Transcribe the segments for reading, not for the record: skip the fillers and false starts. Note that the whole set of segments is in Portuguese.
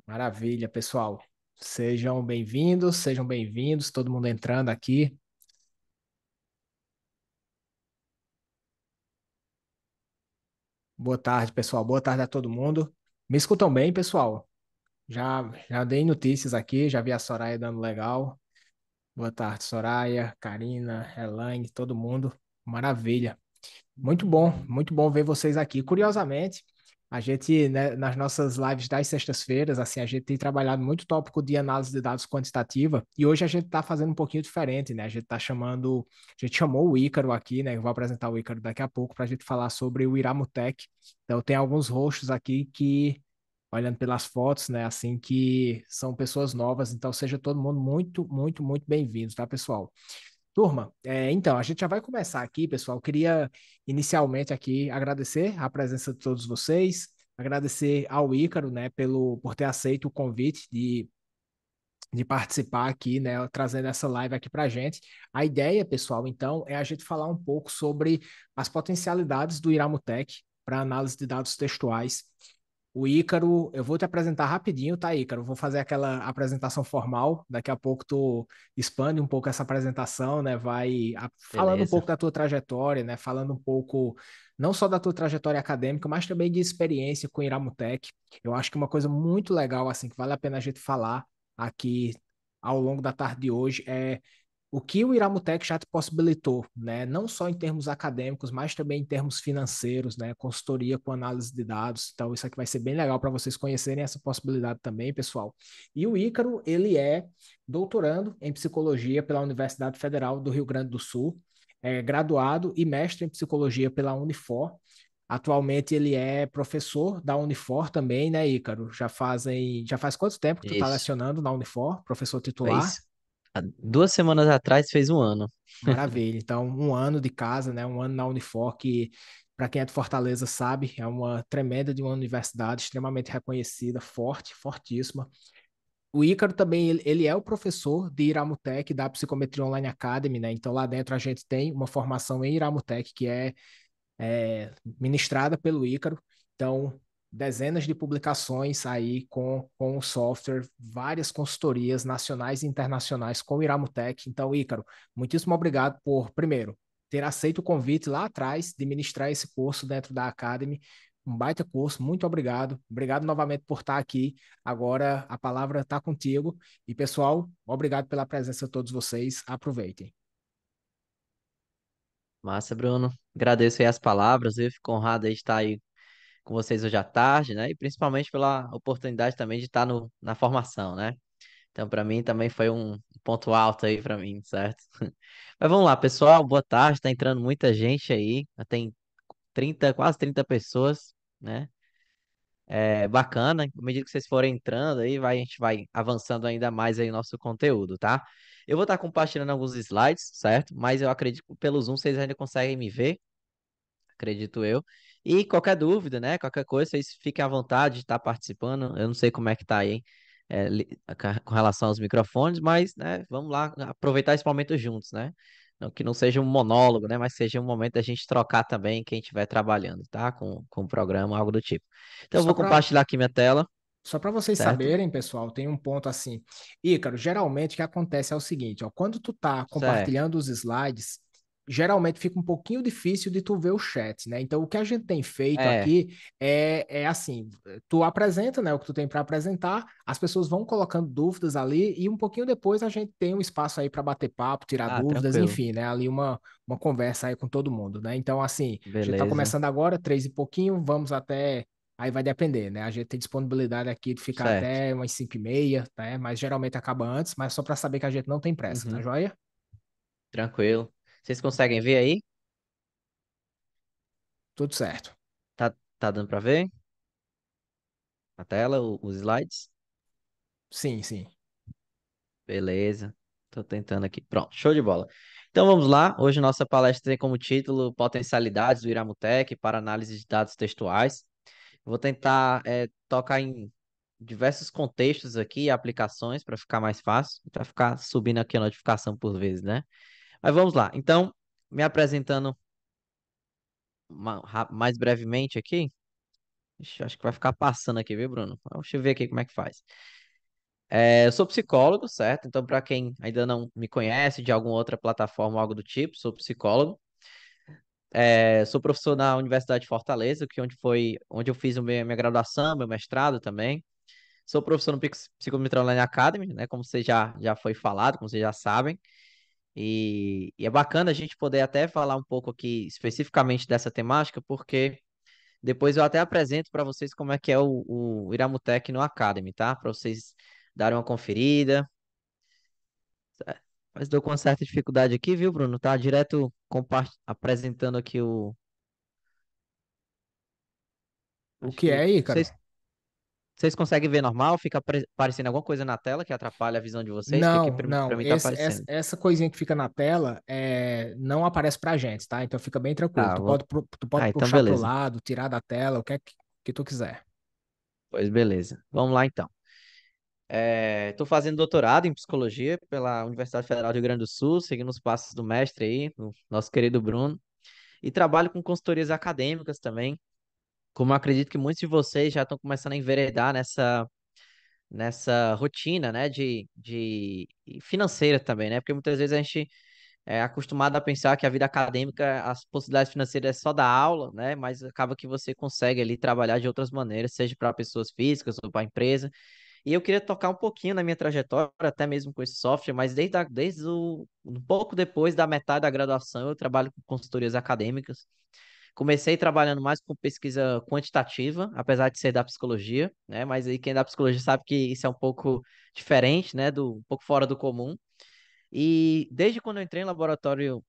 Maravilha, pessoal. Sejam bem-vindos, todo mundo entrando aqui. Boa tarde, pessoal. Boa tarde a todo mundo. Me escutam bem, pessoal? Já dei notícias aqui, já vi a Soraya dando legal. Boa tarde, Soraya, Karina, Elaine, todo mundo. Maravilha. Muito bom ver vocês aqui. Curiosamente, a gente, né, nas nossas lives das sextas-feiras, assim, a gente tem trabalhado muito tópico de análise de dados quantitativa e hoje a gente está fazendo um pouquinho diferente, né? A gente chamou o Ícaro aqui, né? Eu vou apresentar o Ícaro daqui a pouco para a gente falar sobre o Iramutec. Então, tem alguns rostos aqui que, olhando pelas fotos, né, assim, que são pessoas novas. Então, seja todo mundo muito bem-vindos, tá, pessoal? Turma, então, a gente já vai começar aqui, pessoal. Queria inicialmente aqui agradecer a presença de todos vocês, agradecer ao Ícaro, né, por ter aceito o convite de participar aqui, né, trazendo essa live aqui para a gente. A ideia, pessoal, então, é a gente falar um pouco sobre as potencialidades do Iramutec para análise de dados textuais. O Ícaro, eu vou te apresentar rapidinho, tá, Ícaro? Vou fazer aquela apresentação formal. Daqui a pouco tu expande um pouco essa apresentação, né? Falando um Beleza. pouco da tua trajetória, né? Falando um pouco não só da tua trajetória acadêmica, mas também de experiência com o Iramutec. Eu acho que uma coisa muito legal, assim, que vale a pena a gente falar aqui ao longo da tarde de hoje é o que o Iramutec já te possibilitou, né? Não só em termos acadêmicos, mas também em termos financeiros, né? Consultoria com análise de dados. Então, isso aqui vai ser bem legal para vocês conhecerem essa possibilidade também, pessoal. E o Ícaro, ele é doutorando em psicologia pela Universidade Federal do Rio Grande do Sul, é graduado e mestre em psicologia pela Unifor. Atualmente ele é professor da Unifor também, né, Ícaro? Já faz quanto tempo que tu está Isso. lecionando na Unifor, professor titular? Fez. Há 2 semanas atrás fez um ano. Maravilha. Então, um ano de casa, né? Um ano na Unifor, que, para quem é de Fortaleza sabe, é uma tremenda de uma universidade, extremamente reconhecida, forte, fortíssima. O Ícaro também, ele é o professor de Iramutec, da Psicometria Online Academy, né? Então, lá dentro a gente tem uma formação em Iramutec, que é ministrada pelo Ícaro. Então, dezenas de publicações aí com o software, várias consultorias nacionais e internacionais com o Iramutec. Então, Ícaro, muitíssimo obrigado por, primeiro, ter aceito o convite lá atrás de ministrar esse curso dentro da Academy. Um baita curso, muito obrigado. Obrigado novamente por estar aqui. Agora a palavra está contigo. E, pessoal, obrigado pela presença de todos vocês. Aproveitem. Massa, Bruno. Agradeço aí as palavras. Eu fico honrado aí de estar aí com vocês hoje à tarde, né? E principalmente pela oportunidade também de estar na formação, né? Então, para mim também foi um ponto alto aí para mim, certo? Mas vamos lá, pessoal. Boa tarde. Tá entrando muita gente aí. Tem 30, quase 30 pessoas, né? É bacana, à medida que vocês forem entrando aí, a gente vai avançando ainda mais aí o nosso conteúdo, tá? Eu vou estar compartilhando alguns slides, certo? Mas eu acredito que pelo Zoom vocês ainda conseguem me ver, acredito eu. E qualquer dúvida, né? Qualquer coisa, vocês fiquem à vontade de estar participando. Eu não sei como é que tá aí, com relação aos microfones, mas, né, vamos lá aproveitar esse momento juntos, né? Que não seja um monólogo, né? Mas seja um momento da gente trocar também quem estiver trabalhando, tá? Com o programa, algo do tipo. Então, eu Só vou para compartilhar aqui minha tela, Só para vocês certo? saberem, pessoal, tem um ponto assim. Ícaro, geralmente o que acontece é o seguinte, ó, quando tu tá Certo. compartilhando os slides, geralmente fica um pouquinho difícil de tu ver o chat, né? Então, o que a gente tem feito É. aqui é assim, tu apresenta, né, o que tu tem para apresentar, as pessoas vão colocando dúvidas ali e um pouquinho depois a gente tem um espaço aí para bater papo, tirar Ah, dúvidas, tranquilo. enfim, né? Ali uma conversa aí com todo mundo, né? Então, assim, a gente tá Beleza. começando agora, 3 e pouquinho, vamos até. Aí vai depender, né? A gente tem disponibilidade aqui de ficar Certo. até umas 5h30, né? Mas geralmente acaba antes, mas só para saber que a gente não tem pressa, tá Uhum. joia? Tranquilo. Vocês conseguem ver aí? Tudo certo. Tá dando para ver na tela os slides? Sim, sim. Beleza. Tô tentando aqui. Pronto, show de bola. Então vamos lá. Hoje nossa palestra tem como título Potencialidades do Iramutec para análise de dados textuais. Vou tentar tocar em diversos contextos aqui e aplicações para ficar mais fácil, para ficar subindo aqui a notificação por vezes, né? Mas vamos lá. Então, me apresentando mais brevemente aqui. Ixi, acho que vai ficar passando aqui, viu, Bruno? Deixa eu ver aqui como é que faz. Eu sou psicólogo, certo? Então, para quem ainda não me conhece de alguma outra plataforma ou algo do tipo, sou psicólogo. Sou professor na Universidade de Fortaleza, que onde eu fiz minha graduação, meu mestrado também. Sou professor no Psicometria Online Academy, né? Como você já foi falado, como vocês já sabem. E é bacana a gente poder até falar um pouco aqui especificamente dessa temática, porque depois eu até apresento para vocês como é que é o Iramutec no Academy, tá? Para vocês darem uma conferida. Mas estou com uma certa dificuldade aqui, viu, Bruno? Tá direto apresentando aqui o. O Acho que que é, Ícaro? vocês conseguem ver normal? Fica aparecendo alguma coisa na tela que atrapalha a visão de vocês? Que aqui Não, para não. mim tá Essa, aparecendo. essa coisinha que fica na tela não aparece pra gente, tá? Então fica bem tranquilo. Tá, Tu pode então puxar pro beleza. lado, tirar da tela, o que é que tu quiser. Pois beleza. Vamos lá então. Estou fazendo doutorado em psicologia pela Universidade Federal do Rio Grande do Sul, seguindo os passos do mestre aí, o nosso querido Bruno. E trabalho com consultorias acadêmicas também. Como eu acredito que muitos de vocês já estão começando a enveredar nessa rotina, né, de financeira também, né? Porque muitas vezes a gente é acostumado a pensar que a vida acadêmica, as possibilidades financeiras é só da aula, né? Mas acaba que você consegue ali trabalhar de outras maneiras, seja para pessoas físicas ou para empresa. E eu queria tocar um pouquinho na minha trajetória, até mesmo com esse software, mas um pouco depois da metade da graduação, eu trabalho com consultorias acadêmicas. Comecei trabalhando mais com pesquisa quantitativa, apesar de ser da psicologia, né? Mas aí quem é da psicologia sabe que isso é um pouco diferente, né? Um pouco fora do comum. E desde quando eu entrei em laboratório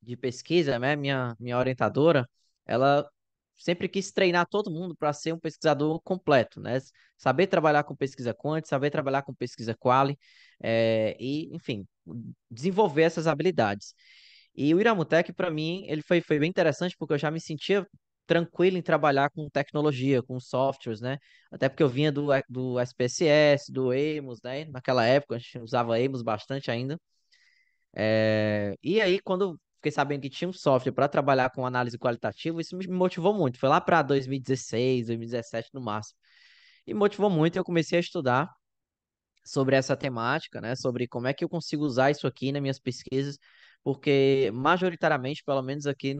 de pesquisa, né, minha orientadora, ela sempre quis treinar todo mundo para ser um pesquisador completo, né? Saber trabalhar com pesquisa quant, saber trabalhar com pesquisa quali, enfim, desenvolver essas habilidades. E o Iramutec, para mim, ele foi bem interessante porque eu já me sentia tranquilo em trabalhar com tecnologia, com softwares, né? Até porque eu vinha do SPSS, do Amos, né? Naquela época a gente usava Amos bastante ainda. E aí, quando eu fiquei sabendo que tinha um software para trabalhar com análise qualitativa, isso me motivou muito. Foi lá para 2016, 2017 no máximo. E motivou muito, eu comecei a estudar sobre essa temática, né? Sobre como é que eu consigo usar isso aqui nas minhas pesquisas, porque majoritariamente, pelo menos aqui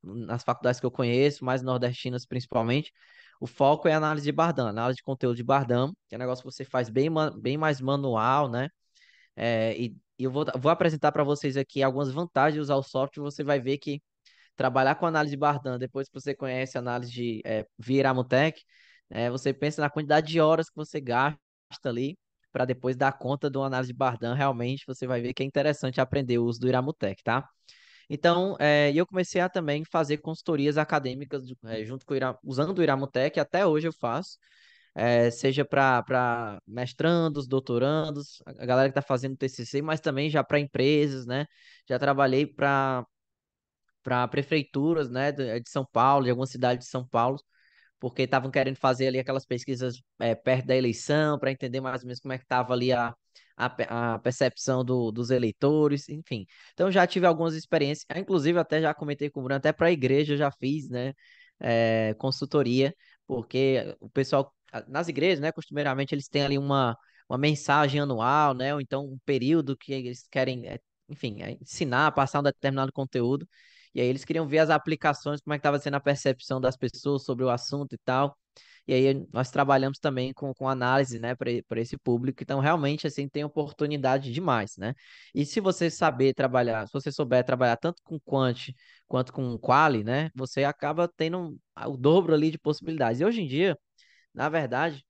nas faculdades que eu conheço, mais nordestinas principalmente, o foco é a análise de Bardam, análise de conteúdo de Bardam, que é um negócio que você faz bem mais manual, né? E eu vou apresentar para vocês aqui algumas vantagens de usar o software. Você vai ver que trabalhar com análise de Bardan, depois que você conhece a análise de Viramutec, você pensa na quantidade de horas que você gasta ali para depois dar conta de uma análise de Bardan. Realmente você vai ver que é interessante aprender o uso do Iramutec, tá? Então, eu comecei a também fazer consultorias acadêmicas junto com usando o Iramutec, até hoje eu faço seja para mestrandos, doutorandos, a galera que está fazendo TCC, mas também já para empresas, né? Já trabalhei para prefeituras, né, de São Paulo, de alguma cidade de São Paulo, porque estavam querendo fazer ali aquelas pesquisas perto da eleição, para entender mais ou menos como é que estava ali a percepção dos eleitores, enfim. Então já tive algumas experiências, inclusive até já comentei com o Bruno, até para a igreja eu já fiz, né, consultoria, porque o pessoal, nas igrejas, né, costumeiramente eles têm ali uma mensagem anual, né, ou então um período que eles querem, enfim, ensinar, passar um determinado conteúdo, e aí eles queriam ver as aplicações, como é que estava sendo a percepção das pessoas sobre o assunto e tal. E aí nós trabalhamos também com análise, né, para esse público. Então, realmente, assim, tem oportunidade demais, né? E se você saber trabalhar, se você souber trabalhar tanto com quant quanto com quali, né, você acaba tendo o dobro ali de possibilidades. E hoje em dia, na verdade,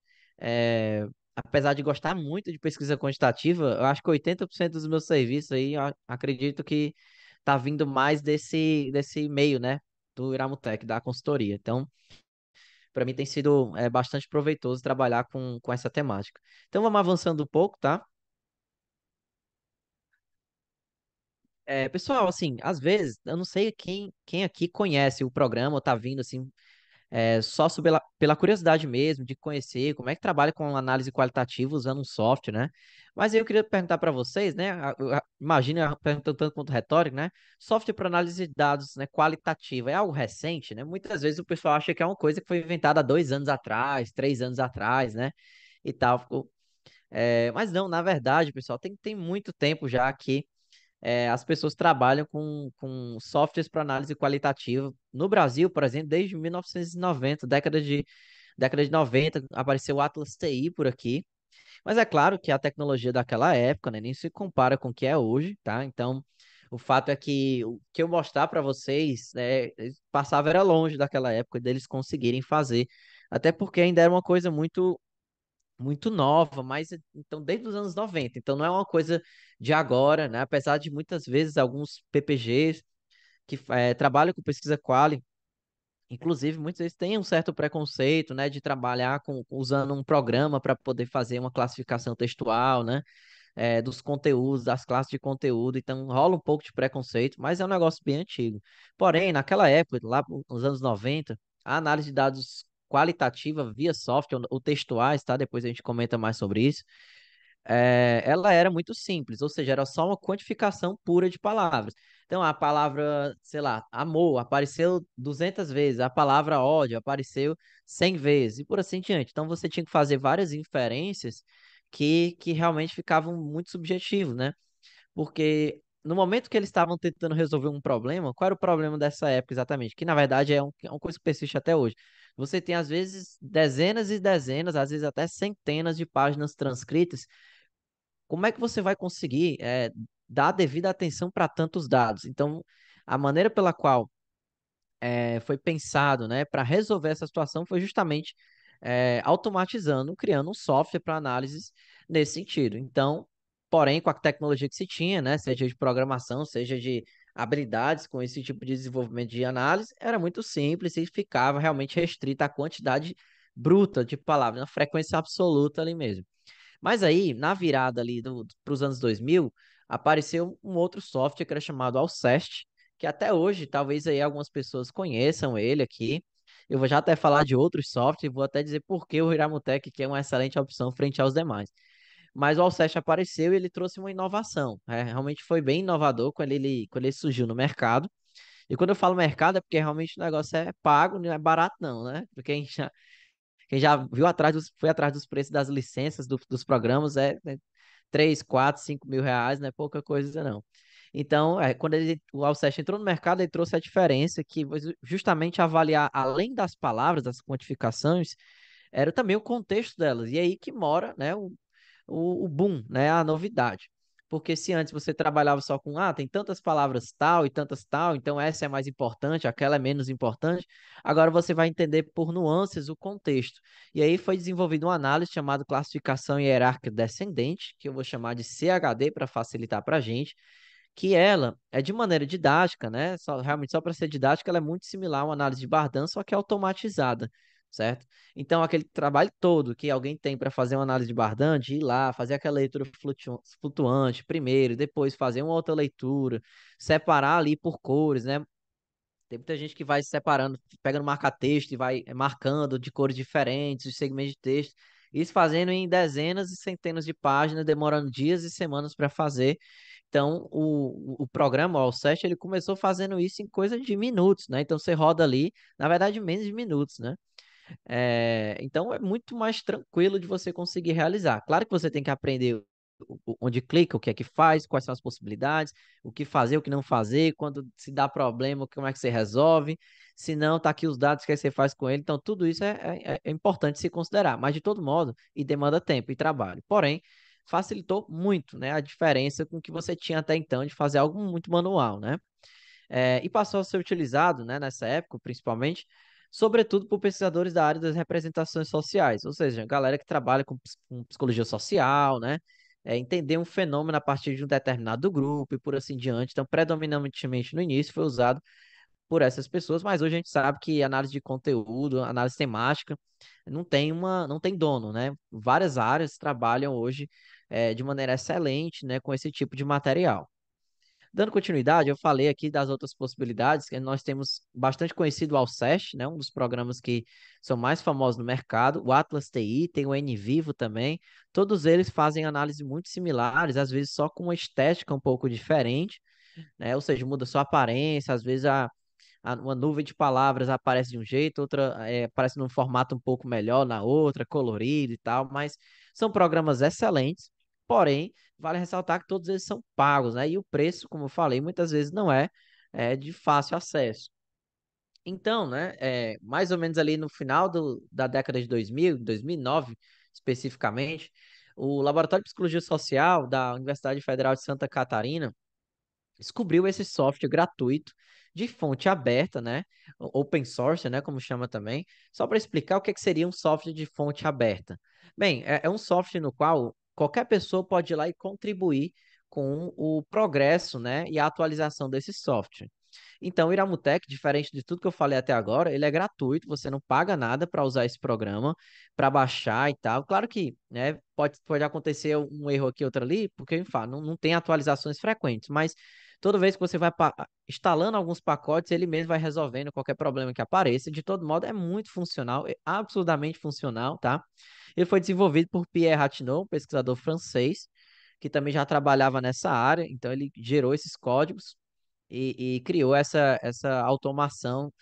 apesar de gostar muito de pesquisa quantitativa, eu acho que 80% dos meus serviços aí, eu acredito que tá vindo mais desse meio, né? Do Iramutec, da consultoria. Então, para mim tem sido bastante proveitoso trabalhar com essa temática. Então, vamos avançando um pouco, tá? Pessoal, assim, às vezes, eu não sei quem aqui conhece o programa ou tá vindo, assim, pela curiosidade mesmo, de conhecer como é que trabalha com análise qualitativa usando um software, né? Mas aí eu queria perguntar para vocês, né? Imagina, perguntando tanto quanto retórico, né? Software para análise de dados, né, qualitativa, é algo recente, né? Muitas vezes o pessoal acha que é uma coisa que foi inventada há 2 anos atrás, 3 anos atrás, né? E tal. Mas não, na verdade, pessoal, tem muito tempo já que as pessoas trabalham com softwares para análise qualitativa. No Brasil, por exemplo, desde 1990, década de 90, apareceu o Atlas TI por aqui. Mas é claro que a tecnologia daquela época, né, nem se compara com o que é hoje, tá? Então, o fato é que o que eu mostrar para vocês, né, passava era longe daquela época deles conseguirem fazer. Até porque ainda era uma coisa muito nova, mas então desde os anos 90. Então não é uma coisa de agora, né? Apesar de muitas vezes alguns PPGs que trabalham com pesquisa quali, inclusive muitas vezes têm um certo preconceito, né, de trabalhar usando um programa para poder fazer uma classificação textual, né? Dos conteúdos, das classes de conteúdo, então rola um pouco de preconceito, mas é um negócio bem antigo. Porém, naquela época, lá nos anos 90, a análise de dados qualitativa via software ou textuais, tá? Depois a gente comenta mais sobre isso. Ela era muito simples, ou seja, era só uma quantificação pura de palavras. Então, a palavra, sei lá, amor apareceu 200 vezes, a palavra ódio apareceu 100 vezes, e por assim diante. Então, você tinha que fazer várias inferências que realmente ficavam muito subjetivos, né? Porque no momento que eles estavam tentando resolver um problema, qual era o problema dessa época exatamente? Que na verdade é uma coisa que persiste até hoje. Você tem, às vezes, dezenas e dezenas, às vezes até centenas de páginas transcritas. Como é que você vai conseguir dar a devida atenção para tantos dados? Então, a maneira pela qual foi pensado, né, para resolver essa situação foi justamente automatizando, criando um software para análises nesse sentido. Então, porém, com a tecnologia que se tinha, né, seja de programação, seja de habilidades com esse tipo de desenvolvimento de análise, era muito simples e ficava realmente restrita à quantidade bruta de palavras, na frequência absoluta ali mesmo. Mas aí, na virada ali para os anos 2000, apareceu um outro software que era chamado Alcest, que até hoje, talvez aí algumas pessoas conheçam ele aqui. Eu vou já até falar de outros softwares, vou até dizer por que o Hiramutec que é uma excelente opção frente aos demais. Mas o Alcest apareceu e ele trouxe uma inovação. Realmente foi bem inovador quando ele surgiu no mercado. E quando eu falo mercado é porque realmente o negócio é pago, não é barato não, né? Porque quem já viu foi atrás dos preços das licenças dos programas, 3, 4, 5 mil reais, não é pouca coisa, não. Então, quando o Alcest entrou no mercado, ele trouxe a diferença que foi justamente avaliar, além das palavras, das quantificações, era também o contexto delas. E aí que mora, né, o boom, né, a novidade. Porque se antes você trabalhava só com, tem tantas palavras tal e tantas tal, então essa é mais importante, aquela é menos importante, agora você vai entender por nuances o contexto. E aí foi desenvolvida uma análise chamada classificação hierárquica descendente, que eu vou chamar de CHD para facilitar para a gente, que ela é de maneira didática, né? Realmente só para ser didática, ela é muito similar a uma análise de Bardan, só que é automatizada, certo? Então, aquele trabalho todo que alguém tem para fazer uma análise de Bardan, de ir lá, fazer aquela leitura flutuante primeiro, depois fazer uma outra leitura, separar ali por cores, né? Tem muita gente que vai separando, pega no marca-texto e vai marcando de cores diferentes, os segmentos de texto. Isso fazendo em dezenas e centenas de páginas, demorando dias e semanas para fazer. Então, o programa, o Alcest, ele começou fazendo isso em coisa de minutos, né? Então, você roda ali, na verdade, menos de minutos, né? Então é muito mais tranquilo de você conseguir realizar. Claro que você tem que aprender onde clica, o que é que faz, quais são as possibilidades, o que fazer, o que não fazer, quando se dá problema, como é que você resolve. Se não, tá aqui os dados que você faz com ele. Então, tudo isso é importante se considerar. Mas, de todo modo, e demanda tempo e trabalho. Porém, facilitou muito, né, a diferença com o que você tinha até então de fazer algo muito manual, né? E passou a ser utilizado, né, nessa época, principalmente, sobretudo por pesquisadores da área das representações sociais, ou seja, galera que trabalha com psicologia social, né, entender um fenômeno a partir de um determinado grupo e por assim diante. Então, predominantemente no início foi usado por essas pessoas, mas hoje a gente sabe que análise de conteúdo, análise temática, não tem dono, né? Várias áreas trabalham hoje de maneira excelente, né, com esse tipo de material. Dando continuidade, eu falei aqui das outras possibilidades, que nós temos bastante conhecido o Alcest, né, um dos programas que são mais famosos no mercado, o Atlas TI, tem o NVivo também, todos eles fazem análises muito similares, às vezes só com uma estética um pouco diferente, né, ou seja, muda sua aparência, às vezes uma nuvem de palavras aparece de um jeito, outra aparece num formato um pouco melhor na outra, colorido e tal, mas são programas excelentes, porém, vale ressaltar que todos eles são pagos, né? E o preço, como eu falei, muitas vezes não é de fácil acesso. Então, né, mais ou menos ali no final da década de 2000, 2009 especificamente, o Laboratório de Psicologia Social da Universidade Federal de Santa Catarina descobriu esse software gratuito de fonte aberta, né? Open source, né? Como chama também. Só para explicar o que que seria um software de fonte aberta. Bem, é um software no qual qualquer pessoa pode ir lá e contribuir com o progresso, né? E a atualização desse software. Então, o Iramutec, diferente de tudo que eu falei até agora, ele é gratuito, você não paga nada para usar esse programa, para baixar e tal. Claro que, né, pode acontecer um erro aqui, outro ali, porque, enfim, não tem atualizações frequentes, mas toda vez que você vai instalando alguns pacotes, ele mesmo vai resolvendo qualquer problema que apareça. De todo modo, é muito funcional, é absurdamente funcional, tá? Ele foi desenvolvido por Pierre Rathenau, um pesquisador francês, que também já trabalhava nessa área, então ele gerou esses códigos e criou essa automação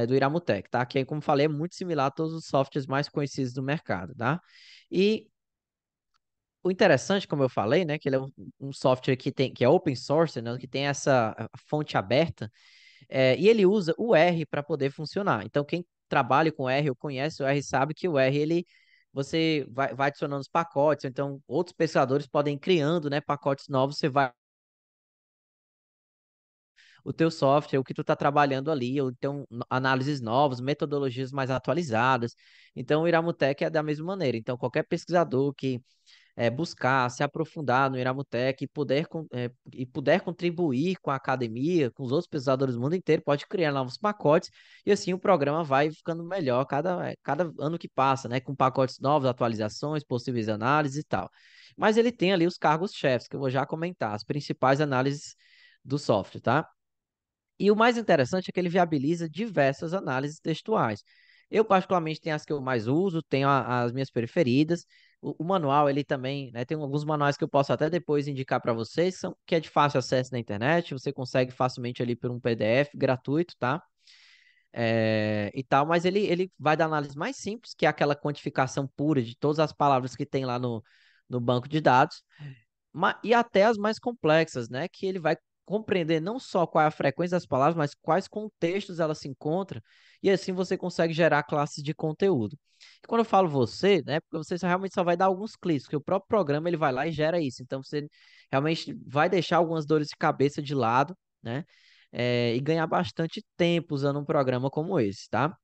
do Iramutec, tá? Que, como falei, é muito similar a todos os softwares mais conhecidos do mercado, tá? E o interessante, como eu falei, né, que ele é um software que é open source, né, que tem essa fonte aberta, e ele usa o R para poder funcionar. Então, quem trabalha com R ou conhece o R sabe que o R, você vai adicionando os pacotes, então outros pesquisadores podem ir criando, né, pacotes novos, você vai o teu software, o que tu está trabalhando ali, ou então análises novas, metodologias mais atualizadas. Então, o Iramutec é da mesma maneira. Então, qualquer pesquisador que buscar se aprofundar no Iramutec e puder contribuir com a academia, com os outros pesquisadores do mundo inteiro, pode criar novos pacotes e assim o programa vai ficando melhor cada ano que passa, né? Com pacotes novos, atualizações, possíveis análises e tal. Mas ele tem ali os cargos-chefes, que eu vou já comentar, as principais análises do software, tá? E o mais interessante é que ele viabiliza diversas análises textuais. Eu, particularmente, tenho as que eu mais uso, tenho as minhas preferidas. O manual, ele também, né, tem alguns manuais que eu posso até depois indicar para vocês, que é de fácil acesso na internet, você consegue facilmente ali por um PDF gratuito, tá? E tal, mas ele vai da análise mais simples, que é aquela quantificação pura de todas as palavras que tem lá no banco de dados, e até as mais complexas, né? Que ele vai compreender não só qual é a frequência das palavras, mas quais contextos elas se encontram, e assim você consegue gerar classes de conteúdo. E quando eu falo você, né? Porque você realmente só vai dar alguns cliques, porque o próprio programa ele vai lá e gera isso. Então você realmente vai deixar algumas dores de cabeça de lado, né? E ganhar bastante tempo usando um programa como esse, tá?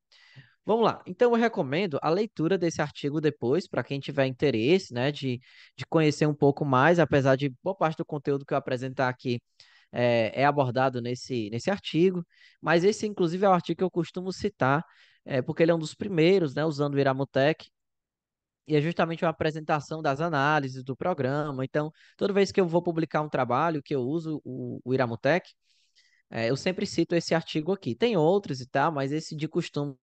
Vamos lá. Então, eu recomendo a leitura desse artigo depois, para quem tiver interesse, né, de conhecer um pouco mais, apesar de boa parte do conteúdo que eu apresentar aqui é abordado nesse artigo, mas esse, inclusive, é o artigo que eu costumo citar, porque ele é um dos primeiros, né, usando o Iramutec, e é justamente uma apresentação das análises do programa. Então, toda vez que eu vou publicar um trabalho que eu uso o Iramutec, eu sempre cito esse artigo aqui. Tem outros e tal, mas esse de costume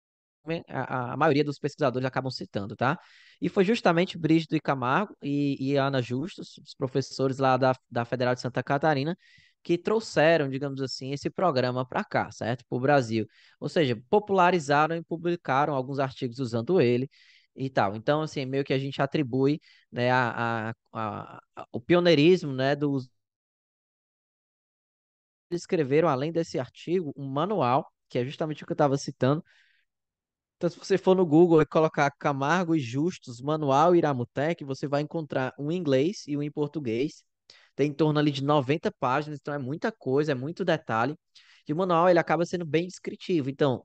a maioria dos pesquisadores acabam citando, tá? E foi justamente Brígido e Camargo e Ana Justus, os professores lá da Federal de Santa Catarina, que trouxeram, digamos assim, esse programa para cá, certo? Para o Brasil. Ou seja, popularizaram e publicaram alguns artigos usando ele e tal. Então, assim, meio que a gente atribui, né, o pioneirismo, né, dos eles escreveram, além desse artigo, um manual, que é justamente o que eu estava citando. Então, se você for no Google e colocar Camargo e Justus, Manual Iramutec, você vai encontrar um em inglês e um em português. Tem em torno ali de 90 páginas, então é muita coisa, é muito detalhe. E o manual, ele acaba sendo bem descritivo. Então,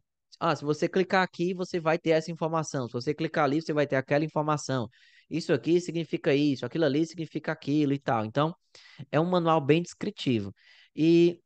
se você clicar aqui, você vai ter essa informação. Se você clicar ali, você vai ter aquela informação. Isso aqui significa isso, aquilo ali significa aquilo e tal. Então, é um manual bem descritivo. E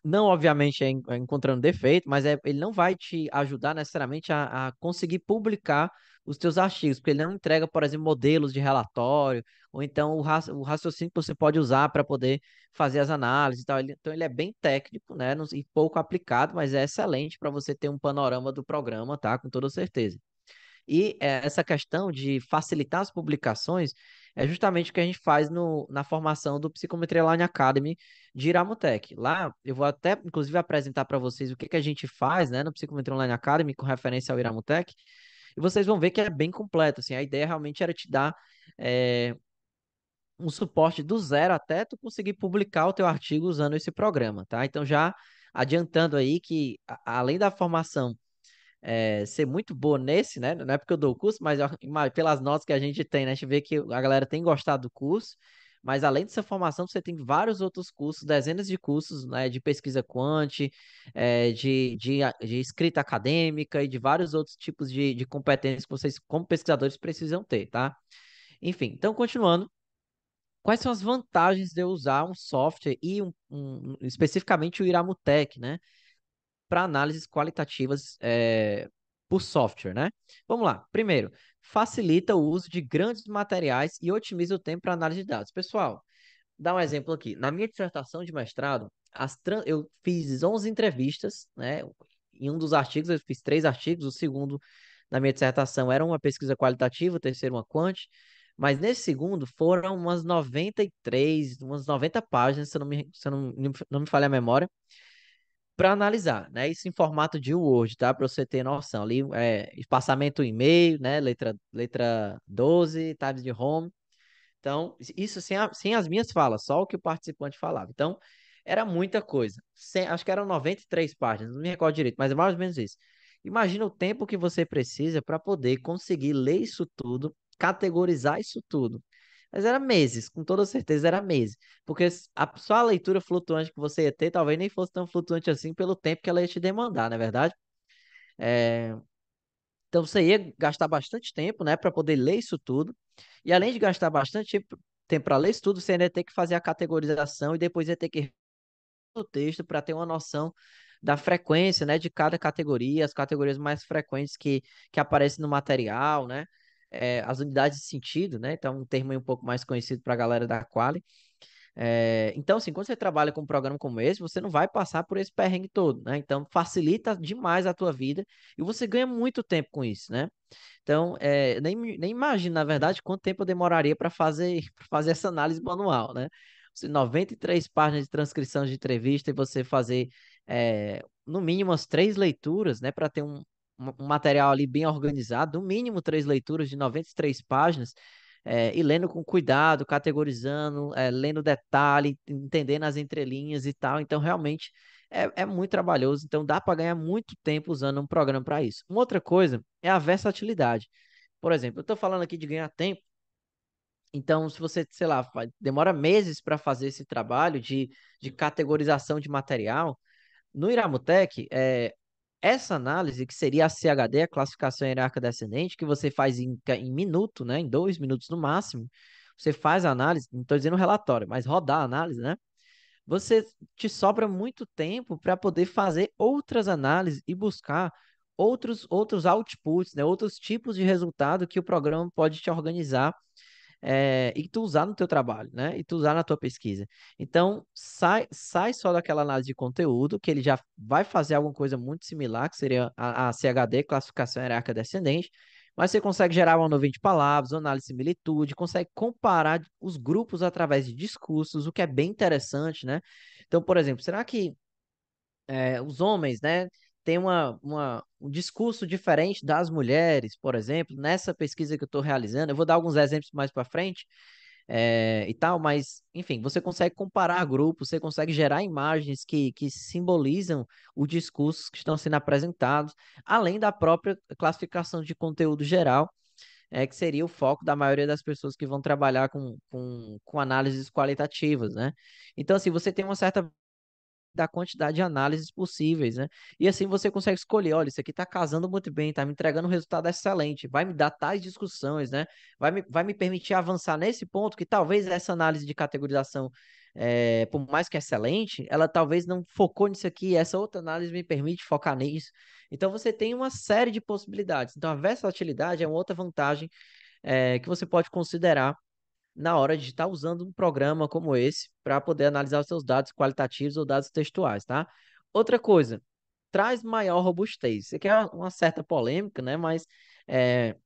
não, obviamente, encontrando defeito, mas ele não vai te ajudar necessariamente a conseguir publicar os teus artigos, porque ele não entrega, por exemplo, modelos de relatório, ou então o raciocínio que você pode usar para poder fazer as análises e tal. Então, ele é bem técnico, né, e pouco aplicado, mas é excelente para você ter um panorama do programa, tá? Com toda certeza. E essa questão de facilitar as publicações é justamente o que a gente faz na formação do Psicometria Online Academy de Iramutec. Lá eu vou até, inclusive, apresentar para vocês o que que a gente faz, né, no Psicometria Online Academy com referência ao Iramutec. E vocês vão ver que é bem completo. Assim, a ideia realmente era te dar é, um suporte do zero até tu conseguir publicar o teu artigo usando esse programa, tá? Então já adiantando aí que, além da formação ser muito boa nesse, né? Não é porque eu dou o curso, mas pelas notas que a gente tem, né? A gente vê que a galera tem gostado do curso. Mas além dessa formação, você tem vários outros cursos, dezenas de cursos, né, de pesquisa quant, de escrita acadêmica e de vários outros tipos de competências que vocês, como pesquisadores, precisam ter, tá? Enfim, então, continuando, quais são as vantagens de eu usar um software e especificamente o Iramutec, né? Para análises qualitativas por software, né? Vamos lá. Primeiro, facilita o uso de grandes materiais e otimiza o tempo para análise de dados. Pessoal, dá um exemplo aqui. Na minha dissertação de mestrado, eu fiz 11 entrevistas, né? Em um dos artigos, eu fiz 3 artigos. O segundo, na minha dissertação, era uma pesquisa qualitativa, o terceiro, uma quant. Mas nesse segundo, foram umas 93, umas 90 páginas, se eu não me falha a memória, para analisar, né? Isso em formato de Word, tá? Para você ter noção. Ali, espaçamento e-mail, né? Letra 12, tabs de home. Então, isso sem as minhas falas, só o que o participante falava. Então, era muita coisa. Acho que eram 93 páginas, não me recordo direito, mas é mais ou menos isso. Imagina o tempo que você precisa para poder conseguir ler isso tudo, categorizar isso tudo. Mas era meses, com toda certeza era meses. Porque só a leitura flutuante que você ia ter talvez nem fosse tão flutuante assim pelo tempo que ela ia te demandar, não é verdade? É, então você ia gastar bastante tempo, né, para poder ler isso tudo. E além de gastar bastante tempo para ler isso tudo, você ainda ia ter que fazer a categorização e depois ia ter que ler o texto para ter uma noção da frequência, né, de cada categoria, as categorias mais frequentes que aparecem no material, né? As unidades de sentido, né? Então, um termo aí um pouco mais conhecido para a galera da Quali. Então, assim, quando você trabalha com um programa como esse, você não vai passar por esse perrengue todo, né? Então, facilita demais a tua vida e você ganha muito tempo com isso, né? Então, nem imagino, na verdade, quanto tempo eu demoraria para fazer, para fazer essa análise manual, né? 93 páginas de transcrição de entrevista e você fazer, no mínimo, as 3 leituras, né? Para ter um material ali bem organizado, no mínimo 3 leituras de 93 páginas, e lendo com cuidado, categorizando, lendo detalhe, entendendo as entrelinhas e tal. Então, realmente, é muito trabalhoso. Então, dá para ganhar muito tempo usando um programa para isso. Uma outra coisa é a versatilidade. Por exemplo, eu estou falando aqui de ganhar tempo. Então, se você, sei lá, demora meses para fazer esse trabalho de categorização de material, no Iramutec, essa análise, que seria a CHD, a classificação hierárquica descendente, que você faz em minuto, né, em 2 minutos no máximo, você faz a análise, não estou dizendo relatório, mas rodar a análise, né? Você te sobra muito tempo para poder fazer outras análises e buscar outros outputs, né? Outros tipos de resultado que o programa pode te organizar e tu usar no teu trabalho, né? E tu usar na tua pesquisa. Então, sai só daquela análise de conteúdo, que ele já vai fazer alguma coisa muito similar, que seria a CHD, classificação hierárquica descendente, mas você consegue gerar uma nuvem de palavras, uma análise de similitude, consegue comparar os grupos através de discursos, o que é bem interessante, né? Então, por exemplo, será que os homens, né, têm um discurso diferente das mulheres, por exemplo, nessa pesquisa que eu estou realizando? Eu vou dar alguns exemplos mais para frente, e tal, mas, enfim, você consegue comparar grupos, você consegue gerar imagens que simbolizam os discursos que estão sendo apresentados, além da própria classificação de conteúdo geral, que seria o foco da maioria das pessoas que vão trabalhar com análises qualitativas, né? Então, assim, você tem uma certa da quantidade de análises possíveis, né? E assim você consegue escolher, olha, isso aqui está casando muito bem, está me entregando um resultado excelente, vai me dar tais discussões, né? Vai me permitir avançar nesse ponto que talvez essa análise de categorização por mais que excelente, ela talvez não focou nisso aqui, essa outra análise me permite focar nisso. Então você tem uma série de possibilidades. Então a versatilidade é uma outra vantagem que você pode considerar na hora de estar usando um programa como esse para poder analisar os seus dados qualitativos ou dados textuais, tá? Outra coisa, traz maior robustez. Isso aqui é uma certa polêmica, né? Mas é,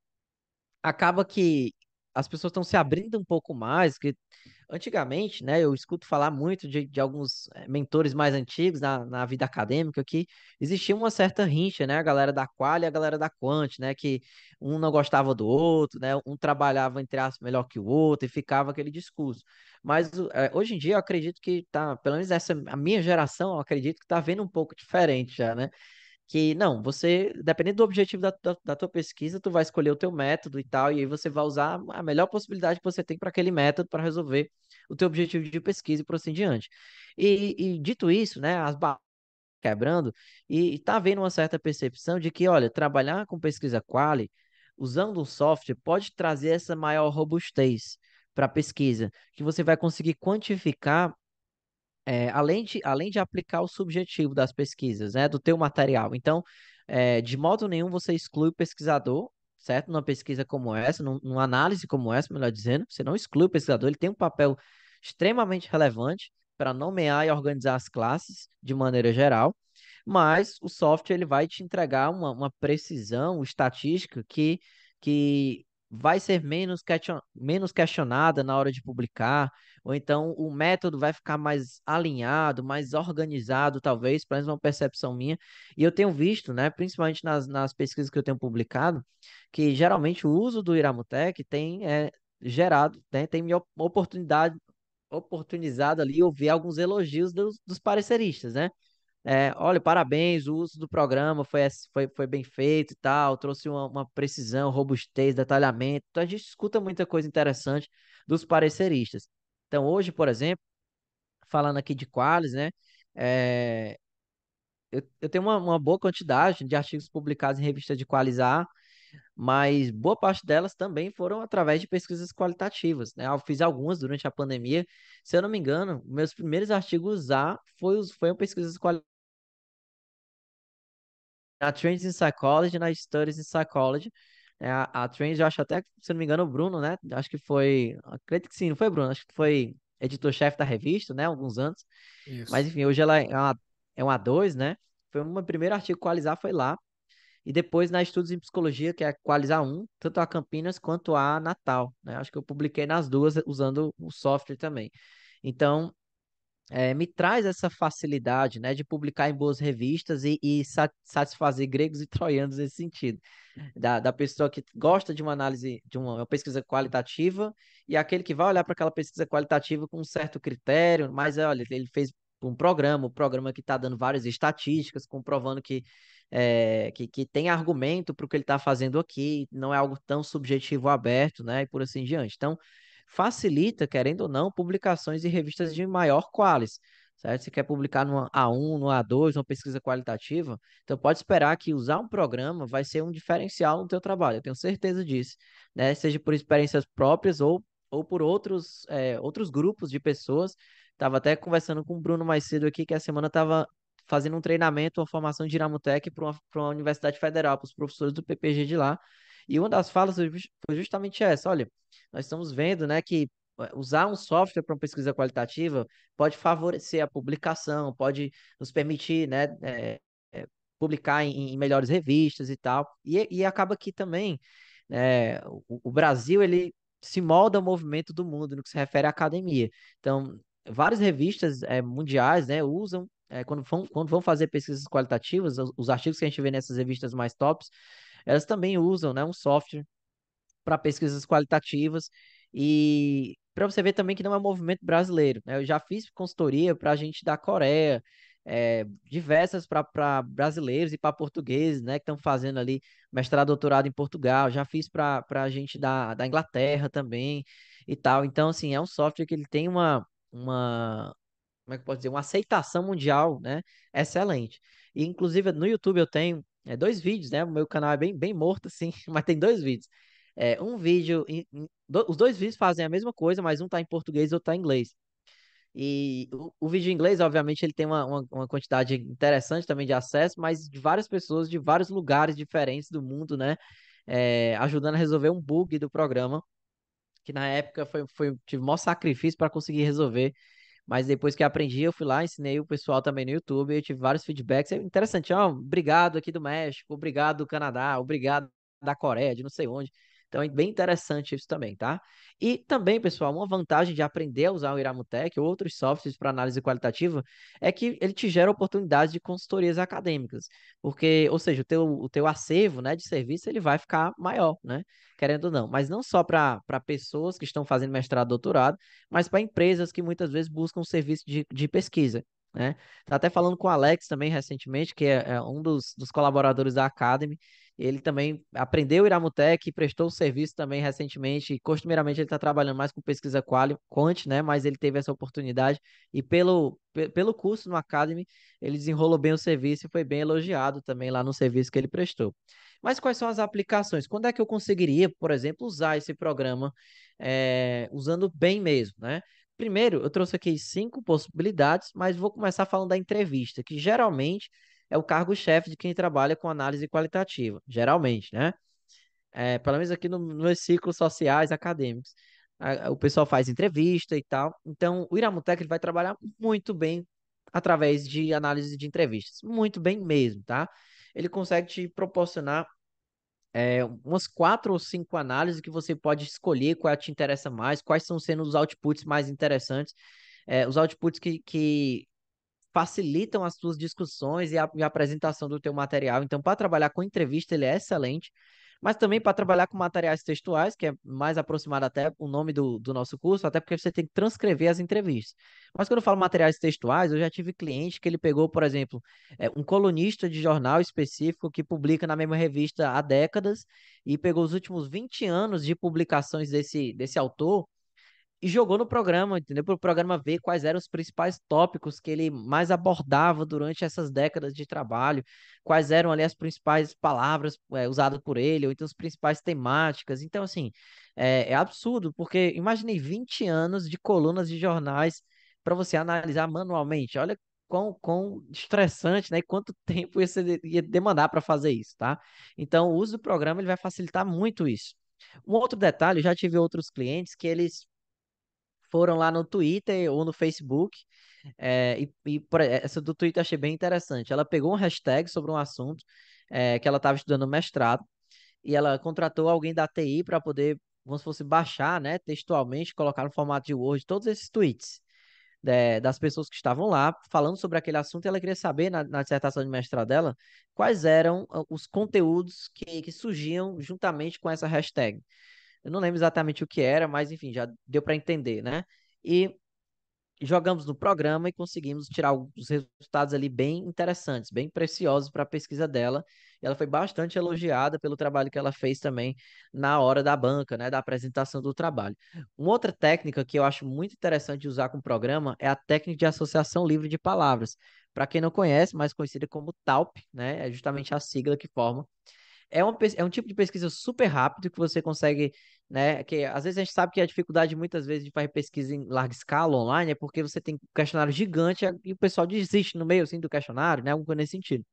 acaba que as pessoas estão se abrindo um pouco mais, que antigamente, né, eu escuto falar muito de alguns mentores mais antigos na vida acadêmica que existia uma certa rincha, né, a galera da qual e a galera da quant, né, que um não gostava do outro, né, um trabalhava entre aspas melhor que o outro e ficava aquele discurso. Mas hoje em dia eu acredito que tá, pelo menos essa a minha geração, eu acredito que tá vendo um pouco diferente já, né? Que não, você, dependendo do objetivo da tua pesquisa, tu vai escolher o teu método e tal, e aí você vai usar a melhor possibilidade que você tem para aquele método para resolver o teu objetivo de pesquisa e por assim diante. E dito isso, né, as barras quebrando, e tá havendo uma certa percepção de que, olha, trabalhar com pesquisa quali, usando um software, pode trazer essa maior robustez para a pesquisa, que você vai conseguir quantificar além de aplicar o subjetivo das pesquisas, né, do teu material. Então, de modo nenhum você exclui o pesquisador, certo? Numa pesquisa como essa, numa análise como essa, melhor dizendo, você não exclui o pesquisador, ele tem um papel extremamente relevante para nomear e organizar as classes de maneira geral, mas o software ele vai te entregar uma precisão estatística que vai ser menos questionada na hora de publicar, ou então o método vai ficar mais alinhado, mais organizado, talvez, pelo menos uma percepção minha. E eu tenho visto, né, principalmente nas pesquisas que eu tenho publicado, que geralmente o uso do Iramutec tem gerado, né, tem me oportunizado ali ouvir alguns elogios dos pareceristas, né? Olha, parabéns, o uso do programa foi bem feito e tal, trouxe uma precisão, robustez, detalhamento. Então a gente escuta muita coisa interessante dos pareceristas. Então hoje, por exemplo, falando aqui de Qualis, né? é, eu tenho uma boa quantidade de artigos publicados em revistas de Qualis A, mas boa parte delas também foram através de pesquisas qualitativas, né? Eu fiz algumas durante a pandemia. Se eu não me engano, meus primeiros artigos A foram pesquisas qualitativas na Trends in Psychology, na Studies in Psychology. A Trends, eu acho até, se eu não me engano, o Bruno, né? Acho que foi, acredito que sim, não foi Bruno, acho que foi editor-chefe da revista, né? Alguns anos. Mas Isso. enfim, hoje ela é um A2, né? Foi o meu primeiro artigo qualizar foi lá. E depois na Estudos em Psicologia, que é qualizar um, tanto a Campinas quanto a Natal, né? Acho que eu publiquei nas duas usando o software também. Então, me traz essa facilidade, né, de publicar em boas revistas e satisfazer gregos e troianos nesse sentido. Da pessoa que gosta de uma análise, de uma pesquisa qualitativa, e aquele que vai olhar para aquela pesquisa qualitativa com um certo critério, mas olha, ele fez um programa, o programa que está dando várias estatísticas, comprovando que tem argumento para o que ele está fazendo aqui, não é algo tão subjetivo aberto, né, e por assim diante. Então, facilita, querendo ou não, publicações em revistas de maior qualis, certo? Se quer publicar no A1, no A2, uma pesquisa qualitativa, então pode esperar que usar um programa vai ser um diferencial no teu trabalho, eu tenho certeza disso, né? Seja por experiências próprias ou por outros grupos de pessoas. Estava até conversando com o Bruno mais cedo aqui, que a semana estava fazendo um treinamento, uma formação de Iramutec para uma universidade federal, para os professores do PPG de lá. E uma das falas foi justamente essa: olha, nós estamos vendo, né, que usar um software para uma pesquisa qualitativa pode favorecer a publicação, pode nos permitir, né, publicar em melhores revistas e tal. E acaba que também o Brasil ele se molda ao movimento do mundo no que se refere à academia. Então, várias revistas mundiais, né, usam quando vão fazer pesquisas qualitativas, os artigos que a gente vê nessas revistas mais tops, elas também usam, né, um software para pesquisas qualitativas e para você ver também que não é um movimento brasileiro, né? Eu já fiz consultoria para gente da Coreia, diversas para brasileiros e para portugueses, né, que estão fazendo ali mestrado, doutorado em Portugal. Já fiz para gente da Inglaterra também e tal. Então, assim, é um software que ele tem uma como é que eu posso dizer, uma aceitação mundial, né? Excelente. E inclusive no YouTube eu tenho dois vídeos, né? O meu canal é bem morto, assim, mas tem dois vídeos. Um vídeo, os dois vídeos fazem a mesma coisa, mas um tá em português e outro tá em inglês. E o vídeo em inglês, obviamente, ele tem uma quantidade interessante também de acesso, mas de várias pessoas de vários lugares diferentes do mundo, né? Ajudando a resolver um bug do programa, que na época tive o maior sacrifício para conseguir resolver. Mas depois que aprendi, eu fui lá, ensinei o pessoal também no YouTube, eu tive vários feedbacks. É interessante, ó, obrigado aqui do México, obrigado do Canadá, obrigado da Coreia, de não sei onde. Então é bem interessante isso também, tá? E também, pessoal, uma vantagem de aprender a usar o Iramutec ou outros softwares para análise qualitativa é que ele te gera oportunidades de consultorias acadêmicas. Porque, ou seja, o teu acervo, né, de serviço, ele vai ficar maior, né? Querendo ou não. Mas não só para pessoas que estão fazendo mestrado, doutorado, mas para empresas que muitas vezes buscam serviço de pesquisa, né? Tá até falando com o Alex também recentemente, que é um dos colaboradores da Academy. Ele também aprendeu Iramutec e prestou serviço também recentemente. E costumeiramente ele está trabalhando mais com pesquisa quant, né? Mas ele teve essa oportunidade e pelo curso no Academy, ele desenrolou bem o serviço e foi bem elogiado também lá no serviço que ele prestou. Mas quais são as aplicações? Quando é que eu conseguiria, por exemplo, usar esse programa usando bem mesmo, né? Primeiro, eu trouxe aqui 5 possibilidades, mas vou começar falando da entrevista, que geralmente é o cargo-chefe de quem trabalha com análise qualitativa, geralmente, né? Pelo menos aqui nos ciclos sociais, acadêmicos. O pessoal faz entrevista e tal. Então, o Iramutec ele vai trabalhar muito bem através de análise de entrevistas. Muito bem mesmo, tá? Ele consegue te proporcionar umas 4 ou 5 análises que você pode escolher qual te interessa mais, quais estão sendo os outputs mais interessantes, os outputs que facilitam as suas discussões e a apresentação do teu material. Então, para trabalhar com entrevista, ele é excelente, mas também para trabalhar com materiais textuais, que é mais aproximado até o nome do nosso curso, até porque você tem que transcrever as entrevistas. Mas quando eu falo materiais textuais, eu já tive cliente que ele pegou, por exemplo, um colunista de jornal específico que publica na mesma revista há décadas e pegou os últimos 20 anos de publicações desse autor e jogou no programa, entendeu? Para o programa ver quais eram os principais tópicos que ele mais abordava durante essas décadas de trabalho, quais eram ali as principais palavras usadas por ele, ou então as principais temáticas. Então, assim, é absurdo, porque imaginei 20 anos de colunas de jornais para você analisar manualmente. Olha quão estressante, né? E quanto tempo você ia demandar para fazer isso, tá? Então, o uso do programa ele vai facilitar muito isso. Um outro detalhe, eu já tive outros clientes que eles foram lá no Twitter ou no Facebook. Essa do Twitter eu achei bem interessante. Ela pegou um hashtag sobre um assunto que ela estava estudando no mestrado e ela contratou alguém da TI para poder, como se fosse baixar, né, textualmente, colocar no formato de Word todos esses tweets das pessoas que estavam lá falando sobre aquele assunto. E ela queria saber, na dissertação de mestrado dela, quais eram os conteúdos que surgiam juntamente com essa hashtag. Eu não lembro exatamente o que era, mas enfim, já deu para entender, né? E jogamos no programa e conseguimos tirar os resultados ali bem interessantes, bem preciosos para a pesquisa dela. E ela foi bastante elogiada pelo trabalho que ela fez também na hora da banca, né, da apresentação do trabalho. Uma outra técnica que eu acho muito interessante de usar com o programa é a técnica de associação livre de palavras. Para quem não conhece, mais conhecida como TALP, né, é justamente a sigla que forma é um tipo de pesquisa super rápido que você consegue, né? Que às vezes a gente sabe que a dificuldade muitas vezes de fazer pesquisa em larga escala online é porque você tem um questionário gigante e o pessoal desiste no meio assim do questionário, né? Alguma coisa nesse sentido.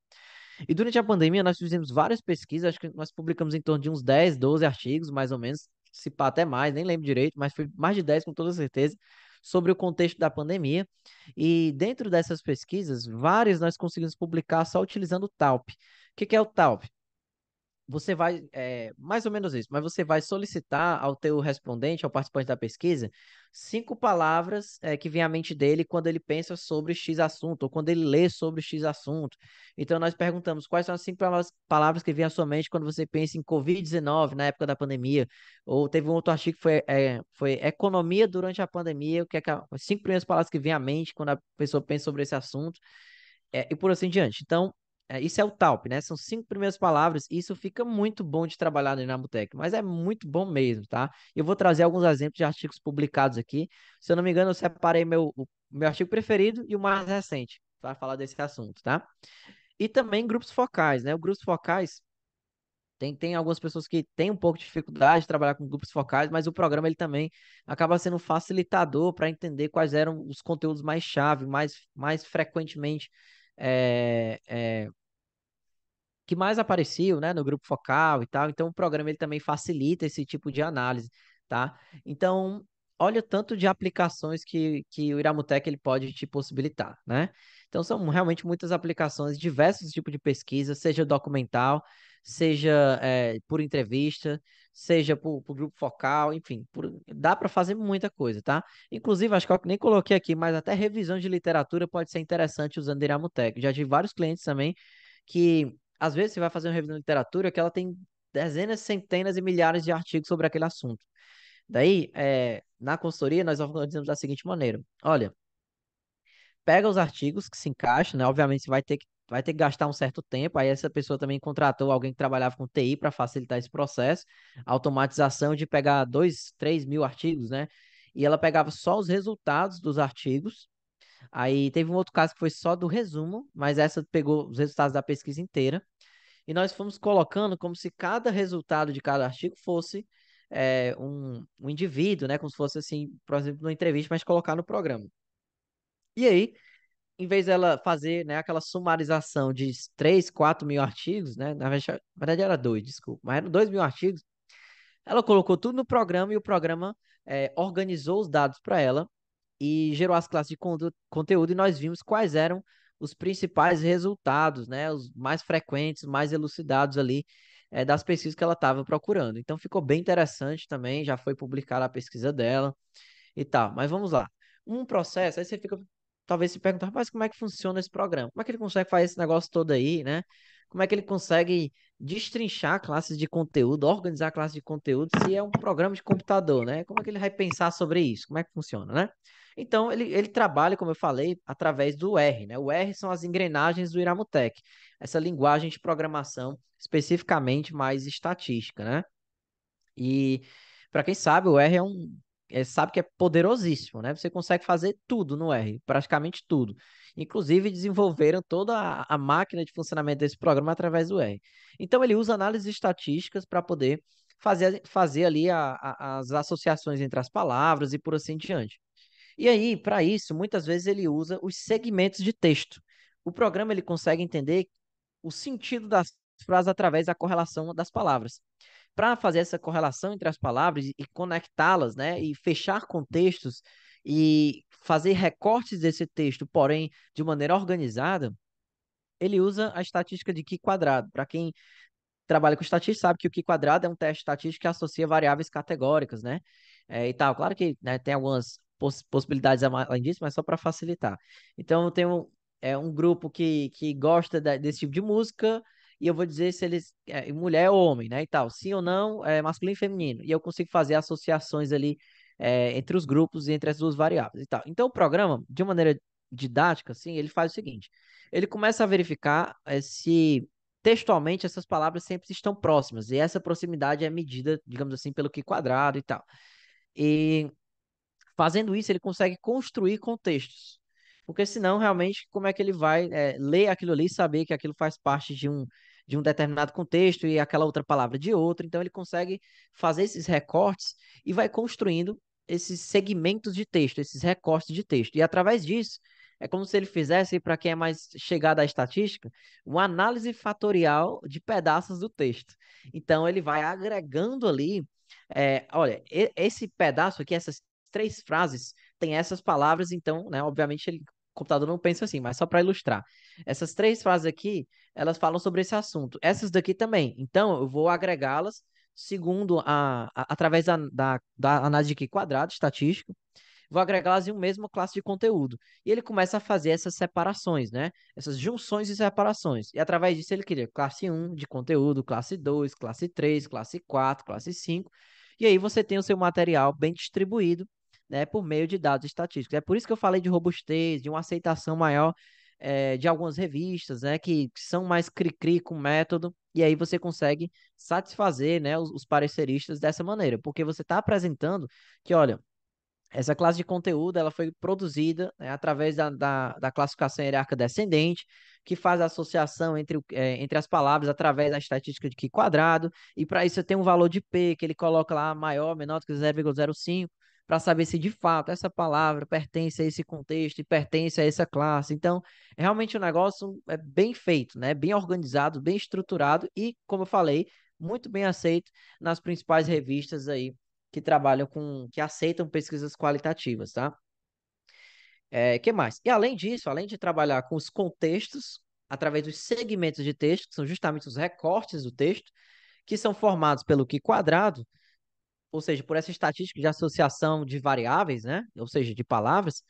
E durante a pandemia nós fizemos várias pesquisas, acho que nós publicamos em torno de uns 10, 12 artigos, mais ou menos, se pá até mais, nem lembro direito, mas foi mais de 10 com toda certeza, sobre o contexto da pandemia. E dentro dessas pesquisas, várias nós conseguimos publicar só utilizando o TALP. O que que é o TALP? Você vai, mais ou menos isso, mas você vai solicitar ao teu respondente, ao participante da pesquisa, 5 palavras que vêm à mente dele quando ele pensa sobre X assunto, ou quando ele lê sobre X assunto. Então, nós perguntamos quais são as 5 palavras que vêm à sua mente quando você pensa em Covid-19, na época da pandemia, ou teve um outro artigo que foi economia durante a pandemia, o que é que as 5 primeiras palavras que vêm à mente quando a pessoa pensa sobre esse assunto e por assim diante. Então, isso é o TALP, né? São 5 primeiras palavras e isso fica muito bom de trabalhar no Inamutec, mas é muito bom mesmo, tá? Eu vou trazer alguns exemplos de artigos publicados aqui. Se eu não me engano, eu separei o meu artigo preferido e o mais recente para falar desse assunto, tá? E também grupos focais, né? Os grupos focais Tem algumas pessoas que têm um pouco de dificuldade de trabalhar com grupos focais, mas o programa ele também acaba sendo um facilitador para entender quais eram os conteúdos mais chave, mais frequentemente é, é, que mais apareciam, né, no grupo focal e tal. Então, o programa ele também facilita esse tipo de análise, tá? Então, olha o tanto de aplicações que o Iramutec ele pode te possibilitar, né? Então, são realmente muitas aplicações, diversos tipos de pesquisa, seja documental, seja por entrevista, seja por grupo focal, enfim, dá para fazer muita coisa, tá? Inclusive, acho que eu nem coloquei aqui, mas até revisão de literatura pode ser interessante usando o Iramutec. Já tive vários clientes também que às vezes você vai fazer uma revisão de literatura que ela tem dezenas, centenas e milhares de artigos sobre aquele assunto. Daí, na consultoria, nós organizamos da seguinte maneira: olha, pega os artigos que se encaixam, né? Obviamente, você vai ter que gastar um certo tempo. Aí, essa pessoa também contratou alguém que trabalhava com TI para facilitar esse processo, automatização de pegar 2, 3 mil artigos, né? E ela pegava só os resultados dos artigos. Aí teve um outro caso que foi só do resumo, mas essa pegou os resultados da pesquisa inteira. E nós fomos colocando como se cada resultado de cada artigo fosse um indivíduo, né? Como se fosse assim, por exemplo, numa entrevista, mas colocar no programa. E aí, em vez dela fazer, né, aquela sumarização de 3, 4 mil artigos, né? Na verdade era 2, desculpa, mas eram 2 mil artigos, ela colocou tudo no programa e o programa organizou os dados para ela e gerou as classes de conteúdo e nós vimos quais eram os principais resultados, né, os mais frequentes, mais elucidados ali das pesquisas que ela estava procurando. Então ficou bem interessante também, já foi publicada a pesquisa dela e tal. Mas vamos lá. Um processo, aí você fica talvez se perguntar, mas como é que funciona esse programa? Como é que ele consegue fazer esse negócio todo aí, né? Como é que ele consegue destrinchar classes de conteúdo, organizar classes de conteúdo, se é um programa de computador, né? Como é que ele vai pensar sobre isso? Como é que funciona, né? Então, ele trabalha, como eu falei, através do R, né? O R são as engrenagens do Iramutec, essa linguagem de programação especificamente mais estatística, né? E para quem sabe, o R sabe que é poderosíssimo, né? Você consegue fazer tudo no R, praticamente tudo. Inclusive desenvolveram toda a máquina de funcionamento desse programa através do R. Então ele usa análises estatísticas para poder fazer ali as associações entre as palavras e por assim diante. E aí, para isso, muitas vezes ele usa os segmentos de texto. O programa ele consegue entender o sentido das frases através da correlação das palavras. Para fazer essa correlação entre as palavras e conectá-las, né, e fechar contextos e fazer recortes desse texto, porém de maneira organizada, ele usa a estatística de Q quadrado. Para quem trabalha com estatística sabe que o Q quadrado é um teste estatístico que associa variáveis categóricas, né? E tal. Claro que, né, tem algumas possibilidades além disso, mas só para facilitar. Então, eu tenho um grupo que gosta desse tipo de música e eu vou dizer se eles mulher ou homem, né? E tal. Sim ou não, masculino e feminino. E eu consigo fazer associações ali entre os grupos e entre as duas variáveis e tal. Então, o programa, de uma maneira didática, assim, ele faz o seguinte: ele começa a verificar se textualmente essas palavras sempre estão próximas, e essa proximidade é medida, digamos assim, pelo que quadrado e tal. E fazendo isso, ele consegue construir contextos. Porque senão, realmente, como é que ele vai ler aquilo ali e saber que aquilo faz parte de um determinado contexto e aquela outra palavra de outro? Então, ele consegue fazer esses recortes e vai construindo esses segmentos de texto, esses recortes de texto. E através disso, é como se ele fizesse, para quem é mais chegado à estatística, uma análise fatorial de pedaços do texto. Então, ele vai agregando ali. Olha, esse pedaço aqui, essas 3 frases têm essas palavras, então, né, obviamente o computador não pensa assim, mas só para ilustrar. Essas 3 frases aqui, elas falam sobre esse assunto. Essas daqui também. Então, eu vou agregá-las segundo através da análise de Q quadrado, estatístico, vou agregá-las em um mesmo classe de conteúdo. E ele começa a fazer essas separações, né? Essas junções e separações. E através disso ele cria classe 1 de conteúdo, classe 2, classe 3, classe 4, classe 5. E aí você tem o seu material bem distribuído, né, por meio de dados estatísticos. É por isso que eu falei de robustez, de uma aceitação maior de algumas revistas, né, que são mais cri-cri com método, e aí você consegue satisfazer, né, os pareceristas dessa maneira, porque você está apresentando que, olha, Essa classe de conteúdo ela foi produzida, né, através da classificação hierárquica descendente, que faz a associação entre as palavras através da estatística de Q quadrado, e para isso tem um valor de P, que ele coloca lá maior, menor do que 0,05, para saber se de fato essa palavra pertence a esse contexto e pertence a essa classe. Então, realmente o negócio é bem feito, né? Bem organizado, bem estruturado e, como eu falei, muito bem aceito nas principais revistas aí que aceitam pesquisas qualitativas, tá? Que mais? E além disso, além de trabalhar com os contextos, através dos segmentos de texto, que são justamente os recortes do texto, que são formados pelo Q quadrado, ou seja, por essa estatística de associação de variáveis, né? Ou seja, de palavras,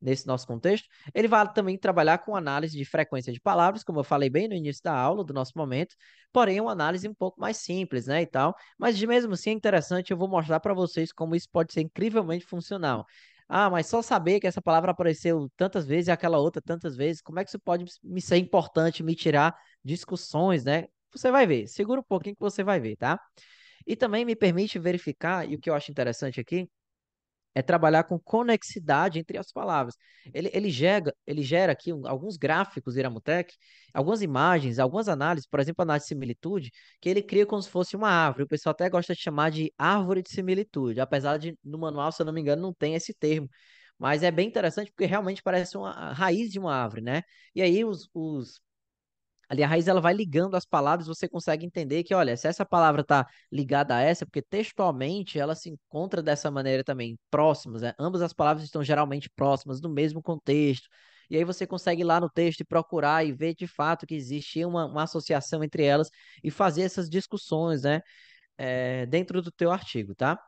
nesse nosso contexto, ele vai também trabalhar com análise de frequência de palavras, como eu falei bem no início da aula, do nosso momento, porém uma análise um pouco mais simples, né, e tal. Mas de mesmo assim é interessante, eu vou mostrar para vocês como isso pode ser incrivelmente funcional. Ah, mas só saber que essa palavra apareceu tantas vezes e aquela outra tantas vezes, como é que isso pode me ser importante, me tirar discussões, né? Você vai ver, segura um pouquinho que você vai ver, tá? E também me permite verificar, e o que eu acho interessante aqui, é trabalhar com conexidade entre as palavras. Ele gera aqui alguns gráficos, Iramutec, algumas imagens, algumas análises, por exemplo, análise de similitude, que ele cria como se fosse uma árvore. O pessoal até gosta de chamar de árvore de similitude, apesar de no manual, se eu não me engano, não tem esse termo. Mas é bem interessante porque realmente parece uma a raiz de uma árvore, né? E aí ali a raiz ela vai ligando as palavras, você consegue entender que, olha, se essa palavra está ligada a essa, porque textualmente ela se encontra dessa maneira também, próximas, né? Ambas as palavras estão geralmente próximas, no mesmo contexto. E aí você consegue ir lá no texto e procurar e ver de fato que existia uma associação entre elas e fazer essas discussões, né? Dentro do teu artigo, tá?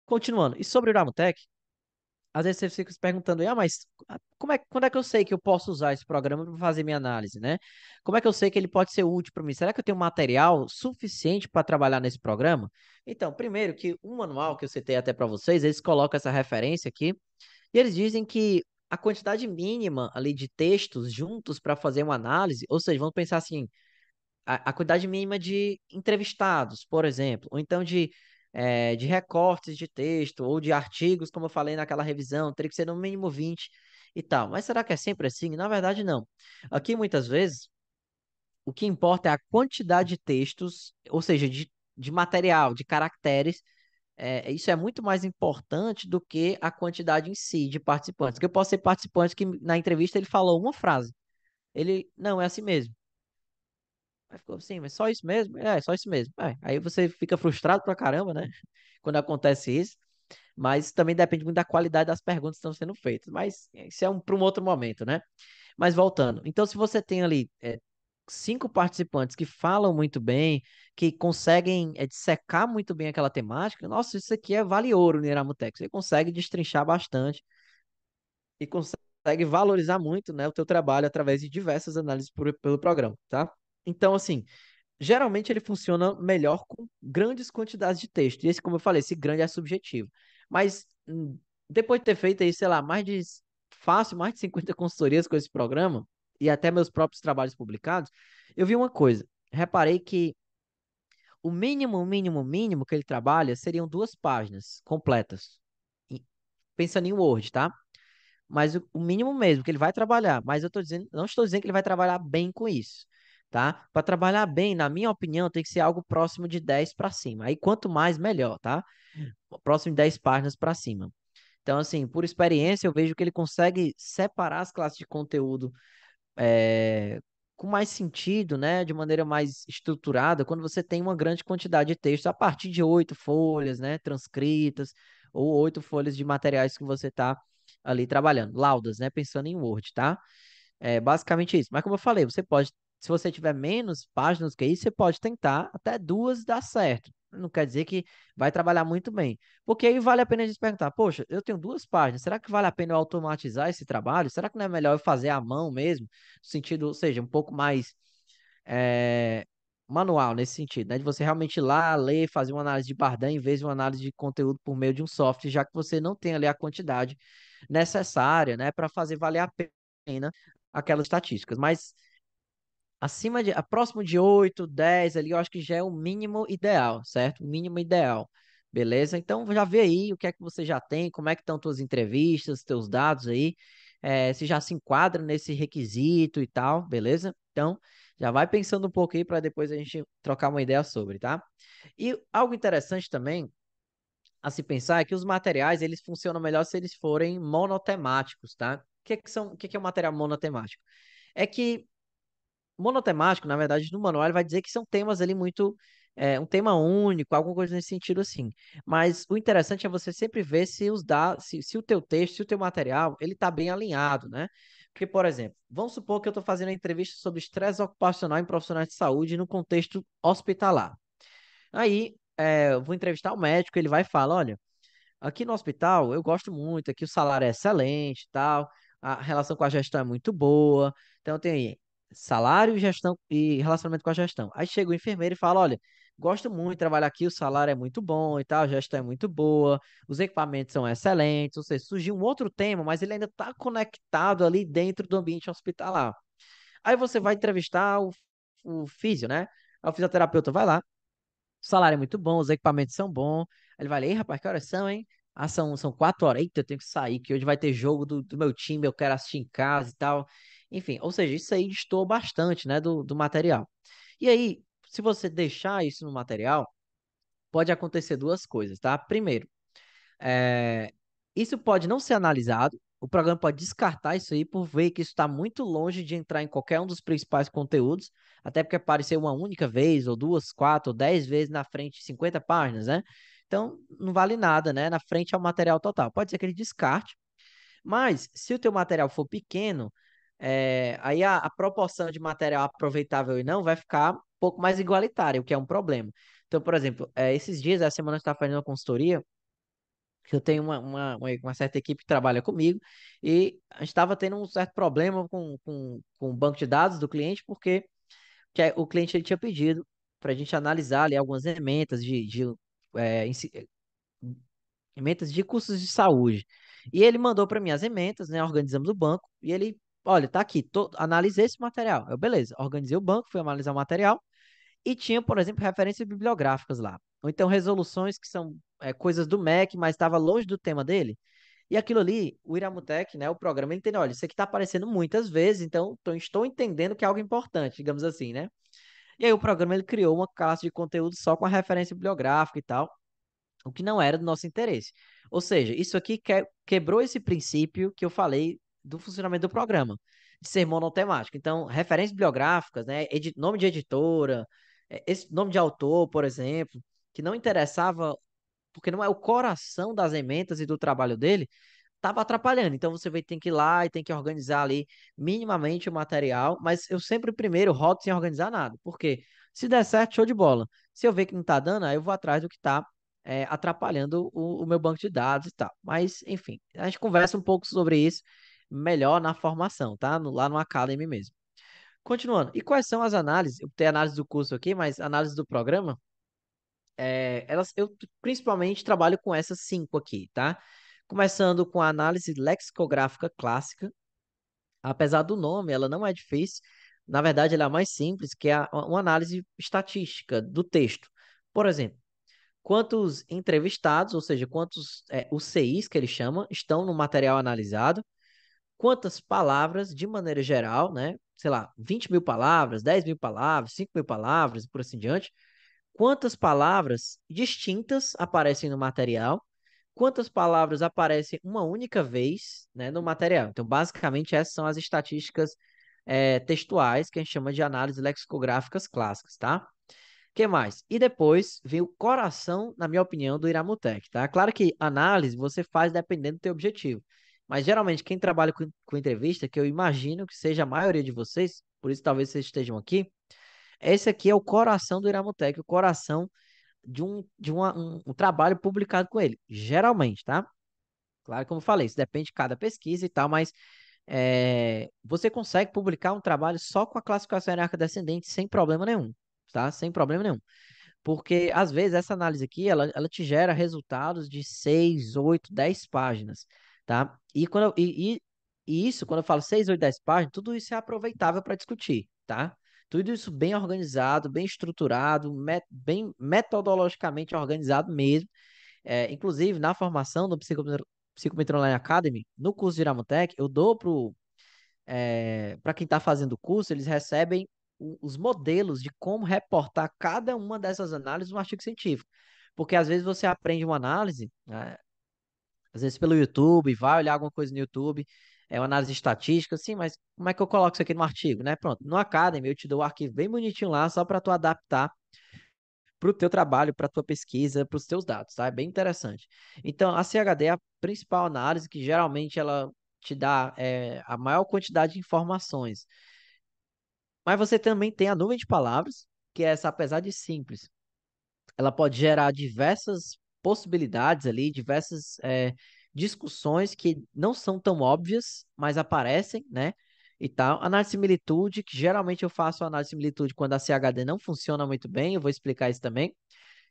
Continuando. E sobre o Ramutec, às vezes você fica se perguntando, mas quando é que eu sei que eu posso usar esse programa para fazer minha análise, né? Como é que eu sei que ele pode ser útil para mim? Será que eu tenho material suficiente para trabalhar nesse programa? Então, primeiro que o manual que eu citei até para vocês, eles colocam essa referência aqui e eles dizem que a quantidade mínima ali de textos juntos para fazer uma análise, ou seja, vamos pensar assim, a quantidade mínima de entrevistados, por exemplo, ou então de recortes de texto ou de artigos, como eu falei naquela revisão, teria que ser no mínimo 20 e tal. Mas será que é sempre assim? Na verdade, não. Aqui, muitas vezes, o que importa é a quantidade de textos, ou seja, de material, de caracteres. Isso é muito mais importante do que a quantidade em si de participantes. Porque eu posso ser participante que na entrevista ele falou uma frase. Ele, não, é assim mesmo. Aí ficou assim, mas só isso mesmo? Só isso mesmo. Aí você fica frustrado pra caramba, né? Quando acontece isso. Mas também depende muito da qualidade das perguntas que estão sendo feitas. Mas isso é para um outro momento, né? Mas voltando. Então, se você tem ali 5 participantes que falam muito bem, que conseguem dissecar muito bem aquela temática, nossa, isso aqui vale ouro no Iramutex. Você consegue destrinchar bastante e consegue valorizar muito, né, o teu trabalho através de diversas análises pelo programa, tá? Então, assim, geralmente ele funciona melhor com grandes quantidades de texto. E esse, como eu falei, esse grande é subjetivo. Mas depois de ter feito aí, sei lá, mais de 50 consultorias com esse programa e até meus próprios trabalhos publicados, eu vi uma coisa. Reparei que o mínimo, o mínimo, o mínimo que ele trabalha seriam 2 páginas completas. E- Pensando em Word, tá? Mas o mínimo mesmo que ele vai trabalhar. Mas eu tô dizendo, não estou dizendo que ele vai trabalhar bem com isso, tá? Para trabalhar bem, na minha opinião, tem que ser algo próximo de 10 para cima. Aí quanto mais, melhor, tá? Próximo de 10 páginas para cima. Então, assim, por experiência, eu vejo que ele consegue separar as classes de conteúdo é, com mais sentido, né? De maneira mais estruturada, quando você tem uma grande quantidade de texto a partir de 8 folhas, né? Transcritas, ou 8 folhas de materiais que você está ali trabalhando. Laudas, né? Pensando em Word, tá? É basicamente isso. Mas como eu falei, você pode, se você tiver menos páginas que isso, você pode tentar até 2 dar certo. Não quer dizer que vai trabalhar muito bem. Porque aí vale a pena a gente perguntar, poxa, eu tenho 2 páginas, será que vale a pena eu automatizar esse trabalho? Será que não é melhor eu fazer à mão mesmo? No sentido, ou seja, um pouco mais é, manual nesse sentido, né? De você realmente ir lá, ler, fazer uma análise de Bardan em vez de uma análise de conteúdo por meio de um software, já que você não tem ali a quantidade necessária, né, para fazer valer a pena aquelas estatísticas. Mas próximo de 8, 10 ali, eu acho que já é o mínimo ideal, certo? O mínimo ideal. Beleza? Então já vê aí o que é que você já tem, como é que estão tuas entrevistas, teus dados aí, se já se enquadra nesse requisito e tal, beleza? Então já vai pensando um pouco aí para depois a gente trocar uma ideia sobre, tá? E algo interessante também a se pensar é que os materiais eles funcionam melhor se eles forem monotemáticos, tá? O que é um material monotemático? É que monotemático, na verdade, no manual ele vai dizer que são temas ali muito, um tema único, alguma coisa nesse sentido assim. Mas o interessante é você sempre ver se os dados, se o teu texto, se o teu material, ele está bem alinhado, né? Porque, por exemplo, vamos supor que eu estou fazendo uma entrevista sobre estresse ocupacional em profissionais de saúde no contexto hospitalar. Aí, eu vou entrevistar o médico, ele vai falar, olha, aqui no hospital, eu gosto muito, aqui o salário é excelente e tal, a relação com a gestão é muito boa. Então tem aí salário, gestão e relacionamento com a gestão. Aí chega o enfermeiro e fala, olha, gosto muito de trabalhar aqui, o salário é muito bom e tal, a gestão é muito boa, os equipamentos são excelentes, ou seja, surgiu um outro tema, mas ele ainda está conectado ali dentro do ambiente hospitalar. Aí você vai entrevistar o físio, né? Aí o fisioterapeuta vai lá, o salário é muito bom, os equipamentos são bons. Aí ele vai, ei, rapaz, que horas são, hein? Ah, são 4 horas. Eita, eu tenho que sair, que hoje vai ter jogo do meu time, eu quero assistir em casa e tal. Enfim, ou seja, isso aí destoa bastante, né, do material. E aí, se você deixar isso no material, pode acontecer duas coisas, tá? Primeiro, é, isso pode não ser analisado, o programa pode descartar isso aí por ver que isso está muito longe de entrar em qualquer um dos principais conteúdos, até porque apareceu uma única vez, ou duas, quatro, ou 10 vezes na frente, 50 páginas, né? Então, não vale nada, né? Na frente é o material total. Pode ser que ele descarte, mas se o teu material for pequeno, aí a proporção de material aproveitável e não vai ficar um pouco mais igualitária, o que é um problema. Então, por exemplo, esses dias, essa semana eu estava fazendo uma consultoria, que eu tenho uma certa equipe que trabalha comigo, e a gente estava tendo um certo problema com o banco de dados do cliente, porque o cliente ele tinha pedido para a gente analisar ali algumas emendas emendas de custos de saúde. E ele mandou para mim as emendas, né? Organizamos o banco, e ele, olha, tá aqui, analisei esse material. Eu, beleza, organizei o banco, fui analisar o material, e tinha, por exemplo, referências bibliográficas lá. Ou então resoluções que são coisas do MEC, mas estava longe do tema dele. E aquilo ali, o Iramutec, né, o programa, ele entendeu, olha, isso aqui está aparecendo muitas vezes, então estou entendendo que é algo importante, digamos assim, né? E aí o programa, ele criou uma classe de conteúdo só com a referência bibliográfica e tal, o que não era do nosso interesse. Ou seja, isso aqui quebrou esse princípio que eu falei do funcionamento do programa, de ser monotemático. Então, referências bibliográficas, né, nome de editora, esse nome de autor, por exemplo, que não interessava, porque não é o coração das ementas e do trabalho dele, estava atrapalhando. Então você vai ter que ir lá e tem que organizar ali minimamente o material, mas eu sempre primeiro rodo sem organizar nada. Por quê? Se der certo, show de bola. Se eu ver que não está dando, aí eu vou atrás do que está atrapalhando o meu banco de dados e tal. Mas, enfim, a gente conversa um pouco sobre isso melhor na formação, tá? Lá no Academy mesmo. Continuando, e quais são as análises? Eu tenho análise do curso aqui, mas análise do programa, eu principalmente trabalho com essas cinco aqui, tá? Começando com a análise lexicográfica clássica. Apesar do nome, ela não é difícil. Na verdade, ela é a mais simples, que é uma análise estatística do texto. Por exemplo, quantos entrevistados, ou seja, quantos UCIs que ele chama, estão no material analisado, quantas palavras, de maneira geral, né? Sei lá, 20 mil palavras, 10 mil palavras, 5 mil palavras, e por assim diante, quantas palavras distintas aparecem no material, quantas palavras aparecem uma única vez, né, no material. Então, basicamente, essas são as estatísticas textuais que a gente chama de análise lexicográficas clássicas, tá? O que mais? E depois vem o coração, na minha opinião, do Iramutec, tá? Claro que análise você faz dependendo do teu objetivo. Mas geralmente quem trabalha com entrevista, que eu imagino que seja a maioria de vocês, por isso talvez vocês estejam aqui, esse aqui é o coração do Iramutec, o coração de um trabalho publicado com ele. Geralmente, tá? Claro, como eu falei, isso depende de cada pesquisa e tal, mas você consegue publicar um trabalho só com a classificação hierárquica descendente sem problema nenhum, tá? Sem problema nenhum. Porque, às vezes, essa análise aqui, ela te gera resultados de 6, 8, 10 páginas, tá? E isso, quando eu falo 6, 8, 10 páginas, tudo isso é aproveitável para discutir, tá? Tudo isso bem organizado, bem estruturado, bem metodologicamente organizado mesmo. Inclusive, na formação do Psicometria Online Academy, no curso de Iramutec, eu dou para quem está fazendo o curso, eles recebem os modelos de como reportar cada uma dessas análises no artigo científico. Porque às vezes você aprende uma análise, né, às vezes pelo YouTube, vai olhar alguma coisa no YouTube, é uma análise estatística, sim, mas como é que eu coloco isso aqui no artigo, né? Pronto, no Academy eu te dou o arquivo bem bonitinho lá, só para tu adaptar para o teu trabalho, para a tua pesquisa, para os teus dados, tá? É bem interessante. Então, a CHD é a principal análise que geralmente ela te dá a maior quantidade de informações. Mas você também tem a nuvem de palavras, que é essa, apesar de simples, ela pode gerar diversas possibilidades ali, diversas discussões que não são tão óbvias, mas aparecem, né? E tal. Análise de similitude, que geralmente eu faço análise de similitude quando a CHD não funciona muito bem, eu vou explicar isso também.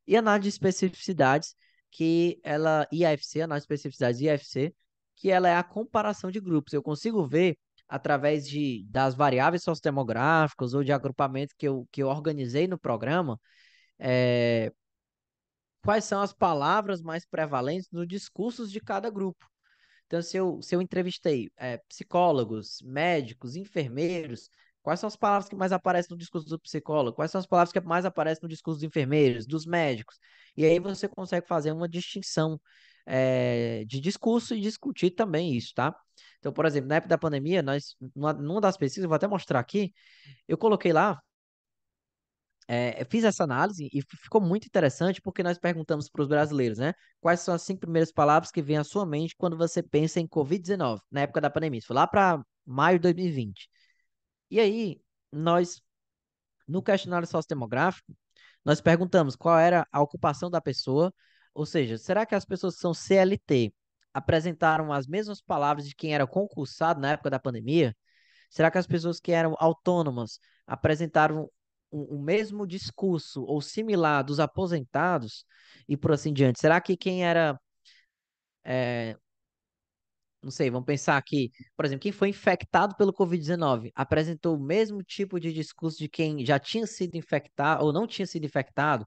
E análise de especificidades, que ela, IAFC, análise de especificidades IAFC, que ela é a comparação de grupos. Eu consigo ver através das variáveis sociodemográficas ou de agrupamentos que eu organizei no programa, é, quais são as palavras mais prevalentes nos discursos de cada grupo. Então, se eu entrevistei psicólogos, médicos, enfermeiros, quais são as palavras que mais aparecem no discurso do psicólogo? Quais são as palavras que mais aparecem no discurso dos enfermeiros, dos médicos? E aí você consegue fazer uma distinção de discurso e discutir também isso, tá? Então, por exemplo, na época da pandemia, numa das pesquisas, eu vou até mostrar aqui, eu coloquei lá eu fiz essa análise e ficou muito interessante porque nós perguntamos para os brasileiros, né? Quais são as 5 primeiras palavras que vêm à sua mente quando você pensa em Covid-19, na época da pandemia? Isso foi lá para maio de 2020. E aí, nós, no questionário sociodemográfico, nós perguntamos qual era a ocupação da pessoa, ou seja, será que as pessoas que são CLT apresentaram as mesmas palavras de quem era concursado na época da pandemia? Será que as pessoas que eram autônomas apresentaram o mesmo discurso ou similar dos aposentados e por assim diante? Será que quem era, não sei, vamos pensar aqui, por exemplo, quem foi infectado pelo Covid-19 apresentou o mesmo tipo de discurso de quem já tinha sido infectado ou não tinha sido infectado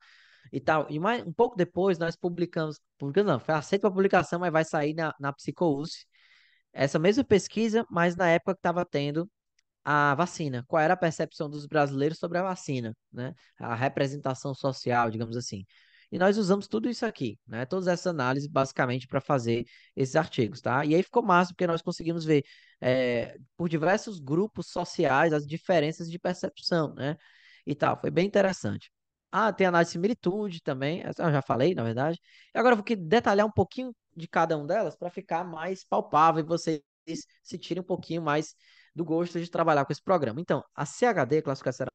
e tal? E mais, um pouco depois nós publicamos não, foi aceito para publicação, mas vai sair na PsicoUSP, essa mesma pesquisa, mas na época que estava tendo a vacina. Qual era a percepção dos brasileiros sobre a vacina, né? A representação social, digamos assim. E nós usamos tudo isso aqui, né? Todas essas análises basicamente para fazer esses artigos, tá? E aí ficou massa porque nós conseguimos ver por diversos grupos sociais as diferenças de percepção, né? E tal, foi bem interessante. Ah, tem análise de similitude também, essa eu já falei, na verdade. E agora eu vou detalhar um pouquinho de cada uma delas para ficar mais palpável e vocês se tirem um pouquinho mais do gosto de trabalhar com esse programa. Então, a CHD, Classificação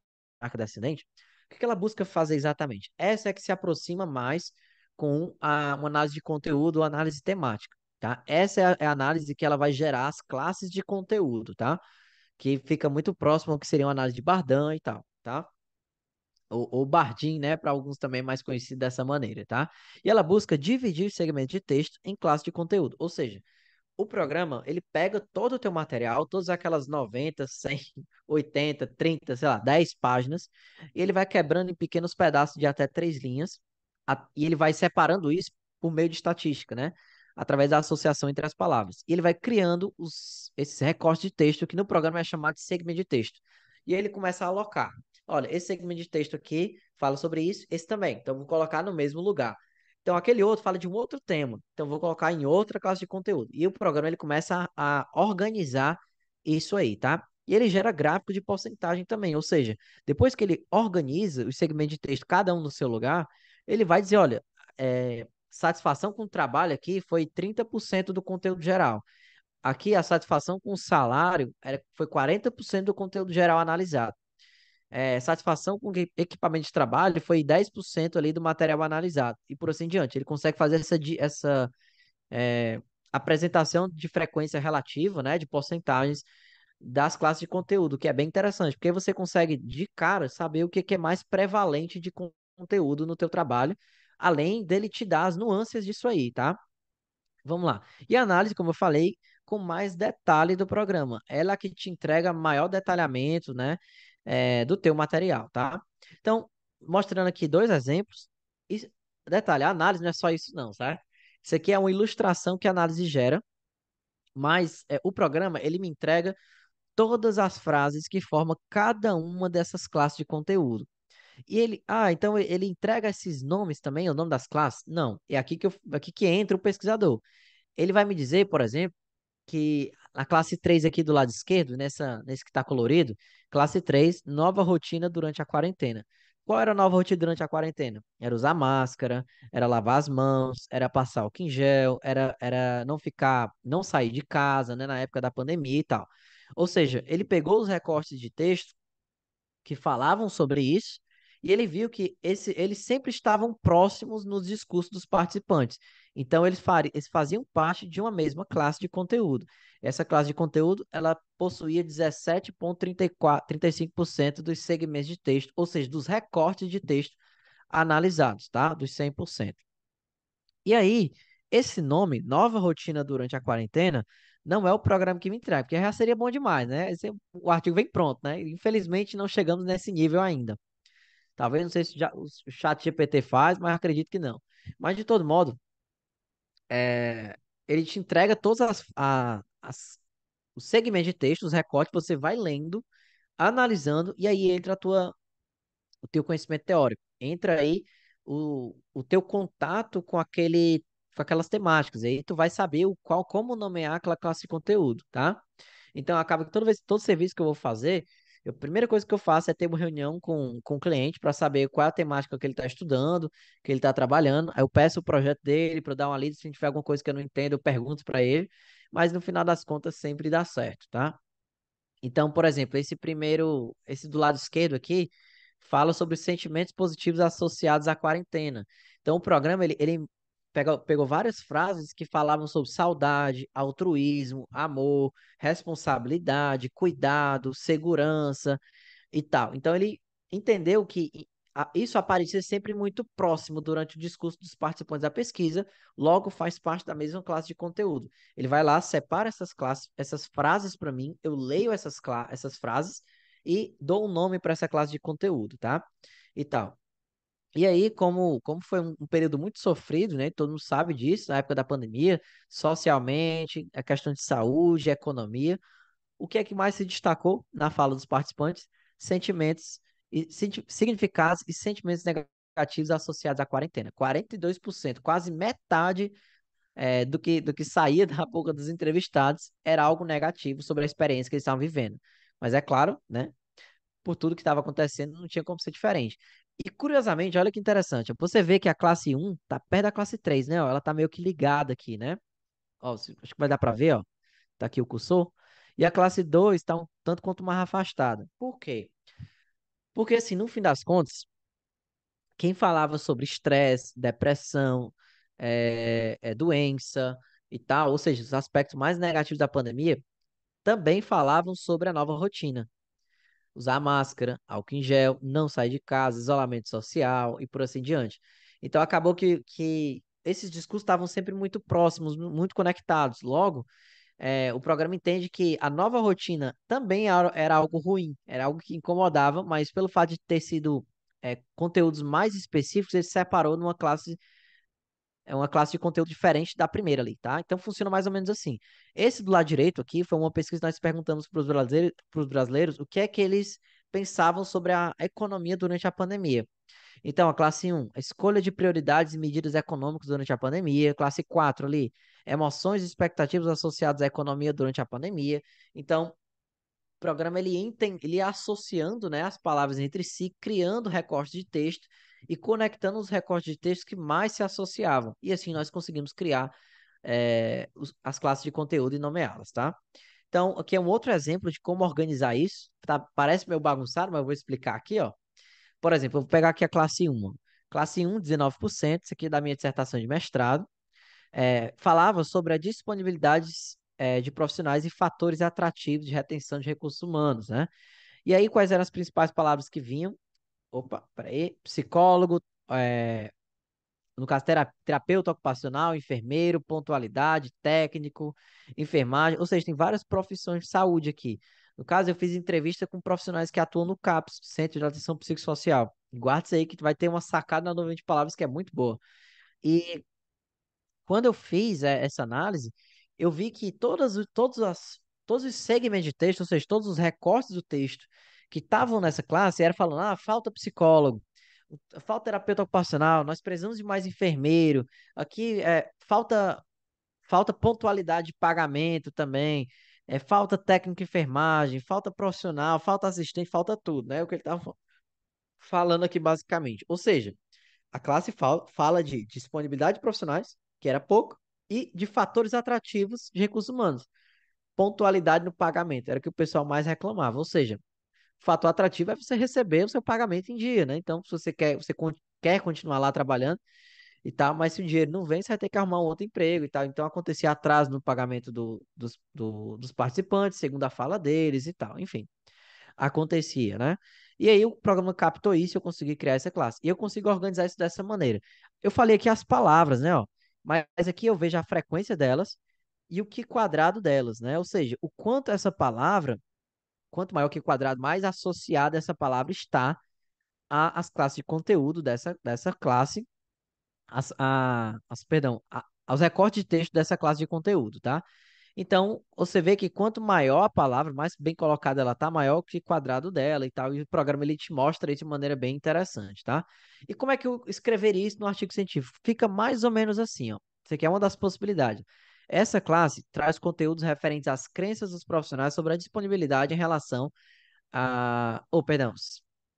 Hierárquica Descendente, o que ela busca fazer exatamente? Essa é que se aproxima mais com uma análise de conteúdo ou análise temática, tá? Essa é a análise que ela vai gerar as classes de conteúdo, tá? Que fica muito próximo ao que seria uma análise de Bardan e tal, tá? Ou Bardim, né? Para alguns também mais conhecido dessa maneira, tá? E ela busca dividir segmentos de texto em classes de conteúdo, ou seja, o programa, ele pega todo o teu material, todas aquelas 90, 100, 80, 30, sei lá, 10 páginas, e ele vai quebrando em pequenos pedaços de até 3 linhas, e ele vai separando isso por meio de estatística, né? Através da associação entre as palavras. E ele vai criando esses recortes de texto que no programa é chamado de segmento de texto. E aí ele começa a alocar. Olha, esse segmento de texto aqui fala sobre isso, esse também. Então, vou colocar no mesmo lugar. Então, aquele outro fala de um outro tema. Então, vou colocar em outra classe de conteúdo. E o programa ele começa a organizar isso aí, tá? E ele gera gráfico de porcentagem também. Ou seja, depois que ele organiza os segmentos de texto, cada um no seu lugar, ele vai dizer: olha, satisfação com o trabalho aqui foi 30% do conteúdo geral. Aqui, a satisfação com o salário foi 40% do conteúdo geral analisado. Satisfação com equipamento de trabalho foi 10% ali do material analisado, e por assim diante. Ele consegue fazer essa é, apresentação de frequência relativa, né, de porcentagens das classes de conteúdo, que é bem interessante, porque você consegue, de cara, saber o que que é mais prevalente de conteúdo no teu trabalho, além dele te dar as nuances disso aí, tá? Vamos lá. E a análise, como eu falei, com mais detalhe do programa. Ela que te entrega maior detalhamento, né, do teu material, tá? Então, mostrando aqui dois exemplos. detalhe, a análise não é só isso não, certo? Isso aqui é uma ilustração que a análise gera, mas o programa, ele me entrega todas as frases que formam cada uma dessas classes de conteúdo. E ele, então ele entrega esses nomes também, o nome das classes? Não, é aqui que entra o pesquisador. Ele vai me dizer, por exemplo, que a classe 3 aqui do lado esquerdo, nesse que está colorido, classe 3 nova rotina durante a quarentena. Qual era a nova rotina durante a quarentena? Era usar máscara, era lavar as mãos, era passar álcool em gel, era não sair de casa, né, na época da pandemia e tal. Ou seja, ele pegou os recortes de texto que falavam sobre isso, e ele viu que eles sempre estavam próximos nos discursos dos participantes. Então, eles faziam parte de uma mesma classe de conteúdo. Essa classe de conteúdo, ela possuía 17,35% dos segmentos de texto, ou seja, dos recortes de texto analisados, tá? Dos 100%. E aí, esse nome, Nova Rotina durante a Quarentena, não é o programa que me entrega, porque já seria bom demais, né? O artigo vem pronto, né? Infelizmente, não chegamos nesse nível ainda. Talvez, não sei se já, o chat GPT faz, mas acredito que não. Mas, de todo modo, ele te entrega todas os segmentos de texto, os recortes, você vai lendo, analisando, e aí entra o teu conhecimento teórico. Entra aí o teu contato com aquelas temáticas. Aí tu vai saber como nomear aquela classe de conteúdo, tá? Então acaba que todo serviço que eu vou fazer, a primeira coisa que eu faço é ter uma reunião com o cliente para saber qual é a temática que ele está estudando, que ele está trabalhando. Aí eu peço o projeto dele para dar uma lida, se tiver alguma coisa que eu não entendo, eu pergunto para ele, mas no final das contas sempre dá certo, tá? Então, por exemplo, esse do lado esquerdo aqui, fala sobre os sentimentos positivos associados à quarentena. Então, o programa, ele pegou várias frases que falavam sobre saudade, altruísmo, amor, responsabilidade, cuidado, segurança e tal. Então ele entendeu que isso aparecia sempre muito próximo durante o discurso dos participantes da pesquisa, logo faz parte da mesma classe de conteúdo. Ele vai lá, separa essas classes, essas frases para mim, eu leio essas frases e dou um nome para essa classe de conteúdo, tá? E tal. E aí, como foi um período muito sofrido, né? Todo mundo sabe disso, na época da pandemia, socialmente, a questão de saúde, economia, o que é que mais se destacou na fala dos participantes? Sentimentos significados e sentimentos negativos associados à quarentena. 42%, quase metade do que saía da boca dos entrevistados era algo negativo sobre a experiência que eles estavam vivendo. Mas é claro, né? Por tudo que estava acontecendo, não tinha como ser diferente. E curiosamente, olha que interessante, você vê que a classe um tá perto da classe 3, né? Ó, ela tá meio que ligada aqui, né? Ó, acho que vai dar para ver, ó. Tá aqui o cursor. E a classe 2 está um tanto quanto mais afastada. Por quê? Porque, assim, no fim das contas, quem falava sobre estresse, depressão, doença e tal, ou seja, os aspectos mais negativos da pandemia, também falavam sobre a nova rotina. Usar máscara, álcool em gel, não sair de casa, isolamento social e por assim diante. Então, acabou que esses discursos estavam sempre muito próximos, muito conectados. Logo, o programa entende que a nova rotina também era algo ruim, era algo que incomodava, mas pelo fato de ter sido conteúdos mais específicos, ele separou uma classe de conteúdo diferente da primeira ali, tá? Então funciona mais ou menos assim. Esse do lado direito aqui foi uma pesquisa que nós perguntamos para os brasileiros o que é que eles pensavam sobre a economia durante a pandemia. Então, a classe um, a escolha de prioridades e medidas econômicas durante a pandemia. Classe 4 ali, emoções e expectativas associadas à economia durante a pandemia. Então, o programa ele ia associando, né, as palavras entre si, criando recortes de texto e conectando os recortes de texto que mais se associavam. E assim nós conseguimos criar as classes de conteúdo e nomeá-las, tá? Então, aqui é um outro exemplo de como organizar isso. Tá? Parece meio bagunçado, mas eu vou explicar aqui, ó. Por exemplo, eu vou pegar aqui a classe 1. Classe 1, 19%, isso aqui é da minha dissertação de mestrado. Falava sobre a disponibilidade de profissionais e fatores atrativos de retenção de recursos humanos, né? E aí, quais eram as principais palavras que vinham? Opa, peraí. Psicólogo, no caso, terapeuta ocupacional, enfermeiro, pontualidade, técnico, enfermagem, ou seja, tem várias profissões de saúde aqui. No caso, eu fiz entrevista com profissionais que atuam no CAPS, Centro de Atenção Psicossocial. Guarda isso aí que tu vai ter uma sacada na nuvem de palavras que é muito boa. E quando eu fiz essa análise, eu vi que todos os segmentos de texto, ou seja, todos os recortes do texto que estavam nessa classe, era falando, falta psicólogo, falta terapeuta ocupacional, nós precisamos de mais enfermeiro, aqui falta pontualidade de pagamento também, falta técnico de enfermagem, falta profissional, falta assistente, falta tudo, né? O que ele estava falando aqui basicamente. Ou seja, a classe fala de disponibilidade de profissionais, que era pouco, e de fatores atrativos de recursos humanos. Pontualidade no pagamento, era o que o pessoal mais reclamava. Ou seja, fator atrativo é você receber o seu pagamento em dia, né? Então, se você quer continuar lá trabalhando e tal, mas se o dinheiro não vem, você vai ter que arrumar um outro emprego e tal. Então, acontecia atraso no pagamento dos participantes, segundo a fala deles e tal. Enfim, acontecia, né? E aí o programa captou isso e eu consegui criar essa classe. E eu consigo organizar isso dessa maneira. Eu falei aqui as palavras, né, ó, mas aqui eu vejo a frequência delas e o que quadrado delas, né? Ou seja, o quanto essa palavra, quanto maior que quadrado, mais associada essa palavra está às classes de conteúdo dessa classe, aos recortes de texto dessa classe de conteúdo, tá? Então, você vê que quanto maior a palavra, mais bem colocada ela tá, maior que o quadrado dela e tal. E o programa ele te mostra isso de maneira bem interessante, tá? E como é que eu escreveria isso no artigo científico? Fica mais ou menos assim, ó. Isso aqui é uma das possibilidades. Essa classe traz conteúdos referentes às crenças dos profissionais sobre a disponibilidade em relação perdão,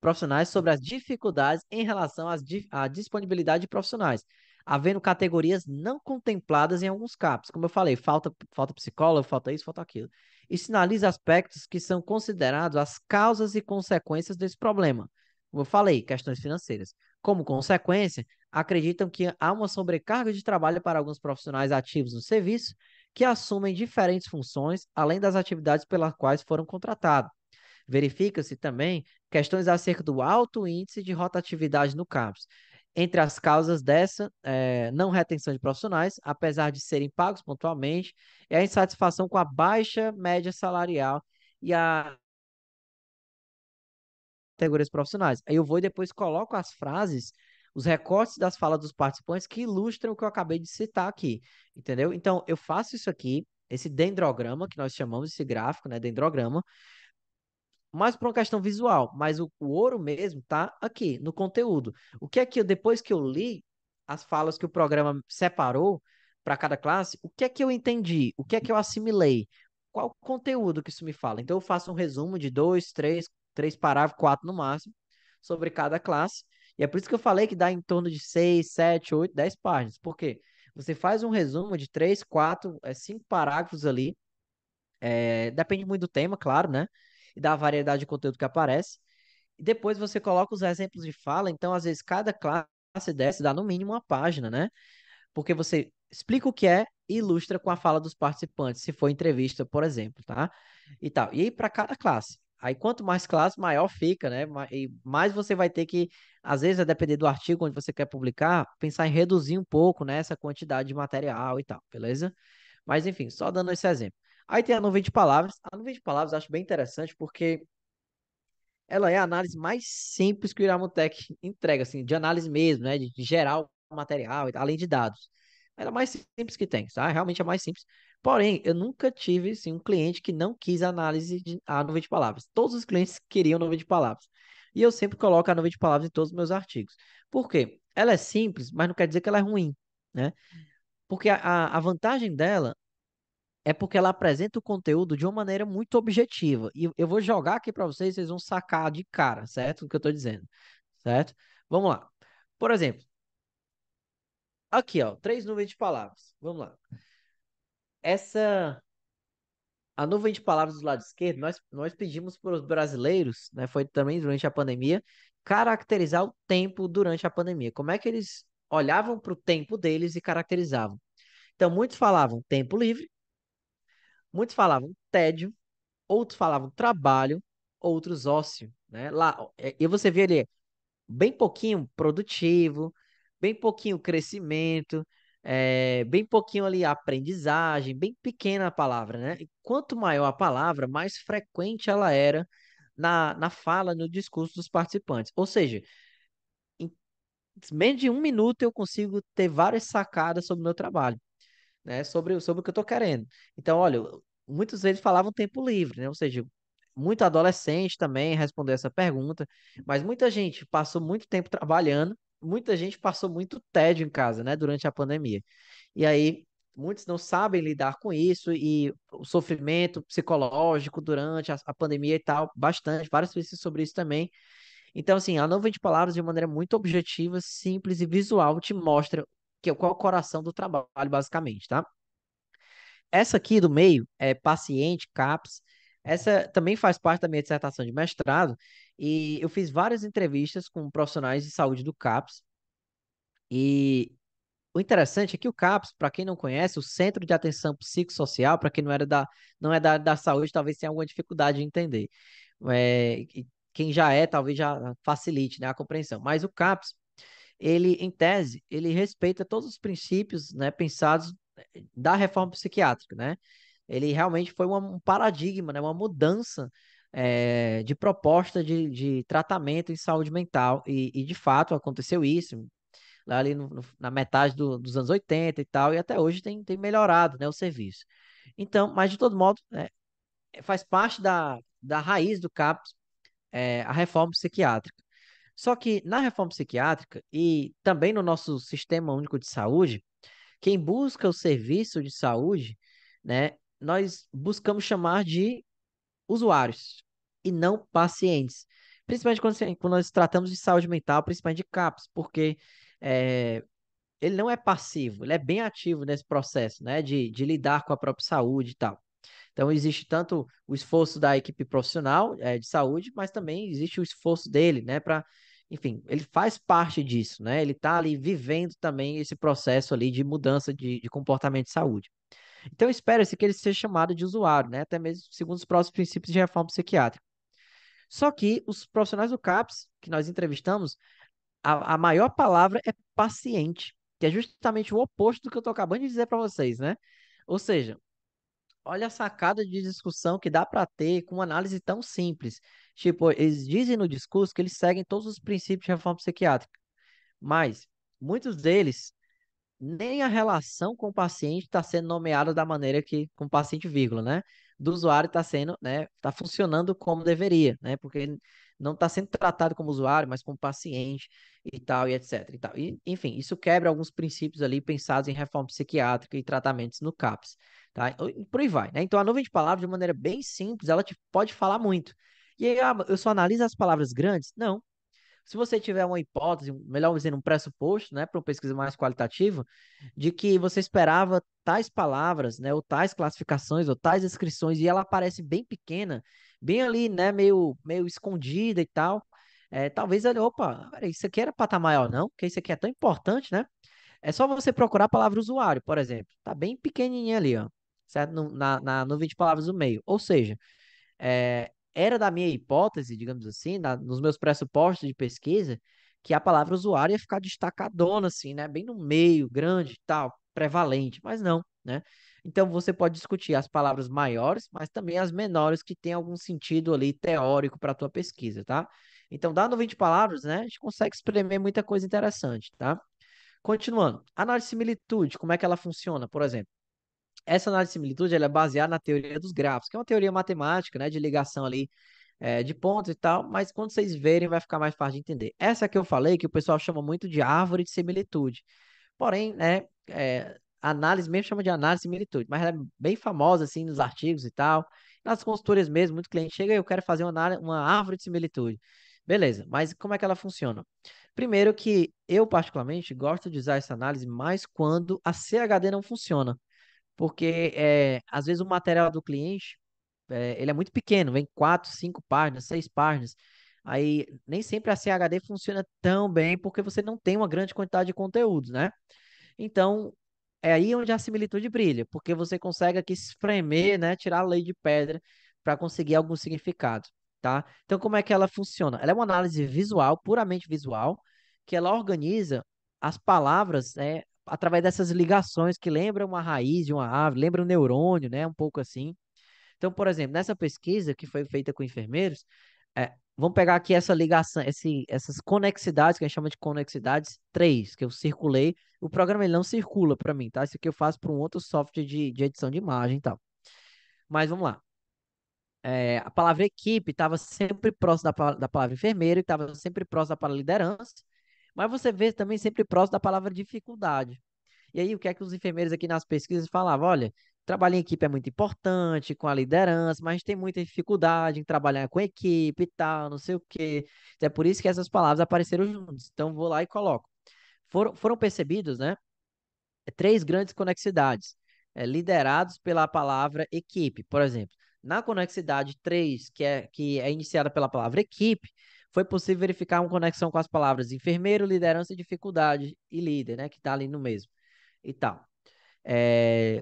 profissionais sobre as dificuldades em relação à disponibilidade de profissionais, havendo categorias não contempladas em alguns casos. Como eu falei, falta psicólogo, falta isso, falta aquilo. E sinaliza aspectos que são considerados as causas e consequências desse problema. Como eu falei, questões financeiras. Como consequência, acreditam que há uma sobrecarga de trabalho para alguns profissionais ativos no serviço que assumem diferentes funções, além das atividades pelas quais foram contratados. Verifica-se também questões acerca do alto índice de rotatividade no campus. Entre as causas dessa não retenção de profissionais, apesar de serem pagos pontualmente, é a insatisfação com a baixa média salarial e a categorias profissionais. Aí eu vou e depois coloco as frases, os recortes das falas dos participantes que ilustram o que eu acabei de citar aqui, entendeu? Então, eu faço isso aqui, esse dendrograma, que nós chamamos esse gráfico, né, dendrograma, mais por uma questão visual, mas o ouro mesmo tá aqui no conteúdo. O que é que depois que eu li as falas que o programa separou para cada classe, o que é que eu entendi? O que é que eu assimilei? Qual o conteúdo que isso me fala? Então eu faço um resumo de dois, três parágrafos, quatro no máximo, sobre cada classe. E é por isso que eu falei que dá em torno de 6, 7, 8, 10 páginas. Por quê? Você faz um resumo de três, quatro, cinco parágrafos ali, depende muito do tema, claro, né? E da variedade de conteúdo que aparece. E depois você coloca os exemplos de fala, então às vezes cada classe dessa dá no mínimo uma página, né? Porque você explica o que é e ilustra com a fala dos participantes, se for entrevista, por exemplo, tá? E tal. E aí para cada classe. Aí quanto mais classe, maior fica, né? E mais você vai ter que, às vezes, a depender do artigo onde você quer publicar, pensar em reduzir um pouco, né, essa quantidade de material e tal, beleza? Mas enfim, só dando esse exemplo. Aí tem a nuvem de palavras. A nuvem de palavras eu acho bem interessante porque ela é a análise mais simples que o Iramutec entrega, assim, de análise mesmo, né? De gerar o material, além de dados. Ela é a mais simples que tem, tá? Realmente é a mais simples. Porém, eu nunca tive, assim, um cliente que não quis análise de a nuvem de palavras. Todos os clientes queriam nuvem de palavras. E eu sempre coloco a nuvem de palavras em todos os meus artigos. Por quê? Ela é simples, mas não quer dizer que ela é ruim, né? Porque a vantagem dela é porque ela apresenta o conteúdo de uma maneira muito objetiva. E eu vou jogar aqui para vocês, vocês vão sacar de cara, certo? O que eu estou dizendo, certo? Vamos lá. Por exemplo, aqui, ó, três nuvens de palavras. Vamos lá. Essa, a nuvem de palavras do lado esquerdo, nós pedimos para os brasileiros, né, foi também durante a pandemia, caracterizar o tempo durante a pandemia. Como é que eles olhavam para o tempo deles e caracterizavam? Então, muitos falavam tempo livre, muitos falavam tédio, outros falavam trabalho, outros ócio, né? Lá, e você vê ali bem pouquinho produtivo, bem pouquinho crescimento, bem pouquinho ali aprendizagem, bem pequena a palavra, né? E quanto maior a palavra, mais frequente ela era na fala, no discurso dos participantes. Ou seja, menos de um minuto eu consigo ter várias sacadas sobre o meu trabalho, né? Sobre o que eu tô querendo. Então, olha, muitos deles falavam tempo livre, né? Ou seja, muito adolescente também respondeu essa pergunta, mas muita gente passou muito tempo trabalhando, muita gente passou muito tédio em casa, né? Durante a pandemia. E aí, muitos não sabem lidar com isso e o sofrimento psicológico durante a pandemia e tal, bastante, várias pesquisas sobre isso também. Então, assim, a nuvem de palavras, de maneira muito objetiva, simples e visual, te mostra qual é o coração do trabalho, basicamente, tá? Essa aqui do meio é paciente, CAPS. Essa também faz parte da minha dissertação de mestrado e eu fiz várias entrevistas com profissionais de saúde do CAPS. E o interessante é que o CAPS, para quem não conhece, o Centro de Atenção Psicossocial, para quem não é da saúde, talvez tenha alguma dificuldade de entender. E quem já é, talvez já facilite, né, a compreensão. Mas o CAPS, ele, em tese, ele respeita todos os princípios, né, pensados da reforma psiquiátrica, né? Ele realmente foi um paradigma, né, uma mudança de proposta de tratamento em saúde mental. E, de fato, aconteceu isso lá ali na metade dos anos 80 e tal, e até hoje tem melhorado, né, o serviço. Então, mas de todo modo, faz parte da raiz do CAPS, a reforma psiquiátrica. Só que na reforma psiquiátrica e também no nosso Sistema Único de Saúde, quem busca o serviço de saúde, né, nós buscamos chamar de usuários e não pacientes. Principalmente quando nós tratamos de saúde mental, principalmente de CAPS, porque é, ele não é passivo, ele é bem ativo nesse processo, né, de lidar com a própria saúde e tal. Então, existe tanto o esforço da equipe profissional, de saúde, mas também existe o esforço dele, né, para, enfim, ele faz parte disso, né, ele está ali vivendo também esse processo ali de mudança de comportamento de saúde. Então, espera-se que ele seja chamado de usuário, né, até mesmo segundo os próprios princípios de reforma psiquiátrica. Só que os profissionais do CAPS, que nós entrevistamos, a maior palavra é paciente, que é justamente o oposto do que eu estou acabando de dizer para vocês, né? Ou seja, olha a sacada de discussão que dá para ter com uma análise tão simples. Tipo, eles dizem no discurso que eles seguem todos os princípios de reforma psiquiátrica, mas muitos deles nem a relação com o paciente está sendo nomeada da maneira que, com o paciente, vírgula, né? Do usuário está sendo, né? Está funcionando como deveria, né? Porque ele não está sendo tratado como usuário, mas como paciente e tal, e etc. E tal. E, enfim, isso quebra alguns princípios ali pensados em reforma psiquiátrica e tratamentos no CAPS, tá? E por aí vai, né? Então, a nuvem de palavras, de maneira bem simples, ela te pode falar muito. E aí, eu só analiso as palavras grandes? Não. Se você tiver uma hipótese, melhor dizendo, um pressuposto, né, para uma pesquisa mais qualitativa, de que você esperava tais palavras, né, ou tais classificações, ou tais descrições, e ela aparece bem pequena, bem ali, né, meio escondida e tal, talvez ele, opa, peraí, isso aqui era para estar maior, não? Porque isso aqui é tão importante, né? É só você procurar a palavra usuário, por exemplo. Tá bem pequenininha ali, ó, certo? Na nuvem de palavras do meio. Ou seja, era da minha hipótese, digamos assim, nos meus pressupostos de pesquisa, que a palavra usuário ia ficar destacadona, assim, né? Bem no meio, grande e tal, prevalente, mas não, né? Então você pode discutir as palavras maiores, mas também as menores que têm algum sentido ali teórico para a tua pesquisa, tá? Então, dado 20 palavras, né, a gente consegue espremer muita coisa interessante, tá? Continuando, análise de similitude, como é que ela funciona, por exemplo? Essa análise de similitude ela é baseada na teoria dos grafos, que é uma teoria matemática, né, de ligação ali de pontos e tal, mas quando vocês verem vai ficar mais fácil de entender. Essa que eu falei, que o pessoal chama muito de árvore de similitude. Porém, né, análise mesmo chama de análise de similitude, mas ela é bem famosa assim nos artigos e tal. Nas consultorias mesmo, muito cliente chega e eu quero fazer uma árvore de similitude. Beleza, mas como é que ela funciona? Primeiro que eu, particularmente, gosto de usar essa análise mais quando a CHD não funciona. Porque às vezes o material do cliente ele é muito pequeno, vem 4, 5 páginas, 6 páginas. Aí nem sempre a CHD funciona tão bem porque você não tem uma grande quantidade de conteúdos, né? Então, é aí onde a similitude brilha, porque você consegue aqui espremer, né, tirar a lei de pedra para conseguir algum significado, tá? Então, como é que ela funciona? Ela é uma análise visual, puramente visual, que ela organiza as palavras, né, através dessas ligações que lembram uma raiz de uma árvore, lembra um neurônio, né, um pouco assim. Então, por exemplo, nessa pesquisa que foi feita com enfermeiros, vamos pegar aqui essa ligação, essas conexidades, que a gente chama de conexidades 3 que eu circulei. O programa ele não circula para mim, tá? Isso aqui eu faço para um outro software de edição de imagem e tal. Mas vamos lá. A palavra equipe estava sempre próximo da palavra enfermeiro e estava sempre próximo da palavra liderança, mas você vê também sempre próximo da palavra dificuldade. E aí, o que é que os enfermeiros aqui nas pesquisas falavam? Olha, trabalhar em equipe é muito importante, com a liderança, mas a gente tem muita dificuldade em trabalhar com equipe e tal, não sei o quê. Então, é por isso que essas palavras apareceram juntas. Então, vou lá e coloco. Foram percebidos, né? Três grandes conexidades, liderados pela palavra equipe. Por exemplo, na conexidade 3, que é iniciada pela palavra equipe, foi possível verificar uma conexão com as palavras enfermeiro, liderança, dificuldade e líder, né? Que está ali no mesmo e tal.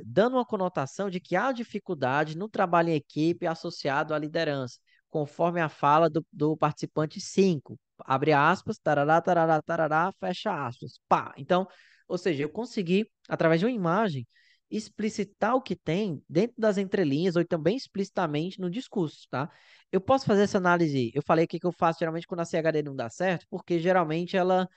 Dando uma conotação de que há dificuldade no trabalho em equipe associado à liderança, conforme a fala do participante 5. Abre aspas, tarará, tarará, tarará, fecha aspas. Pá. Então, ou seja, eu consegui, através de uma imagem, explicitar o que tem dentro das entrelinhas ou também explicitamente no discurso, tá? Eu posso fazer essa análise, eu falei aqui que eu faço geralmente quando a CHD não dá certo, porque geralmente ela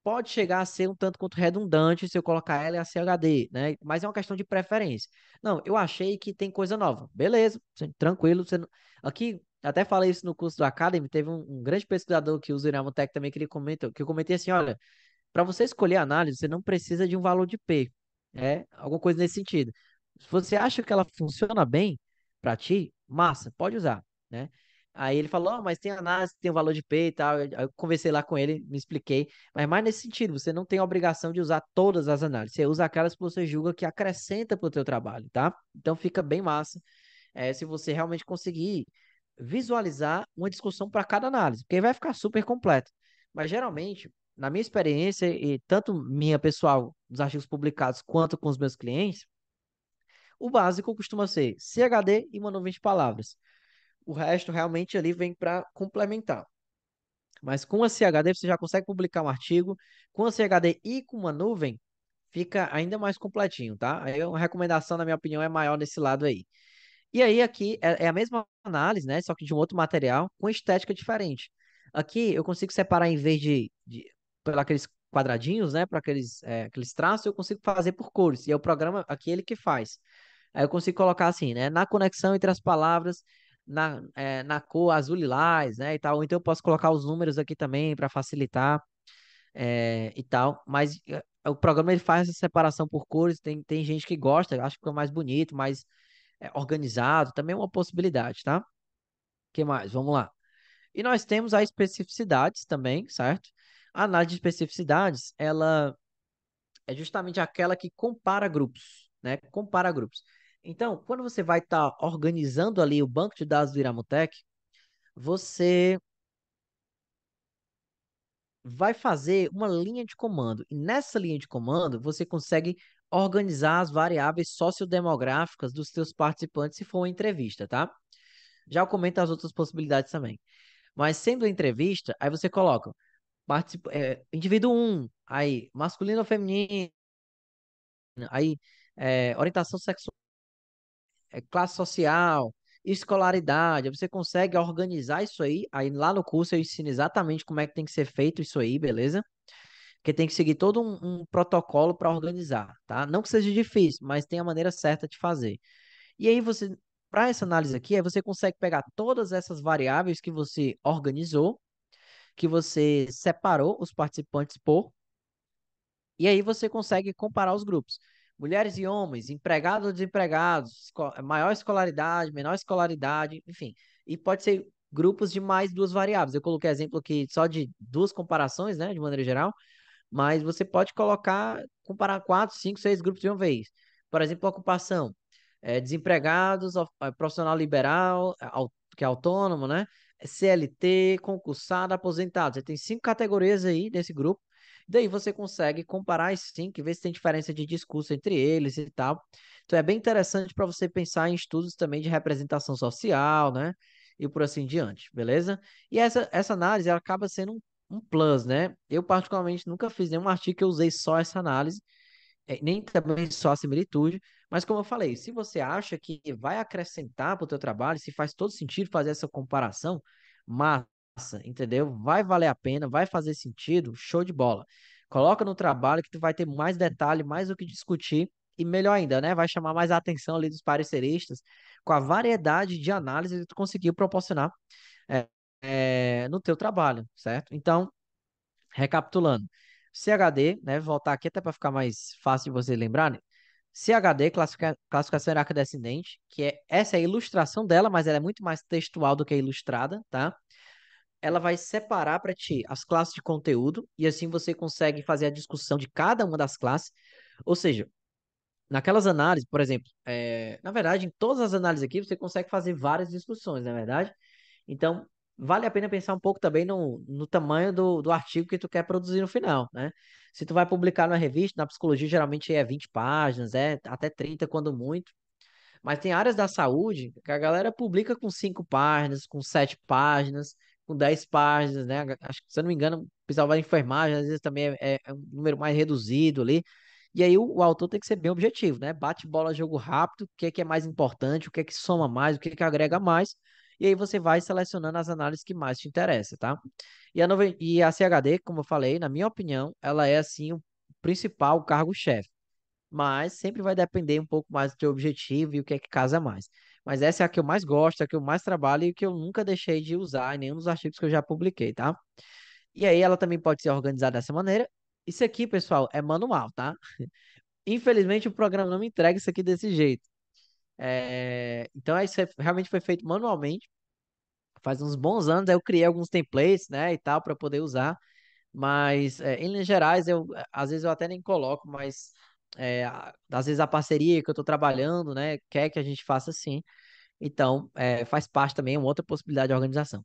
pode chegar a ser um tanto quanto redundante se eu colocar ela em ACHD, né? Mas é uma questão de preferência. Não, eu achei que tem coisa nova. Beleza, tranquilo. Aqui, até falei isso no curso do Academy, teve um grande pesquisador que usa o Iramutec também que ele comentou, que eu comentei assim, olha, para você escolher a análise, você não precisa de um valor de P, alguma coisa nesse sentido. Se você acha que ela funciona bem para ti, massa, pode usar, né? Aí ele falou, mas tem análise, tem o valor de P e tal. Eu conversei lá com ele, me expliquei. Mas mais nesse sentido, você não tem a obrigação de usar todas as análises. Você usa aquelas que você julga que acrescenta para o teu trabalho, tá? Então fica bem massa se você realmente conseguir visualizar uma discussão para cada análise, porque aí vai ficar super completo. Mas geralmente, na minha experiência, e tanto minha pessoal, nos artigos publicados, quanto com os meus clientes, o básico costuma ser CHD e uma nuvem de palavras. O resto realmente ali vem para complementar. Mas com a CHD você já consegue publicar um artigo. Com a CHD e com uma nuvem, fica ainda mais completinho, tá? Aí uma recomendação, na minha opinião, é maior nesse lado aí. E aí aqui é a mesma análise, né? Só que de um outro material com estética diferente. Aqui eu consigo separar em vez por aqueles quadradinhos, né? Para aqueles traços, eu consigo fazer por cores. E é o programa aqui ele que faz. Aí eu consigo colocar assim, né? Na conexão entre as palavras, na cor azul lilás, né? E tal. Ou então eu posso colocar os números aqui também para facilitar e tal. Mas o programa ele faz essa separação por cores. Tem gente que gosta, acho que fica mais bonito, mais organizado. Também é uma possibilidade, tá? O que mais? Vamos lá. E nós temos as especificidades também, certo? A análise de especificidades, ela é justamente aquela que compara grupos, né? Compara grupos. Então, quando você vai estar organizando ali o banco de dados do Iramutec, você vai fazer uma linha de comando. E nessa linha de comando, você consegue organizar as variáveis sociodemográficas dos seus participantes se for uma entrevista, tá? Já eu comento as outras possibilidades também. Mas sendo entrevista, aí você coloca indivíduo um, aí masculino ou feminino, aí orientação sexual, classe social, escolaridade. Aí você consegue organizar isso aí lá no curso eu ensino exatamente como é que tem que ser feito isso aí, beleza? Porque tem que seguir todo um protocolo para organizar, tá? Não que seja difícil, mas tem a maneira certa de fazer. E aí você, para essa análise aqui, aí você consegue pegar todas essas variáveis que você organizou, que você separou os participantes por, e aí você consegue comparar os grupos. Mulheres e homens, empregados ou desempregados, maior escolaridade, menor escolaridade, enfim. E pode ser grupos de mais duas variáveis. Eu coloquei exemplo aqui só de duas comparações, né, de maneira geral, mas você pode comparar quatro, cinco, seis grupos de uma vez. Por exemplo, ocupação, desempregados, profissional liberal, que é autônomo, né? CLT, concursado, aposentado. Você tem cinco categorias aí desse grupo. Daí você consegue comparar esses cinco e ver se tem diferença de discurso entre eles e tal. Então é bem interessante para você pensar em estudos também de representação social, né? E por assim diante, beleza? E essa análise ela acaba sendo um plus, né? Eu, particularmente, nunca fiz nenhum artigo que eu usei só essa análise, nem também só a similitude, mas como eu falei, se você acha que vai acrescentar para o teu trabalho, se faz todo sentido fazer essa comparação, massa, entendeu? Vai valer a pena, vai fazer sentido, show de bola. Coloca no trabalho que tu vai ter mais detalhe, mais o que discutir e melhor ainda, né? Vai chamar mais a atenção ali dos pareceristas com a variedade de análise que tu conseguiu proporcionar é, no teu trabalho, certo? Então, recapitulando, CHD, né? Voltar aqui até para ficar mais fácil de você lembrar, né? CHD, classificação hierárquica descendente, que é essa é a ilustração dela, mas ela é muito mais textual do que ilustrada, tá? Ela vai separar para ti as classes de conteúdo e assim você consegue fazer a discussão de cada uma das classes. Ou seja, naquelas análises, por exemplo, na verdade, em todas as análises aqui você consegue fazer várias discussões, na é verdade? Então, vale a pena pensar um pouco também no tamanho do artigo que tu quer produzir no final, né? Se tu vai publicar numa revista, na psicologia geralmente é 20 páginas, até 30 quando muito. Mas tem áreas da saúde que a galera publica com 5 páginas, com 7 páginas, com 10 páginas, né? Acho que, se eu não me engano, o pessoal vai em enfermagem, às vezes também é um número mais reduzido ali. E aí o autor tem que ser bem objetivo, né? Bate bola, jogo rápido, o que que é mais importante, o que é que soma mais, o que é que agrega mais. E aí você vai selecionando as análises que mais te interessam, tá? E a CHD, como eu falei, na minha opinião, ela é assim o principal cargo-chefe, mas sempre vai depender um pouco mais do teu objetivo e o que é que casa mais. Mas essa é a que eu mais gosto, a que eu mais trabalho e que eu nunca deixei de usar em nenhum dos artigos que eu já publiquei, tá? E aí ela também pode ser organizada dessa maneira. Isso aqui, pessoal, é manual, tá? Infelizmente o programa não me entrega isso aqui desse jeito. Então isso realmente foi feito manualmente. Faz uns bons anos aí eu criei alguns templates, né, e tal, para poder usar. Mas, em linhas gerais, às vezes eu até nem coloco, mas às vezes a parceria que eu estou trabalhando, né, quer que a gente faça assim. Então, faz parte também, é uma outra possibilidade de organização.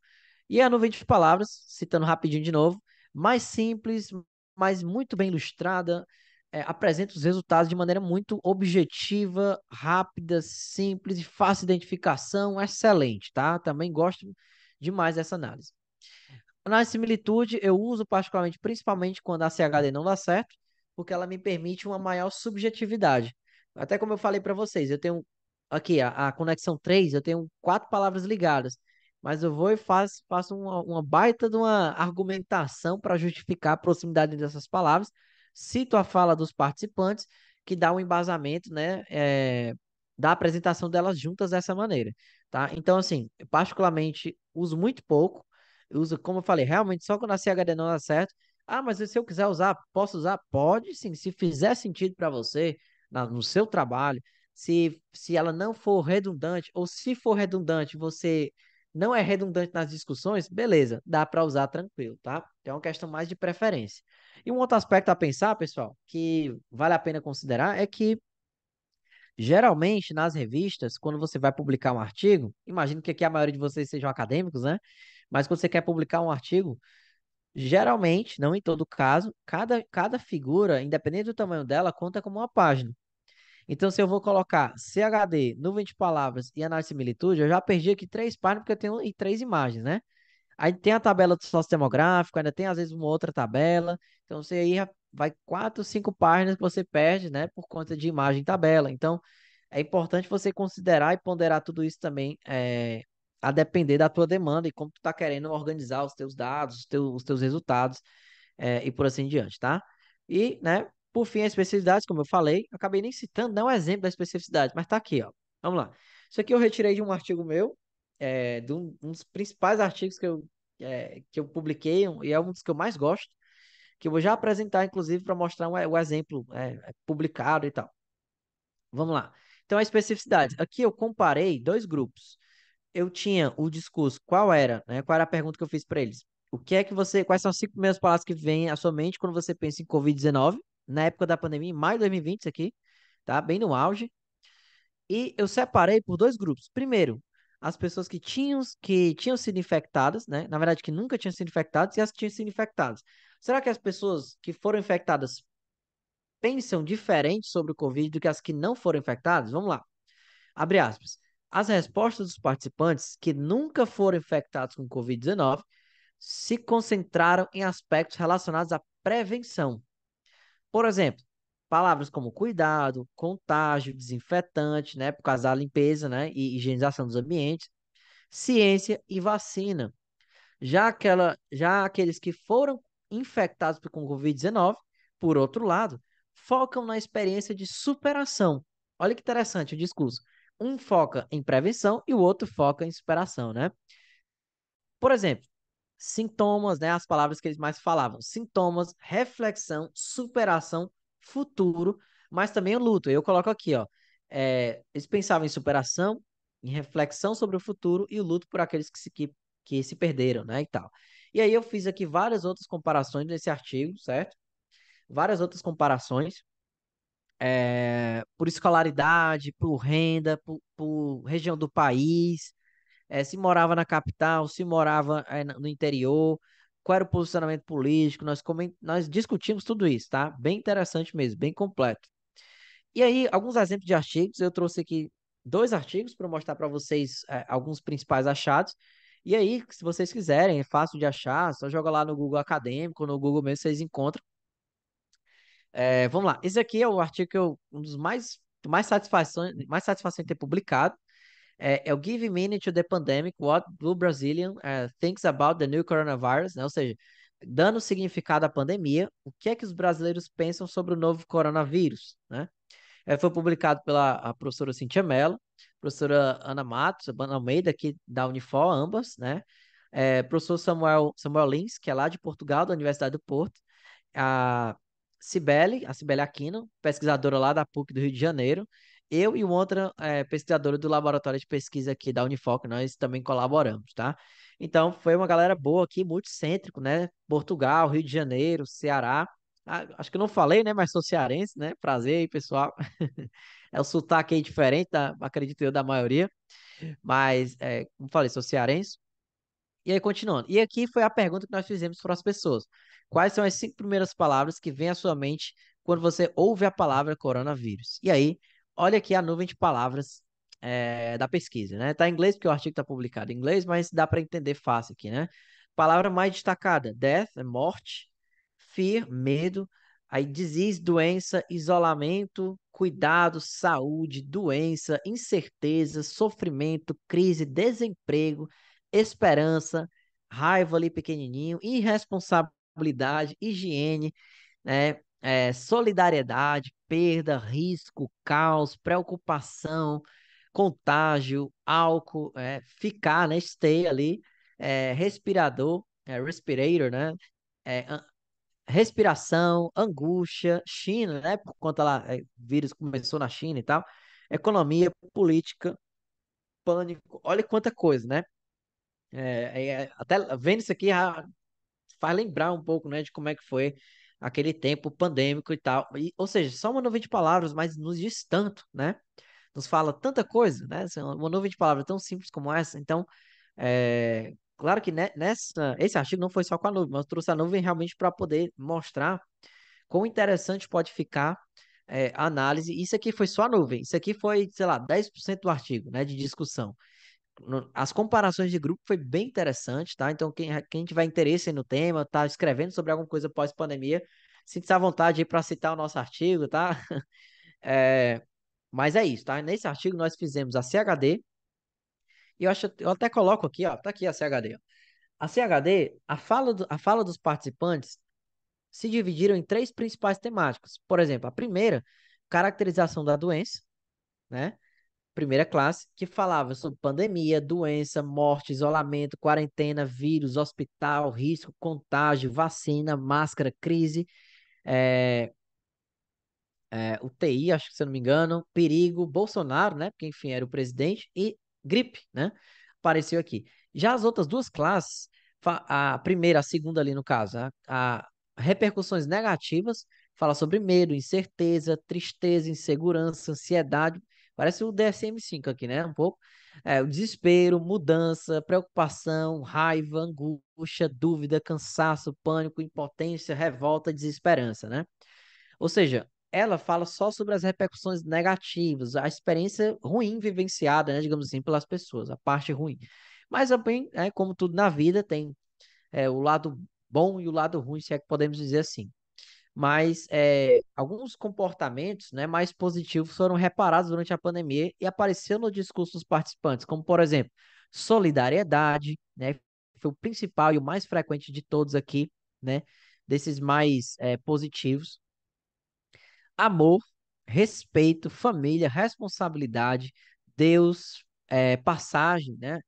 E a nuvem de palavras, citando rapidinho de novo, mais simples, mas muito bem ilustrada, apresenta os resultados de maneira muito objetiva, rápida, simples e fácil de identificação, excelente, tá? Também gosto demais dessa análise. Na similitude, eu uso particularmente, principalmente quando a CHD não dá certo, porque ela me permite uma maior subjetividade. Até como eu falei para vocês, eu tenho aqui a conexão 3, eu tenho 4 palavras ligadas, mas eu vou e faço uma baita de uma argumentação para justificar a proximidade dessas palavras, cito a fala dos participantes, que dá um embasamento, né, da apresentação delas juntas dessa maneira, tá? Então, assim, eu particularmente uso muito pouco. Eu uso, como eu falei, realmente só quando a CHD não dá certo. Ah, mas se eu quiser usar, posso usar? Pode sim, se fizer sentido para você, no seu trabalho, se ela não for redundante, ou se for redundante, você não é redundante nas discussões, beleza, dá para usar tranquilo, tá? Então é uma questão mais de preferência. E um outro aspecto a pensar, pessoal, que vale a pena considerar é que geralmente nas revistas, quando você vai publicar um artigo, imagino que aqui a maioria de vocês sejam acadêmicos, né? Mas quando você quer publicar um artigo, geralmente, não em todo caso, cada figura, independente do tamanho dela, conta como uma página. Então, se eu vou colocar CHD, nuvem de palavras e análise de similitude, eu já perdi aqui 3 páginas porque eu tenho 3 imagens, né? Aí tem a tabela do sociodemográfico, ainda tem às vezes uma outra tabela. Então, você aí já vai 4, 5 páginas que você perde, né? Por conta de imagem e tabela. Então, é importante você considerar e ponderar tudo isso também, a depender da tua demanda e como tu tá querendo organizar os teus dados, os teus resultados, e por assim diante, tá? E, né, por fim, as especificidades, como eu falei, acabei nem citando, não é um exemplo da especificidade, mas tá aqui, ó. Vamos lá. Isso aqui eu retirei de um artigo meu, de um dos principais artigos que eu publiquei, e é um dos que eu mais gosto, que eu vou já apresentar, inclusive, para mostrar o exemplo, publicado e tal. Vamos lá. Então, a especificidade. Aqui eu comparei 2 grupos. Eu tinha o discurso, qual era, né? Qual era a pergunta que eu fiz para eles? Quais são as 5 primeiras palavras que vêm à sua mente quando você pensa em Covid-19, na época da pandemia, em maio de 2020, isso aqui, tá? Bem no auge. E eu separei por 2 grupos. Primeiro, as pessoas que tinham sido infectadas, né? Na verdade, que nunca tinham sido infectadas e as que tinham sido infectadas. Será que as pessoas que foram infectadas pensam diferente sobre o Covid do que as que não foram infectadas? Vamos lá. Abre aspas. As respostas dos participantes que nunca foram infectados com Covid-19 se concentraram em aspectos relacionados à prevenção. Por exemplo, palavras como cuidado, contágio, desinfetante, né, por causa da limpeza, né, e higienização dos ambientes, ciência e vacina. Já aqueles que foram infectados com Covid-19, por outro lado, focam na experiência de superação. Olha que interessante o discurso. Um foca em prevenção e o outro foca em superação, né? Por exemplo, sintomas, né? As palavras que eles mais falavam: sintomas, reflexão, superação, futuro, mas também o luto. Eu coloco aqui, ó. Eles pensavam em superação, em reflexão sobre o futuro e o luto por aqueles que se perderam, né? E tal. E aí eu fiz aqui várias outras comparações nesse artigo, certo? Várias outras comparações. Por escolaridade, por renda, por região do país, se morava na capital, se morava no interior, qual era o posicionamento político, nós discutimos tudo isso, tá? Bem interessante mesmo, bem completo. E aí, alguns exemplos de artigos, eu trouxe aqui dois artigos para mostrar para vocês alguns principais achados. E aí, se vocês quiserem, é fácil de achar, só joga lá no Google Acadêmico, no Google mesmo vocês encontram. Vamos lá, esse aqui é o artigo um dos mais satisfação em ter publicado. É o Give Meaning to the Pandemic, What Blue Brazilian Thinks About the New Coronavirus, né? Ou seja, dando significado à pandemia, o que é que os brasileiros pensam sobre o novo coronavírus, né? Foi publicado pela a professora Cintia Mello, professora Ana Matos, Ana Almeida, aqui da Unifor, ambas, né? Professor Samuel Lins, que é lá de Portugal, da Universidade do Porto, a a Cibele Aquino, pesquisadora lá da PUC do Rio de Janeiro, eu e uma outra pesquisadora do laboratório de pesquisa aqui da Unifoc, nós também colaboramos, tá? Então, foi uma galera boa aqui, multicêntrico, né? Portugal, Rio de Janeiro, Ceará. Acho que eu não falei, né? Mas sou cearense, né? Prazer aí, pessoal. É o sotaque aí diferente, acredito eu, da maioria. Mas, como falei, sou cearense. E aí, continuando. E aqui foi a pergunta que nós fizemos para as pessoas. Quais são as cinco primeiras palavras que vêm à sua mente quando você ouve a palavra coronavírus? E aí, olha aqui a nuvem de palavras da pesquisa, né? Tá em inglês porque o artigo está publicado em inglês, mas dá para entender fácil aqui, né? Palavra mais destacada: death, é morte; fear, medo; aí disease, doença; isolamento, cuidado; saúde, doença; incerteza, sofrimento; crise, desemprego; esperança, raiva ali pequenininho; irresponsabilidade, higiene, né? Solidariedade, perda, risco, caos, preocupação, contágio, álcool, ficar, né? Stay ali, respirador, respirator, né? É, an- respiração, angústia, China, né? Por conta lá, vírus começou na China e tal. Economia, política, pânico, olha quanta coisa, né? Até vendo isso aqui faz lembrar um pouco, né, de como é que foi aquele tempo pandêmico e tal. Ou seja, só uma nuvem de palavras, mas nos diz tanto, né? Nos fala tanta coisa, né? Assim, uma nuvem de palavras tão simples como essa. Então, claro que esse artigo não foi só com a nuvem, mas eu trouxe a nuvem realmente para poder mostrar quão interessante pode ficar a análise. Isso aqui foi só a nuvem. Isso aqui foi, sei lá, 10% do artigo, né, de discussão. As comparações de grupo foi bem interessante, tá? Então, quem tiver interesse no tema, tá escrevendo sobre alguma coisa pós-pandemia, sinta-se à vontade aí para citar o nosso artigo, tá? É, mas é isso, tá? Nesse artigo nós fizemos a CHD, e eu até coloco aqui, ó, tá aqui a CHD, ó. A CHD, a fala dos participantes se dividiram em três principais temáticas. Por exemplo, a primeira, caracterização da doença, né? Primeira classe, que falava sobre pandemia, doença, morte, isolamento, quarentena, vírus, hospital, risco, contágio, vacina, máscara, crise, é, UTI, acho que se eu não me engano, perigo, Bolsonaro, né? Porque enfim era o presidente, e gripe, né? Apareceu aqui. Já as outras duas classes, a primeira, a segunda ali no caso, a repercussões negativas, fala sobre medo, incerteza, tristeza, insegurança, ansiedade. Parece o DSM-5 aqui, né? Um pouco. O desespero, mudança, preocupação, raiva, angústia, dúvida, cansaço, pânico, impotência, revolta, desesperança, né? Ou seja, ela fala só sobre as repercussões negativas, a experiência ruim vivenciada, né, digamos assim, pelas pessoas, a parte ruim. Mas também, como tudo na vida, tem o lado bom e o lado ruim, se é que podemos dizer assim. Mas alguns comportamentos, né, mais positivos foram reparados durante a pandemia e apareceu no discurso dos participantes, como, por exemplo, solidariedade, né? foi o principal e o mais frequente de todos aqui, né? Desses mais positivos. Amor, respeito, família, responsabilidade, Deus, passagem, né?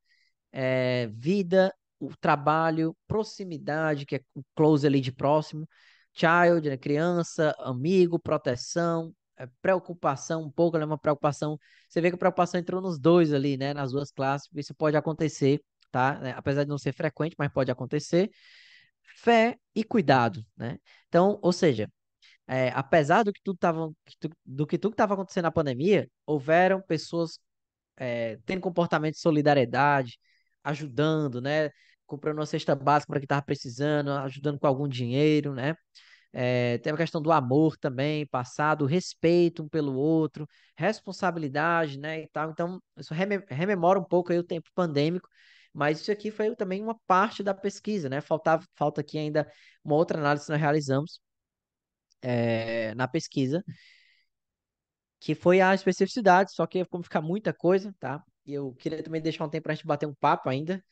Vida, o trabalho, proximidade, que é o close ali de próximo, child, né, criança, amigo, proteção, preocupação, um pouco, né, uma preocupação. Você vê que a preocupação entrou nos dois ali, né, nas duas classes. Isso pode acontecer, tá? Né, apesar de não ser frequente, mas pode acontecer. Fé e cuidado, né? Então, ou seja, apesar do que tudo tava, do que tudo estava acontecendo na pandemia, houveram pessoas tendo comportamento de solidariedade, ajudando, né? Comprando uma cesta básica para quem estava precisando, ajudando com algum dinheiro, né? Tem a questão do amor também, passado, respeito um pelo outro, responsabilidade, né? E tal. Então, isso rememora um pouco aí o tempo pandêmico, mas isso aqui foi também uma parte da pesquisa, né? Falta aqui ainda uma outra análise que nós realizamos na pesquisa, que foi a especificidade, só que como ficar muita coisa, tá? E eu queria também deixar um tempo pra gente bater um papo ainda.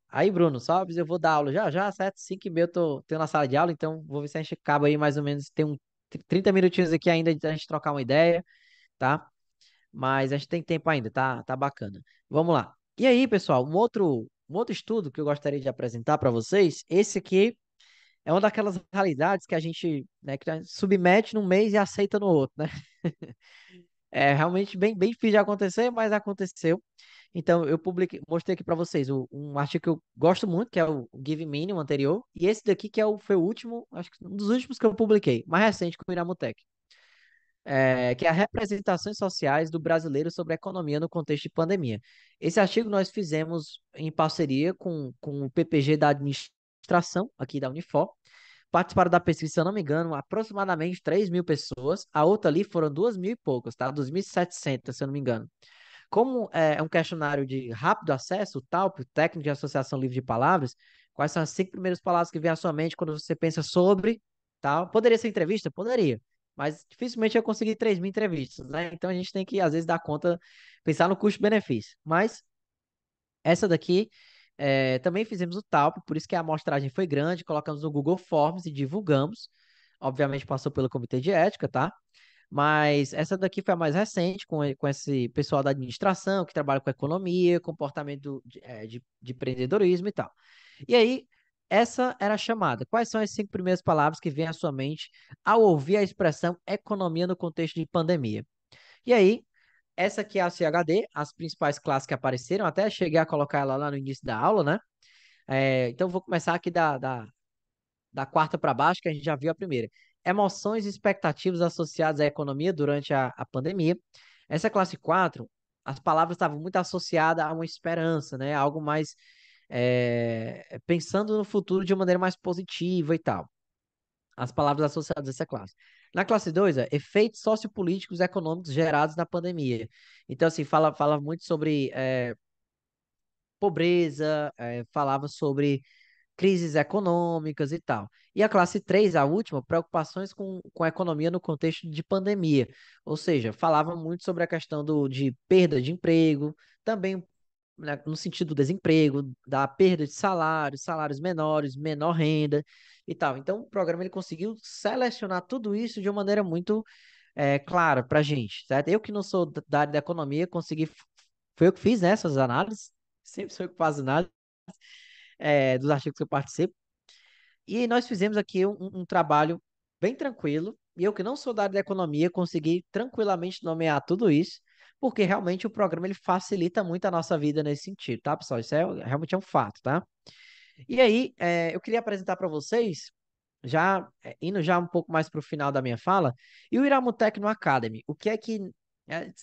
Aí, Bruno, sabes, eu vou dar aula já já, certo? 5h30 tenho na sala de aula, então vou ver se a gente acaba aí mais ou menos, tem 30 minutinhos aqui ainda de a gente trocar uma ideia, tá? Mas a gente tem tempo ainda, tá bacana. Vamos lá. E aí, pessoal, um outro estudo que eu gostaria de apresentar para vocês, esse aqui é uma daquelas realidades que a gente, né, que a gente submete num mês e aceita no outro, né? É realmente bem difícil de acontecer, mas aconteceu. Então, eu mostrei aqui para vocês um artigo que eu gosto muito, que é o Give Minimum anterior, e esse daqui que foi o último, acho que um dos últimos que eu publiquei, mais recente com o Iramutec, que é a representações sociais do brasileiro sobre a economia no contexto de pandemia. Esse artigo nós fizemos em parceria com o PPG da administração aqui da Unifor. Participaram da pesquisa, se eu não me engano, aproximadamente 3.000 pessoas. A outra ali foram 2.000 e poucas, tá? 2.700, se eu não me engano. Como é um questionário de rápido acesso, o TALP, Técnico de Associação Livre de Palavras, quais são as 5 primeiras palavras que vêm à sua mente quando você pensa sobre tal? Poderia ser entrevista? Poderia. Mas dificilmente eu consegui 3.000 entrevistas, né? Então a gente tem que, às vezes, dar conta, pensar no custo-benefício. Mas essa daqui também fizemos o TALP, por isso que a amostragem foi grande, colocamos no Google Forms e divulgamos. Obviamente passou pelo comitê de ética, tá? Mas essa daqui foi a mais recente, com esse pessoal da administração, que trabalha com economia, comportamento de empreendedorismo e tal. E aí, essa era a chamada. Quais são as 5 primeiras palavras que vêm à sua mente ao ouvir a expressão economia no contexto de pandemia? E aí, essa aqui é a CHD, as principais classes que apareceram, até cheguei a colocar ela lá no início da aula, né? Então, vou começar aqui da quarta para baixo, que a gente já viu a primeira. Emoções e expectativas associadas à economia durante a pandemia. Essa classe 4, as palavras estavam muito associadas a uma esperança, né? Algo mais pensando no futuro de uma maneira mais positiva e tal. As palavras associadas a essa classe. Na classe 2, efeitos sociopolíticos e econômicos gerados na pandemia. Então, assim, fala muito sobre pobreza, falava sobre crises econômicas e tal. E a classe 3, a última, preocupações com a economia no contexto de pandemia. Ou seja, falava muito sobre a questão de perda de emprego, também né, no sentido do desemprego, da perda de salários, salários menores, menor renda e tal. Então, o programa ele conseguiu selecionar tudo isso de uma maneira muito clara para a gente, certo? Eu que não sou da área da economia, foi eu que fiz, né, essas análises, sempre sou eu que faço análise dos artigos que eu participo. E nós fizemos aqui um trabalho bem tranquilo. E eu que não sou da área da economia, consegui tranquilamente nomear tudo isso, porque realmente o programa ele facilita muito a nossa vida nesse sentido, tá, pessoal? Isso realmente é um fato, tá? E aí, eu queria apresentar para vocês, já indo já um pouco mais para o final da minha fala, e o Iramu Tecno Academy. O que é que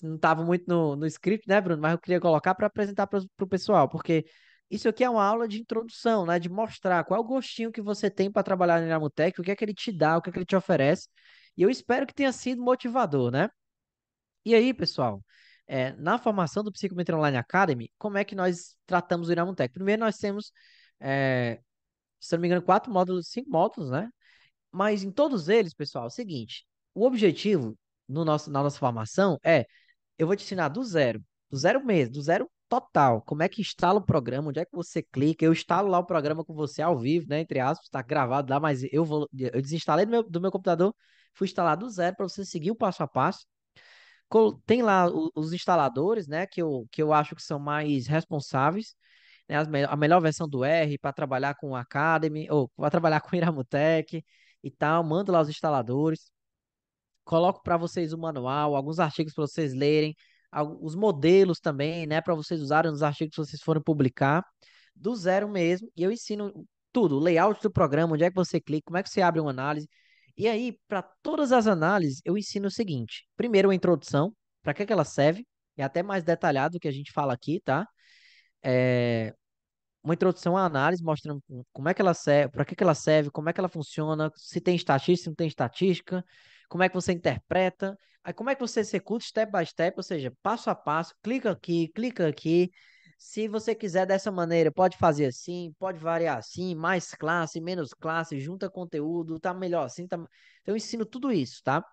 não estava muito no script, né, Bruno? Mas eu queria colocar para apresentar para o pessoal, porque isso aqui é uma aula de introdução, né? De mostrar qual é o gostinho que você tem para trabalhar no Iramutec, o que é que ele te dá, o que é que ele te oferece. E eu espero que tenha sido motivador, né? E aí, pessoal, na formação do Psicometria Online Academy, como é que nós tratamos o Iramutec? Primeiro, nós temos, é, se não me engano, 4 módulos, 5 módulos, né? Mas em todos eles, pessoal, é o seguinte: o objetivo na nossa formação eu vou te ensinar do zero mesmo, do zero total. Como é que instala o programa? Onde é que você clica? Eu instalo lá o programa com você ao vivo, né? Entre aspas, tá gravado lá, mas eu desinstalei do meu computador, fui instalar do zero para você seguir o passo a passo. Tem lá os instaladores, né? Que eu acho que são mais responsáveis, né? A melhor versão do R para trabalhar com o Academy, ou para trabalhar com o Iramutec e tal. Mando lá os instaladores. Coloco para vocês o manual, alguns artigos para vocês lerem, os modelos também, né, para vocês usarem nos artigos que vocês forem publicar, do zero mesmo. E eu ensino tudo, o layout do programa, onde é que você clica, como é que você abre uma análise. E aí, para todas as análises, eu ensino o seguinte: primeiro, a introdução, para que que ela serve, é até mais detalhado do que a gente fala aqui, tá? É, uma introdução à análise, mostrando como é que ela serve, para que que ela serve, como é que ela funciona, se tem estatística, se não tem estatística, como é que você interpreta, aí como é que você executa step by step, ou seja, passo a passo, clica aqui, clica aqui. Se você quiser dessa maneira, pode fazer assim, pode variar assim, mais classe, menos classe, junta conteúdo, tá melhor assim, tá. Então eu ensino tudo isso, tá?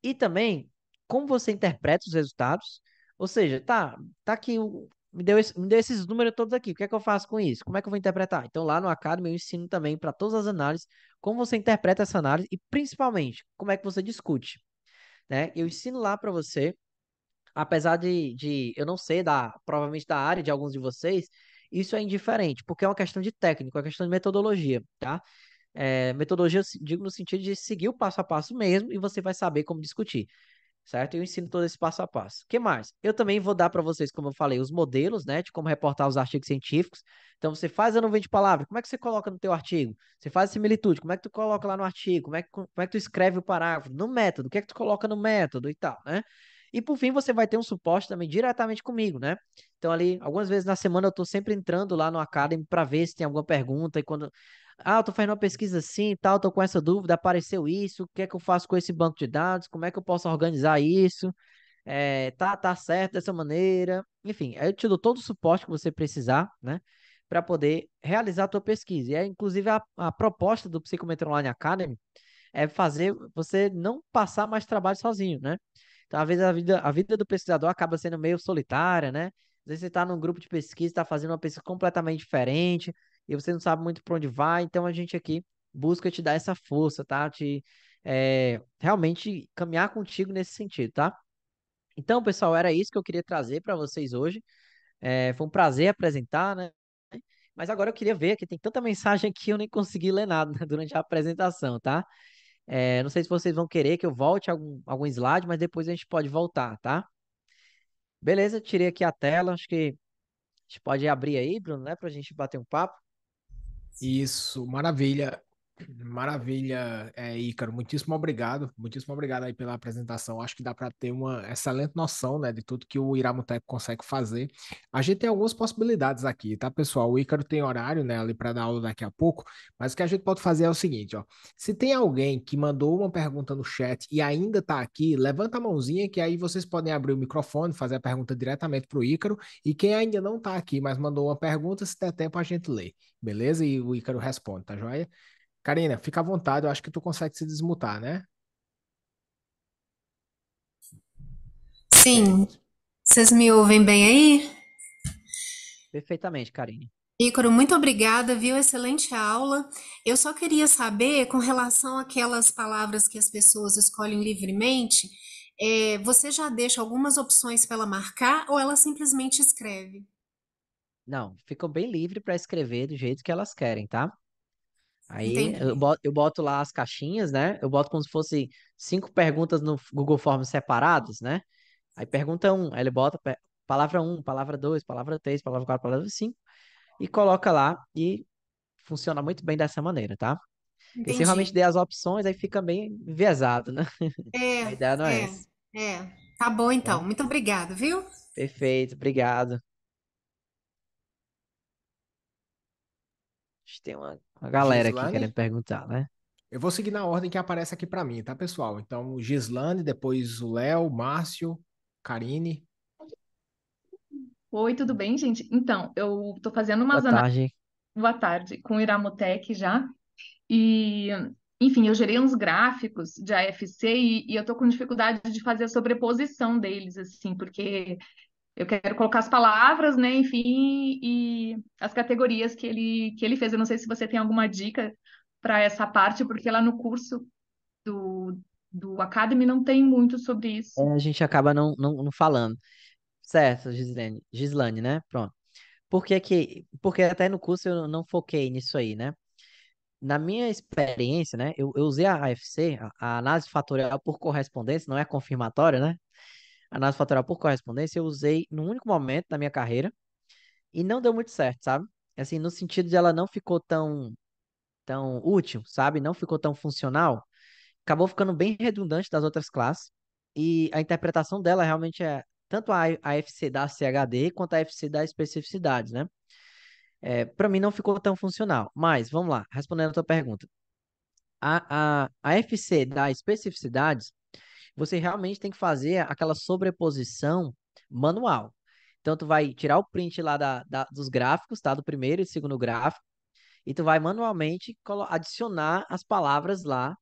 E também, como você interpreta os resultados, ou seja, tá aqui, me deu esses números todos aqui, o que é que eu faço com isso? Como é que eu vou interpretar? Então, lá no Academy, eu ensino também para todas as análises, como você interpreta essa análise e, principalmente, como é que você discute, né? Eu ensino lá para você, apesar de eu não ser provavelmente da área de alguns de vocês, isso é indiferente, porque é uma questão de técnico, é uma questão de metodologia, tá? Metodologia, eu digo no sentido de seguir o passo a passo mesmo e você vai saber como discutir, certo? Eu ensino todo esse passo a passo. O que mais? Eu também vou dar para vocês, como eu falei, os modelos, né, de como reportar os artigos científicos. Então, você faz a nuvem de palavras, como é que você coloca no teu artigo? Você faz a similitude, como é que tu coloca lá no artigo? Como é que tu escreve o parágrafo? No método, o que é que tu coloca no método e tal, né? E por fim, você vai ter um suporte também diretamente comigo, né? Então, ali, algumas vezes na semana eu estou sempre entrando lá no Academy para ver se tem alguma pergunta e quando eu tô fazendo uma pesquisa assim e tal, tô com essa dúvida, apareceu isso, o que é que eu faço com esse banco de dados, como é que eu posso organizar isso, tá certo dessa maneira, enfim, aí eu te dou todo o suporte que você precisar, né, para poder realizar a tua pesquisa. E é, inclusive, a proposta do Psicometria Online Academy é fazer você não passar mais trabalho sozinho, né? Então, às vezes, a vida do pesquisador acaba sendo meio solitária, né? Às vezes você está num grupo de pesquisa, está fazendo uma pesquisa completamente diferente, e você não sabe muito para onde vai, então a gente aqui busca te dar essa força, tá? Realmente caminhar contigo nesse sentido, tá? Então, pessoal, era isso que eu queria trazer para vocês hoje. Foi um prazer apresentar, né? Mas agora eu queria ver que tem tanta mensagem aqui, eu nem consegui ler nada, né, durante a apresentação, tá? Não sei se vocês vão querer que eu volte algum slide, mas depois a gente pode voltar, tá? Beleza, tirei aqui a tela. Acho que a gente pode abrir aí, Bruno, né? Pra gente bater um papo. Isso, maravilha. Maravilha, Ícaro. Muitíssimo obrigado aí pela apresentação. Acho que dá para ter uma excelente noção, né, de tudo que o Iramutec consegue fazer. A gente tem algumas possibilidades aqui, tá, pessoal? O Ícaro tem horário, né, ali para dar aula daqui a pouco, mas o que a gente pode fazer é o seguinte, ó. Se tem alguém que mandou uma pergunta no chat e ainda está aqui, levanta a mãozinha que aí vocês podem abrir o microfone, fazer a pergunta diretamente para o Ícaro. E quem ainda não está aqui, mas mandou uma pergunta, se der tempo a gente lê. Beleza? E o Ícaro responde, tá joia? Karina, fica à vontade, eu acho que tu consegue se desmutar, né? Sim, Perfeito. vocês me ouvem bem aí? Perfeitamente, Karine. Ícaro, muito obrigada, viu? Excelente aula. Eu só queria saber, com relação àquelas palavras que as pessoas escolhem livremente, você já deixa algumas opções para ela marcar ou ela simplesmente escreve? Não, ficam bem livre para escrever do jeito que elas querem, tá? Aí eu Entendi. boto, eu boto lá as caixinhas, né? Eu boto como se fosse 5 perguntas no Google Forms separadas, né? Aí pergunta um, aí ele bota palavra um, palavra 2, palavra 3, palavra 4, palavra 5 e coloca lá e funciona muito bem dessa maneira, tá? Porque se eu realmente Entendi. der as opções, aí fica bem enviesado, né? A ideia não é É, essa, Tá bom então. tá? Muito obrigada, viu? Perfeito, obrigado. Acho que tem uma galera aqui querendo Gislane, perguntar, né? eu vou seguir na ordem que aparece aqui para mim, tá, pessoal? Então, Gislane, depois o Léo, Márcio, Karine. Oi, tudo bem, gente? Então, eu estou fazendo Boa umas análises, tarde. boa tarde, com o Iramutec já, e, enfim, eu gerei uns gráficos de AFC e eu estou com dificuldade de fazer a sobreposição deles, assim, porque Eu quero colocar as palavras, né, enfim, e as categorias que ele fez. Eu não sei se você tem alguma dica para essa parte, porque lá no curso do, do Academy não tem muito sobre isso. A gente acaba não falando. Certo, Gislane, né? Pronto. Porque até no curso eu não foquei nisso aí, né? Na minha experiência, né? Eu usei a AFC, a análise fatorial por correspondência, não é confirmatória, né? A análise fatorial por correspondência eu usei num único momento da minha carreira e não deu muito certo, sabe? Assim, no sentido de ela não ficou tão útil, sabe? Não ficou tão funcional. Acabou ficando bem redundante das outras classes. E a interpretação dela realmente é tanto a FC da CHD quanto a FC da especificidade, né? Para mim não ficou tão funcional. Mas, vamos lá, respondendo a tua pergunta. A FC da especificidades, você realmente tem que fazer aquela sobreposição manual. Então, tu vai tirar o print lá dos gráficos, tá? Do primeiro e segundo gráfico, e tu vai manualmente adicionar as palavras lá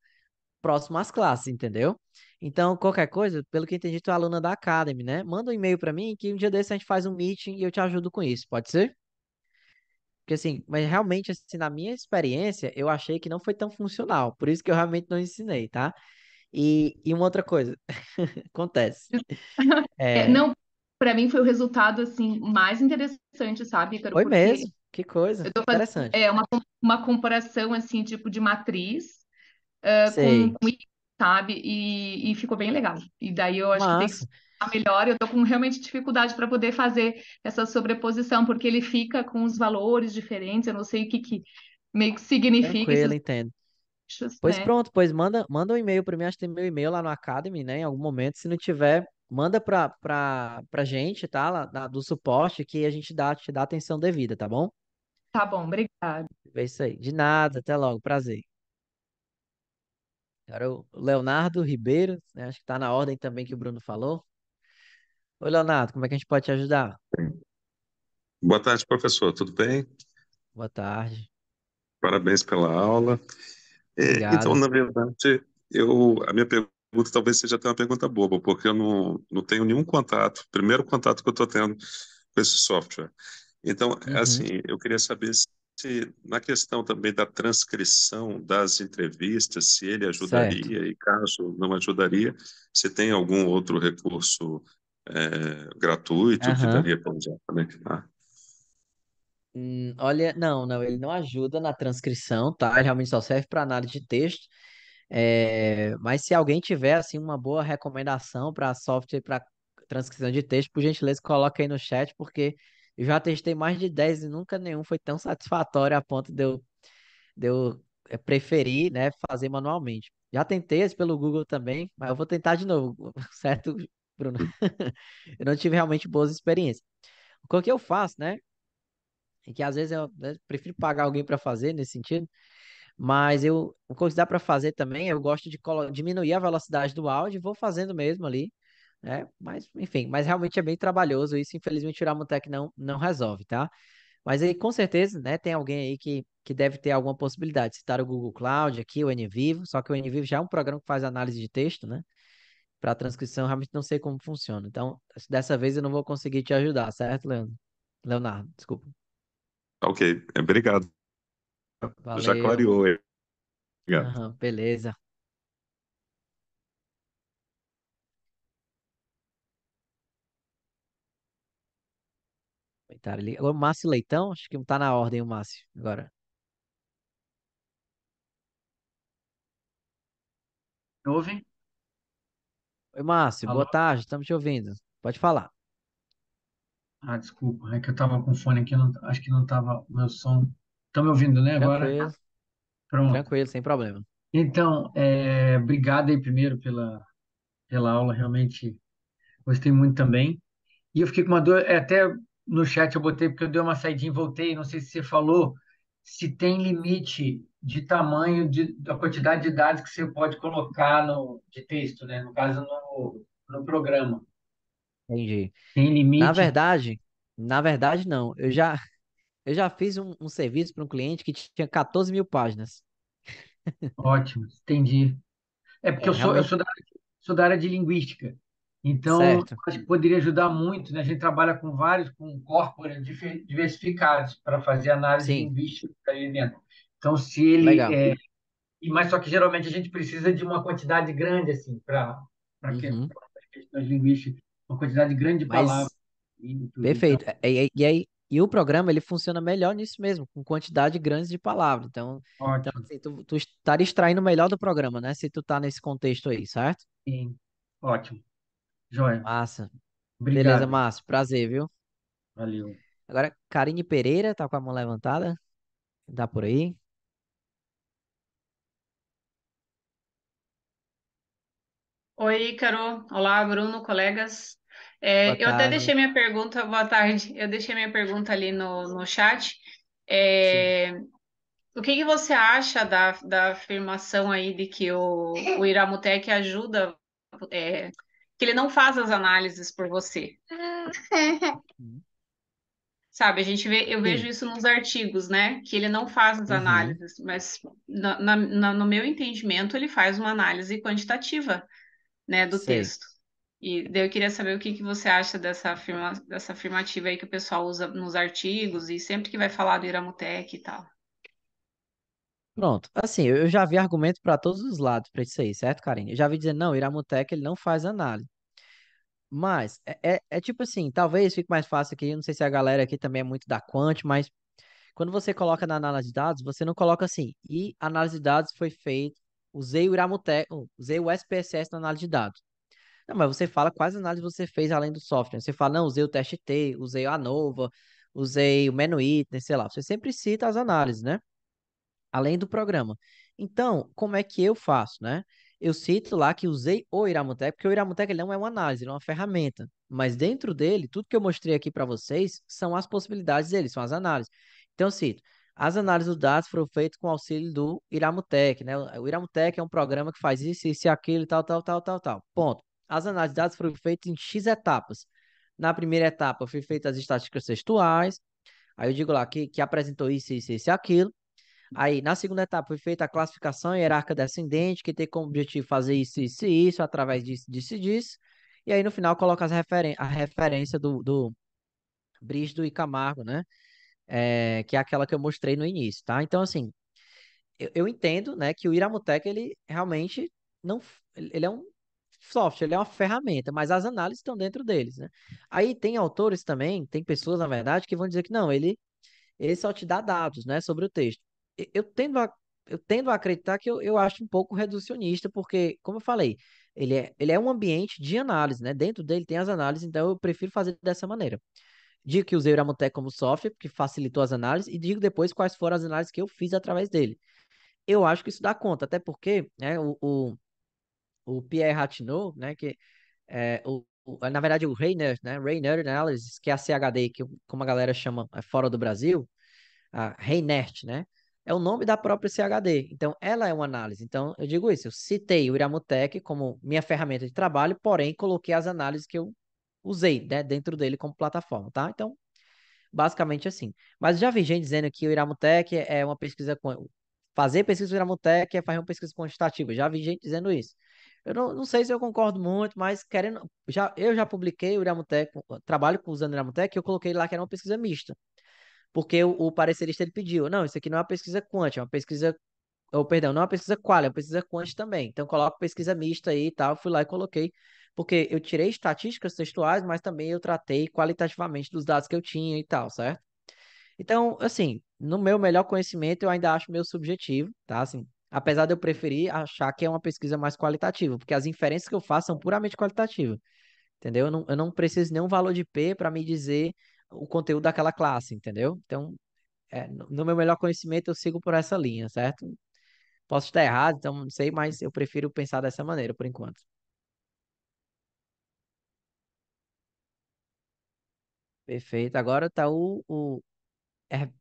próximo às classes, entendeu? Então, qualquer coisa, pelo que eu entendi, tu é aluna da Academy, né? Manda um e-mail para mim que um dia desse a gente faz um meeting e eu te ajudo com isso, pode ser? Porque assim, mas realmente, assim, na minha experiência, eu achei que não foi tão funcional, por isso que eu realmente não ensinei, tá? E uma outra coisa, acontece. É, Não, para mim foi o resultado assim mais interessante, sabe, Ícaro? foi Porque mesmo, que coisa, eu tô fazendo interessante. uma comparação assim, tipo de matriz Sei, sabe? E ficou bem legal. E daí eu acho que tem que massa, explicar melhor. Eu tô com realmente dificuldade para poder fazer essa sobreposição, porque ele fica com os valores diferentes. Eu não sei o que, que meio que significa tranquilo, esses entendo. bichos, Pois né? pronto, pois manda um e-mail para mim, acho que tem meu e-mail lá no Academy, né? Em algum momento, se não tiver, manda pra gente, tá? Lá do suporte que a gente te dá atenção devida, tá bom? Tá bom, obrigada. É isso aí. De nada, até logo, prazer. Agora o Leonardo Ribeiro, né? Acho que tá na ordem também que o Bruno falou. Oi, Leonardo, como é que a gente pode te ajudar? Boa tarde, professor. Tudo bem? Boa tarde. Parabéns pela aula. Então, Obrigado. na verdade, a minha pergunta talvez seja até uma pergunta boba, porque eu não tenho nenhum contato, primeiro contato que eu estou tendo com esse software. Então, Uhum. assim, eu queria saber se na questão também da transcrição das entrevistas, se ele Certo. ajudaria e caso não ajudaria, se tem algum outro recurso gratuito que Aham. daria para usar também. Ah, Olha, não, ele não ajuda na transcrição, tá? Ele realmente só serve para análise de texto. Mas se alguém tiver assim uma boa recomendação para software para transcrição de texto, por gentileza, coloca aí no chat, porque eu já testei mais de 10 e nunca nenhum foi tão satisfatório a ponto de eu preferir, né, fazer manualmente. Já tentei esse pelo Google também, mas eu vou tentar de novo, certo, Bruno? Eu não tive realmente boas experiências. O que eu faço, né? É que às vezes eu, né, prefiro pagar alguém para fazer nesse sentido, mas o que dá para fazer também, eu gosto de diminuir a velocidade do áudio e vou fazendo mesmo ali, né? Mas, enfim, mas realmente é bem trabalhoso. Isso, infelizmente, o Iramutec não resolve, tá? Mas aí, com certeza, né, tem alguém aí que deve ter alguma possibilidade. Citar o Google Cloud aqui, o NVivo, só que o NVivo já é um programa que faz análise de texto, né? Para transcrição, realmente não sei como funciona. Então, dessa vez eu não vou conseguir te ajudar, certo, Leandro? Leonardo, desculpa. ok, obrigado. Já Valeu. clareou. Obrigado. Aham, beleza. Tá ali. Agora, o Márcio Leitão, acho que tá na ordem o Márcio agora. Me ouvem? Oi, Márcio, Alô? boa tarde, estamos te ouvindo. Pode falar. Ah, desculpa, é que eu estava com fone aqui, acho que não estava o meu som. Estão me ouvindo, né, agora? Tranquilo, Pronto. tranquilo, sem problema. Então, obrigado aí primeiro pela aula, realmente gostei muito também. E eu fiquei com uma dor, até no chat eu botei, porque eu dei uma saidinha e voltei, não sei se você falou, se tem limite de tamanho da quantidade de dados que você pode colocar de texto, né? No caso, no programa. Entendi. Tem Na limite? verdade, na verdade, não. Eu já fiz um serviço para um cliente que tinha 14 mil páginas. Ótimo, entendi. É porque eu sou, eu Realmente, sou da, sou da área de linguística. Então, Certo. acho que poderia ajudar muito, né? A gente trabalha com vários, com corporates diversificados para fazer análise Sim, linguística ali dentro. Então, se ele legal. mas só que geralmente a gente precisa de uma quantidade grande assim para que Uhum. pra questões linguísticas, uma quantidade grande de palavras Mas e tudo. Então, perfeito. E o programa ele funciona melhor nisso mesmo, com quantidade grande de palavras. Então ótimo. assim, tu estaria extraindo o melhor do programa, né? Se tu tá nesse contexto aí, certo? Sim, ótimo. Joia. Massa. Beleza, Obrigado. Márcio. Prazer, viu? Valeu. Agora, Karine Pereira, tá com a mão levantada? Tá por aí? Oi, Ícaro. Olá, Bruno, colegas. Boa Eu até tarde. deixei minha pergunta, boa tarde. Eu deixei minha pergunta ali no chat. Sim. É, o que que você acha da afirmação aí de que o Iramutec ajuda, que ele não faz as análises por você? Uhum. Sabe, eu vejo Sim. isso nos artigos, né? Que ele não faz as Uhum. análises, mas no meu entendimento, ele faz uma análise quantitativa, né, do Sei. texto. E daí eu queria saber o que que você acha dessa afirmativa aí que o pessoal usa nos artigos e sempre que vai falar do Iramutec e tal. Pronto. Assim, eu já vi argumento para todos os lados para isso aí, certo, Karine? Eu já vi dizendo, não, o Iramutec ele não faz análise. Mas é tipo assim, talvez fique mais fácil aqui. Eu não sei se a galera aqui também é muito da quant, mas quando você coloca na análise de dados, você não coloca assim. E análise de dados foi feita, usei o Iramutec, usei o SPSS na análise de dados. Não, mas você fala quais análises você fez além do software. Você fala, não, usei o teste T, usei a Nova, usei o MenuItem, sei lá. Você sempre cita as análises, né? Além do programa. Então, como é que eu faço, né? Eu cito lá que usei o Iramutec, porque o Iramutec ele não é uma análise, ele é uma ferramenta. Mas dentro dele, tudo que eu mostrei aqui para vocês são as possibilidades dele, são as análises. Então, eu cito, as análises dos dados foram feitas com auxílio do Iramutec, né? O Iramutec é um programa que faz isso e aquilo, e tal, tal, tal, tal, tal. Ponto. As análises de dados foram feitas em X etapas. Na primeira etapa, foi feitas as estatísticas textuais. Aí eu digo lá que apresentou isso e aquilo. Aí, na segunda etapa, foi feita a classificação hierárquica descendente, que tem como objetivo fazer isso e isso, através disso e disso. E aí, no final, coloca a referência do Brígido e Camargo, né? Que é aquela que eu mostrei no início, tá? Então, assim, eu entendo, né, que o Iramutec, ele realmente não... Ele é um software, ele é uma ferramenta, mas as análises estão dentro deles, né? Aí, tem autores também, tem pessoas, na verdade, que vão dizer que não, ele só te dá dados, né, sobre o texto. Eu tendo eu tendo a acreditar que eu acho um pouco reducionista, porque, como eu falei, ele é um ambiente de análise, né? Dentro dele tem as análises, então eu prefiro fazer dessa maneira. Digo que usei o Iramutec como software, porque facilitou as análises, e digo depois quais foram as análises que eu fiz através dele. Eu acho que isso dá conta, até porque, né, o Pierre Rathenau, né, que na verdade o Rainer Analysis, que é a CHD, como a galera chama fora do Brasil, a Reinert, né? É o nome da própria CHD. Então, ela é uma análise. Então, eu digo isso. Eu citei o Iramutec como minha ferramenta de trabalho, porém, coloquei as análises que eu usei, né, dentro dele como plataforma, tá? Então, basicamente assim. Mas já vi gente dizendo que o Iramutec é uma pesquisa. Fazer pesquisa do Iramutec é fazer uma pesquisa quantitativa. Já vi gente dizendo isso. Eu não sei se eu concordo muito, mas querendo. Eu já publiquei o Iramutec, trabalho usando o Iramutec, eu coloquei lá que era uma pesquisa mista. Porque o parecerista ele pediu, não, isso aqui não é uma pesquisa quant, é uma pesquisa, ou perdão, não é uma pesquisa qual, é uma pesquisa quant também. Então coloco pesquisa mista aí e tal, fui lá e coloquei, porque eu tirei estatísticas textuais, mas também eu tratei qualitativamente dos dados que eu tinha e tal, certo? Então, assim, no meu melhor conhecimento, eu ainda acho meio subjetivo, tá? Assim, apesar de eu preferir achar que é uma pesquisa mais qualitativa, porque as inferências que eu faço são puramente qualitativas. Entendeu? Eu não preciso de nenhum valor de P para me dizer o conteúdo daquela classe, entendeu? Então, no meu melhor conhecimento, eu sigo por essa linha, certo? Posso estar errado, então não sei, mas eu prefiro pensar dessa maneira por enquanto. Perfeito. Agora tá o Her-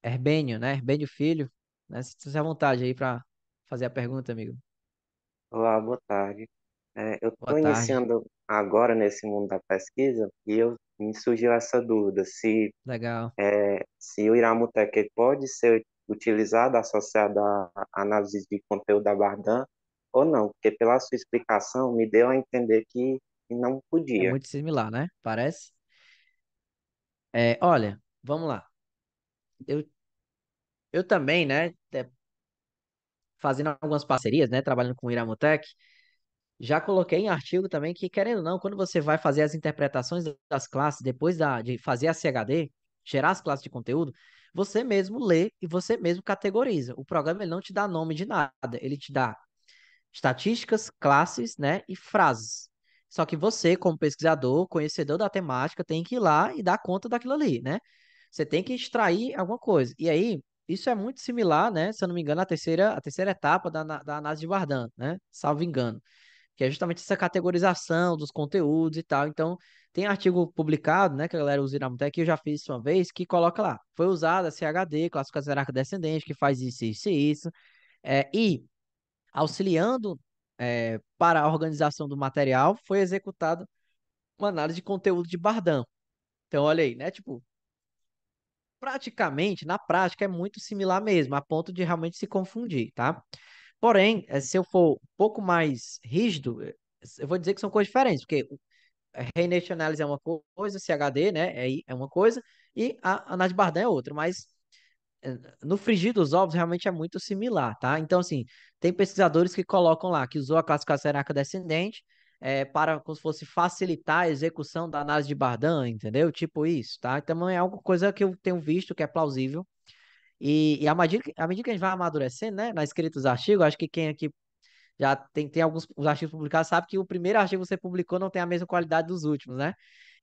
Herbênio, né? Herbênio Filho, né? Se você à vontade aí para fazer a pergunta, amigo. Olá, boa tarde. Eu Boa estou tarde. iniciando agora nesse mundo da pesquisa e me surgiu essa dúvida Legal. se o Iramutec ele pode ser utilizado associado à análise de conteúdo da Bardan ou não, porque pela sua explicação me deu a entender que e não É podia. muito similar, né? Parece. Olha, vamos lá. Eu, eu também, né, fazendo algumas parcerias, né, trabalhando com o Iramutec, já coloquei em artigo também que, querendo ou não, quando você vai fazer as interpretações das classes, depois de fazer a CHD, gerar as classes de conteúdo, você mesmo lê e você mesmo categoriza. O programa ele não te dá nome de nada, ele te dá estatísticas, classes, né, e frases. Só que você, como pesquisador, conhecedor da temática, tem que ir lá e dar conta daquilo ali, né? Você tem que extrair alguma coisa. E aí, isso é muito similar, né? Se eu não me engano, a terceira etapa da análise de Vardan, né? Salvo engano, que é justamente essa categorização dos conteúdos e tal. Então, tem artigo publicado, né, que a galera usa Iramutec, que eu já fiz isso uma vez, que coloca lá, foi usada a CHD, classificação hierárquica descendente, que faz isso, isso e isso, e auxiliando para a organização do material, foi executada uma análise de conteúdo de Bardan. Então, olha aí, né, tipo, praticamente, na prática, é muito similar mesmo, a ponto de realmente se confundir, tá? Porém, se eu for um pouco mais rígido, eu vou dizer que são coisas diferentes, porque Reynolds Analysis é uma coisa, CHD, né, é uma coisa, e a análise de Bardan é outra, mas no frigir dos ovos realmente é muito similar, tá? Então, assim, tem pesquisadores que colocam lá que usou a classificação hierárquica descendente para, como se fosse facilitar a execução da análise de Bardan, entendeu? Tipo isso, tá? Então, é algo, coisa que eu tenho visto que é plausível. E à medida que a gente vai amadurecendo, né, na escrita dos artigos, acho que quem aqui já tem alguns os artigos publicados, sabe que o primeiro artigo que você publicou não tem a mesma qualidade dos últimos, né?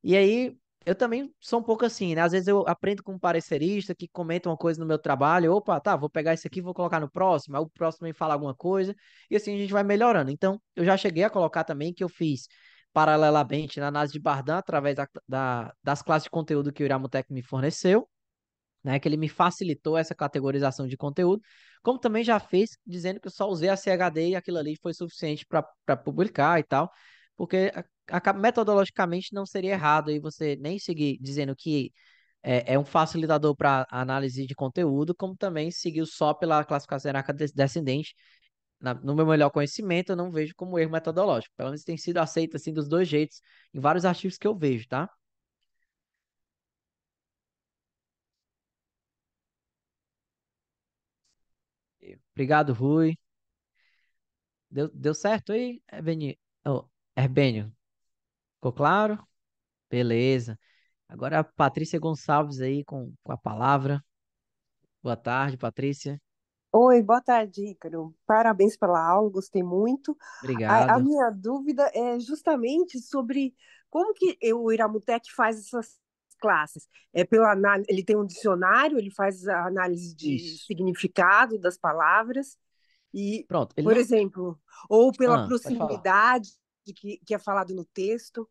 E aí, eu também sou um pouco assim, né? Às vezes eu aprendo com um parecerista que comenta uma coisa no meu trabalho, opa, tá, vou pegar isso aqui, vou colocar no próximo, aí o próximo também fala alguma coisa, e assim a gente vai melhorando. Então, eu já cheguei a colocar também que eu fiz paralelamente na análise de Bardan, através das classes de conteúdo que o Iramutec me forneceu, né, que ele me facilitou essa categorização de conteúdo, como também já fez dizendo que eu só usei a CHD e aquilo ali foi suficiente para publicar e tal, porque metodologicamente não seria errado aí você nem seguir dizendo que é um facilitador para análise de conteúdo, como também seguiu só pela classificação hierárquica descendente. No meu melhor conhecimento, eu não vejo como erro metodológico. Pelo menos tem sido aceito assim dos dois jeitos em vários artigos que eu vejo, tá? Obrigado, Rui. Deu certo aí, Herbeni? Oh, Herbênio? Ficou claro? Beleza. Agora a Patrícia Gonçalves aí com a palavra. Boa tarde, Patrícia. Oi, boa tarde, Ícaro. Parabéns pela aula, gostei muito. A Obrigado. minha dúvida é justamente sobre como que o Iramutec faz essas classes. É pela análise, ele tem um dicionário, ele faz a análise de Isso. significado das palavras e, Pronto, ele por não. exemplo, ou pela Pode falar. proximidade que é falado no texto.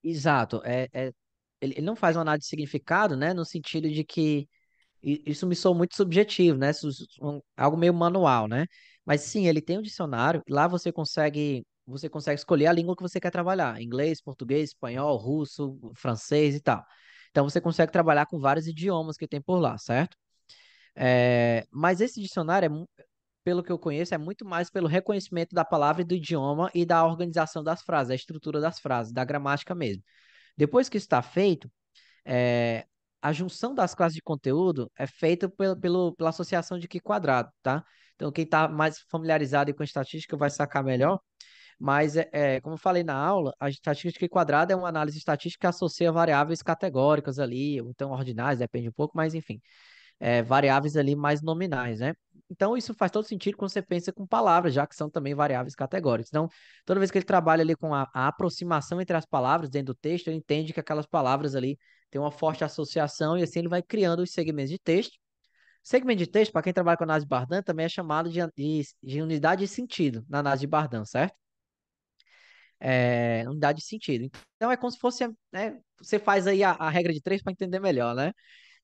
Exato. Ele não faz uma análise de significado, né? No sentido de que isso me soa muito subjetivo, né? Algo meio manual, né? Mas sim, ele tem um dicionário. Lá você consegue escolher a língua que você quer trabalhar: inglês, português, espanhol, russo, francês e tal. Então você consegue trabalhar com vários idiomas que tem por lá, certo? Mas esse dicionário pelo que eu conheço, é muito mais pelo reconhecimento da palavra e do idioma e da organização das frases, da estrutura das frases, da gramática mesmo. Depois que isso está feito, é, a junção das classes de conteúdo é feita pela associação de Q quadrado, tá? Então, quem está mais familiarizado com estatística vai sacar melhor, mas, como eu falei na aula, a estatística de Q quadrado é uma análise estatística que associa variáveis categóricas ali, ou então ordinais, depende um pouco, mas enfim, variáveis ali mais nominais, né? Então, isso faz todo sentido quando você pensa com palavras, já que são também variáveis categóricas. Então, toda vez que ele trabalha ali com a aproximação entre as palavras dentro do texto, ele entende que aquelas palavras ali têm uma forte associação e assim ele vai criando os segmentos de texto. Segmento de texto, para quem trabalha com análise de Bardan, também é chamado de unidade de sentido na análise de Bardan, certo? Unidade de sentido. Então, é como se fosse, né, você faz aí a regra de três para entender melhor, né?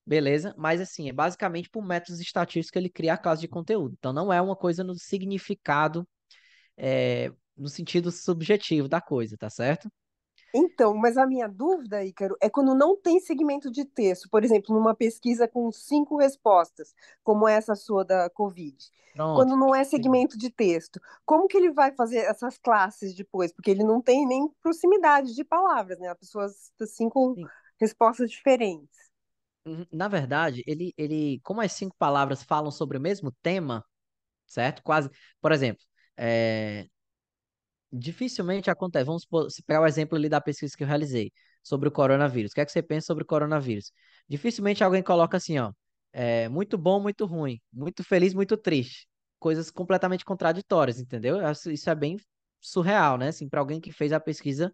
Beleza? Mas assim, é basicamente por métodos estatísticos que ele cria a classe de conteúdo. Então não é uma coisa no significado, no sentido subjetivo da coisa, tá certo? Então, mas a minha dúvida, Ícaro, é quando não tem segmento de texto. Por exemplo, numa pesquisa com 5 respostas, como essa sua da Covid. Pronto. Quando não é Sim. segmento de texto, como que ele vai fazer essas classes depois? Porque ele não tem nem proximidade de palavras, né? A pessoa tem 5 respostas diferentes. Na verdade, como as 5 palavras falam sobre o mesmo tema, certo? Quase, por exemplo, é, dificilmente acontece. Vamos supor, se pegar o exemplo ali da pesquisa que eu realizei sobre o coronavírus. O que é que você pensa sobre o coronavírus? Dificilmente alguém coloca assim, ó, muito bom, muito ruim, muito feliz, muito triste. Coisas completamente contraditórias, entendeu? Eu acho isso é bem surreal, né? Assim, para alguém que fez a pesquisa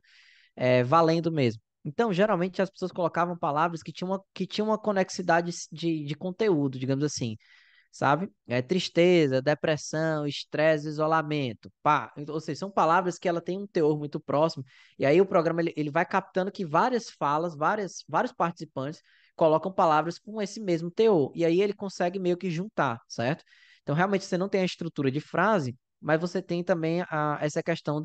valendo mesmo. Então, geralmente as pessoas colocavam palavras que tinham uma conexidade de conteúdo, digamos assim, sabe? Tristeza, depressão, estresse, isolamento, pá. Ou seja, são palavras que ela tem um teor muito próximo, e aí o programa ele vai captando que várias falas, vários participantes colocam palavras com esse mesmo teor, e aí ele consegue meio que juntar, certo? Então, realmente, você não tem a estrutura de frase, mas você tem também essa questão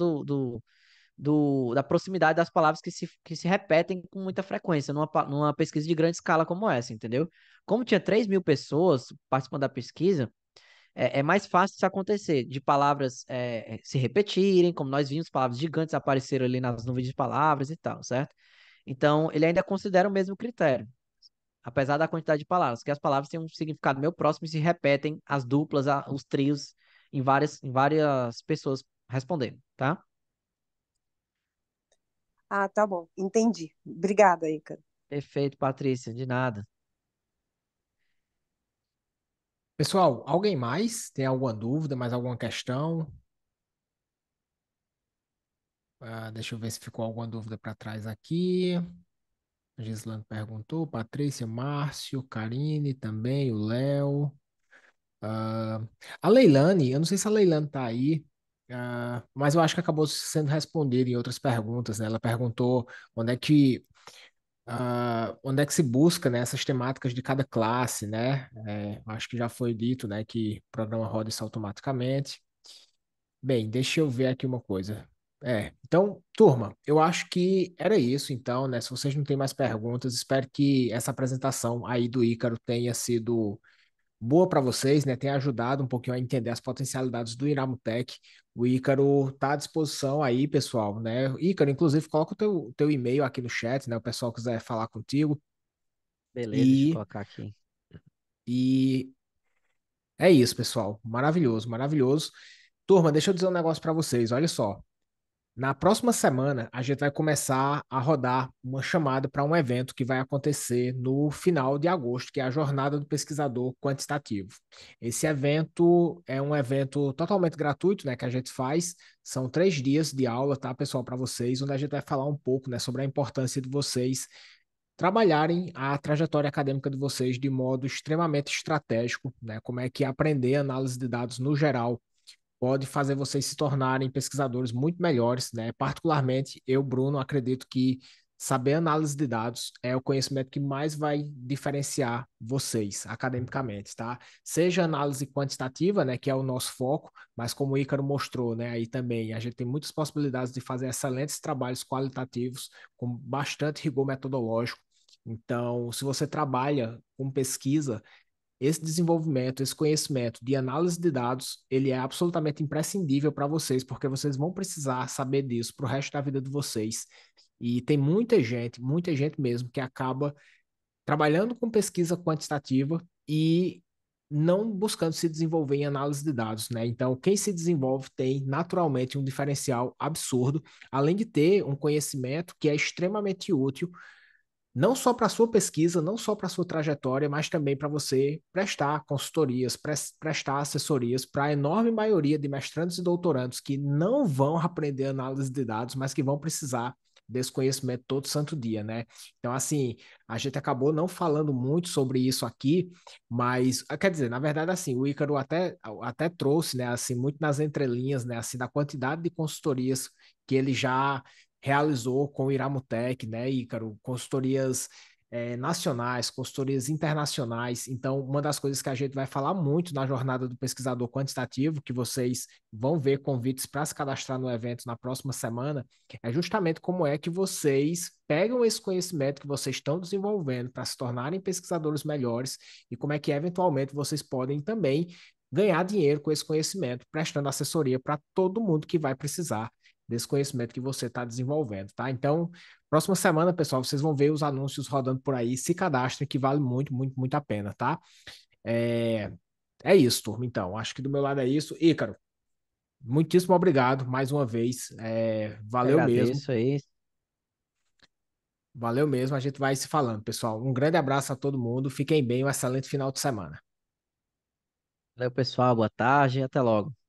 da proximidade das palavras que se repetem com muita frequência numa pesquisa de grande escala como essa, entendeu? Como tinha 3.000 pessoas participando da pesquisa, é mais fácil isso acontecer, de palavras se repetirem, como nós vimos, palavras gigantes apareceram ali nas nuvens de palavras e tal, certo? Então, ele ainda considera o mesmo critério, apesar da quantidade de palavras, que as palavras têm um significado meio próximo e se repetem as duplas, os trios, em várias pessoas respondendo, tá? Ah, tá bom, entendi. Obrigada, Ícaro. Perfeito, Patrícia, de nada. Pessoal, alguém mais tem alguma dúvida, mais alguma questão? Deixa eu ver se ficou alguma dúvida para trás aqui. A Gislane perguntou, Patrícia, Márcio, Karine também, o Léo. Ah, a Leilane, eu não sei se a Leilane está aí, mas eu acho que acabou sendo respondida em outras perguntas, né? Ela perguntou onde é que se busca, né, essas temáticas de cada classe, né? Eu acho que já foi dito, né, que o programa roda isso automaticamente. Bem, deixa eu ver aqui uma coisa. Então, turma, eu acho que era isso, então, né? Se vocês não têm mais perguntas, espero que essa apresentação aí do Ícaro tenha sido boa para vocês, né? Tenha ajudado um pouquinho a entender as potencialidades do Iramutec. O Ícaro está à disposição aí, pessoal, né? Ícaro, inclusive, coloca o teu e-mail aqui no chat, né? O pessoal quiser falar contigo. Beleza, deixa eu E, colocar aqui. e é isso, pessoal. Maravilhoso, maravilhoso. Turma, deixa eu dizer um negócio para vocês. Olha só. Na próxima semana, a gente vai começar a rodar uma chamada para um evento que vai acontecer no final de agosto, que é a Jornada do Pesquisador Quantitativo. Esse evento é um evento totalmente gratuito, né, que a gente faz. São 3 dias de aula, tá, pessoal, para vocês, onde a gente vai falar um pouco, né, sobre a importância de vocês trabalharem a trajetória acadêmica de vocês de modo extremamente estratégico, né, como é que aprender análise de dados no geral pode fazer vocês se tornarem pesquisadores muito melhores, né? Particularmente, eu, Bruno, acredito que saber análise de dados é o conhecimento que mais vai diferenciar vocês academicamente, tá? Seja análise quantitativa, né, que é o nosso foco, mas como o Ícaro mostrou, né, aí também a gente tem muitas possibilidades de fazer excelentes trabalhos qualitativos com bastante rigor metodológico. Então, se você trabalha com pesquisa, esse desenvolvimento, esse conhecimento de análise de dados, ele é absolutamente imprescindível para vocês, porque vocês vão precisar saber disso para o resto da vida de vocês. E tem muita gente mesmo, que acaba trabalhando com pesquisa quantitativa e não buscando se desenvolver em análise de dados, né? Então, quem se desenvolve tem naturalmente um diferencial absurdo, além de ter um conhecimento que é extremamente útil não só para a sua pesquisa, não só para a sua trajetória, mas também para você prestar consultorias, prestar assessorias para a enorme maioria de mestrandos e doutorandos que não vão aprender análise de dados, mas que vão precisar desse conhecimento todo santo dia, né? Então, assim, a gente acabou não falando muito sobre isso aqui, mas, quer dizer, na verdade, assim, o Ícaro até trouxe, né, assim, muito nas entrelinhas, né, assim, da quantidade de consultorias que ele já realizou com o Iramutec, né, Ícaro? Consultorias nacionais, consultorias internacionais. Então, uma das coisas que a gente vai falar muito na jornada do pesquisador quantitativo, que vocês vão ver convites para se cadastrar no evento na próxima semana, é justamente como é que vocês pegam esse conhecimento que vocês estão desenvolvendo para se tornarem pesquisadores melhores e como é que eventualmente vocês podem também ganhar dinheiro com esse conhecimento, prestando assessoria para todo mundo que vai precisar desse conhecimento que você está desenvolvendo, tá? Então, próxima semana, pessoal, vocês vão ver os anúncios rodando por aí. Se cadastrem, que vale muito, muito, muito a pena, tá? É, é isso, turma. Então, acho que do meu lado é isso. Ícaro, muitíssimo obrigado mais uma vez. Eu Valeu mesmo. agradeço aí. Valeu mesmo. A gente vai se falando, pessoal. Um grande abraço a todo mundo. Fiquem bem. Um excelente final de semana. Valeu, pessoal. Boa tarde e até logo.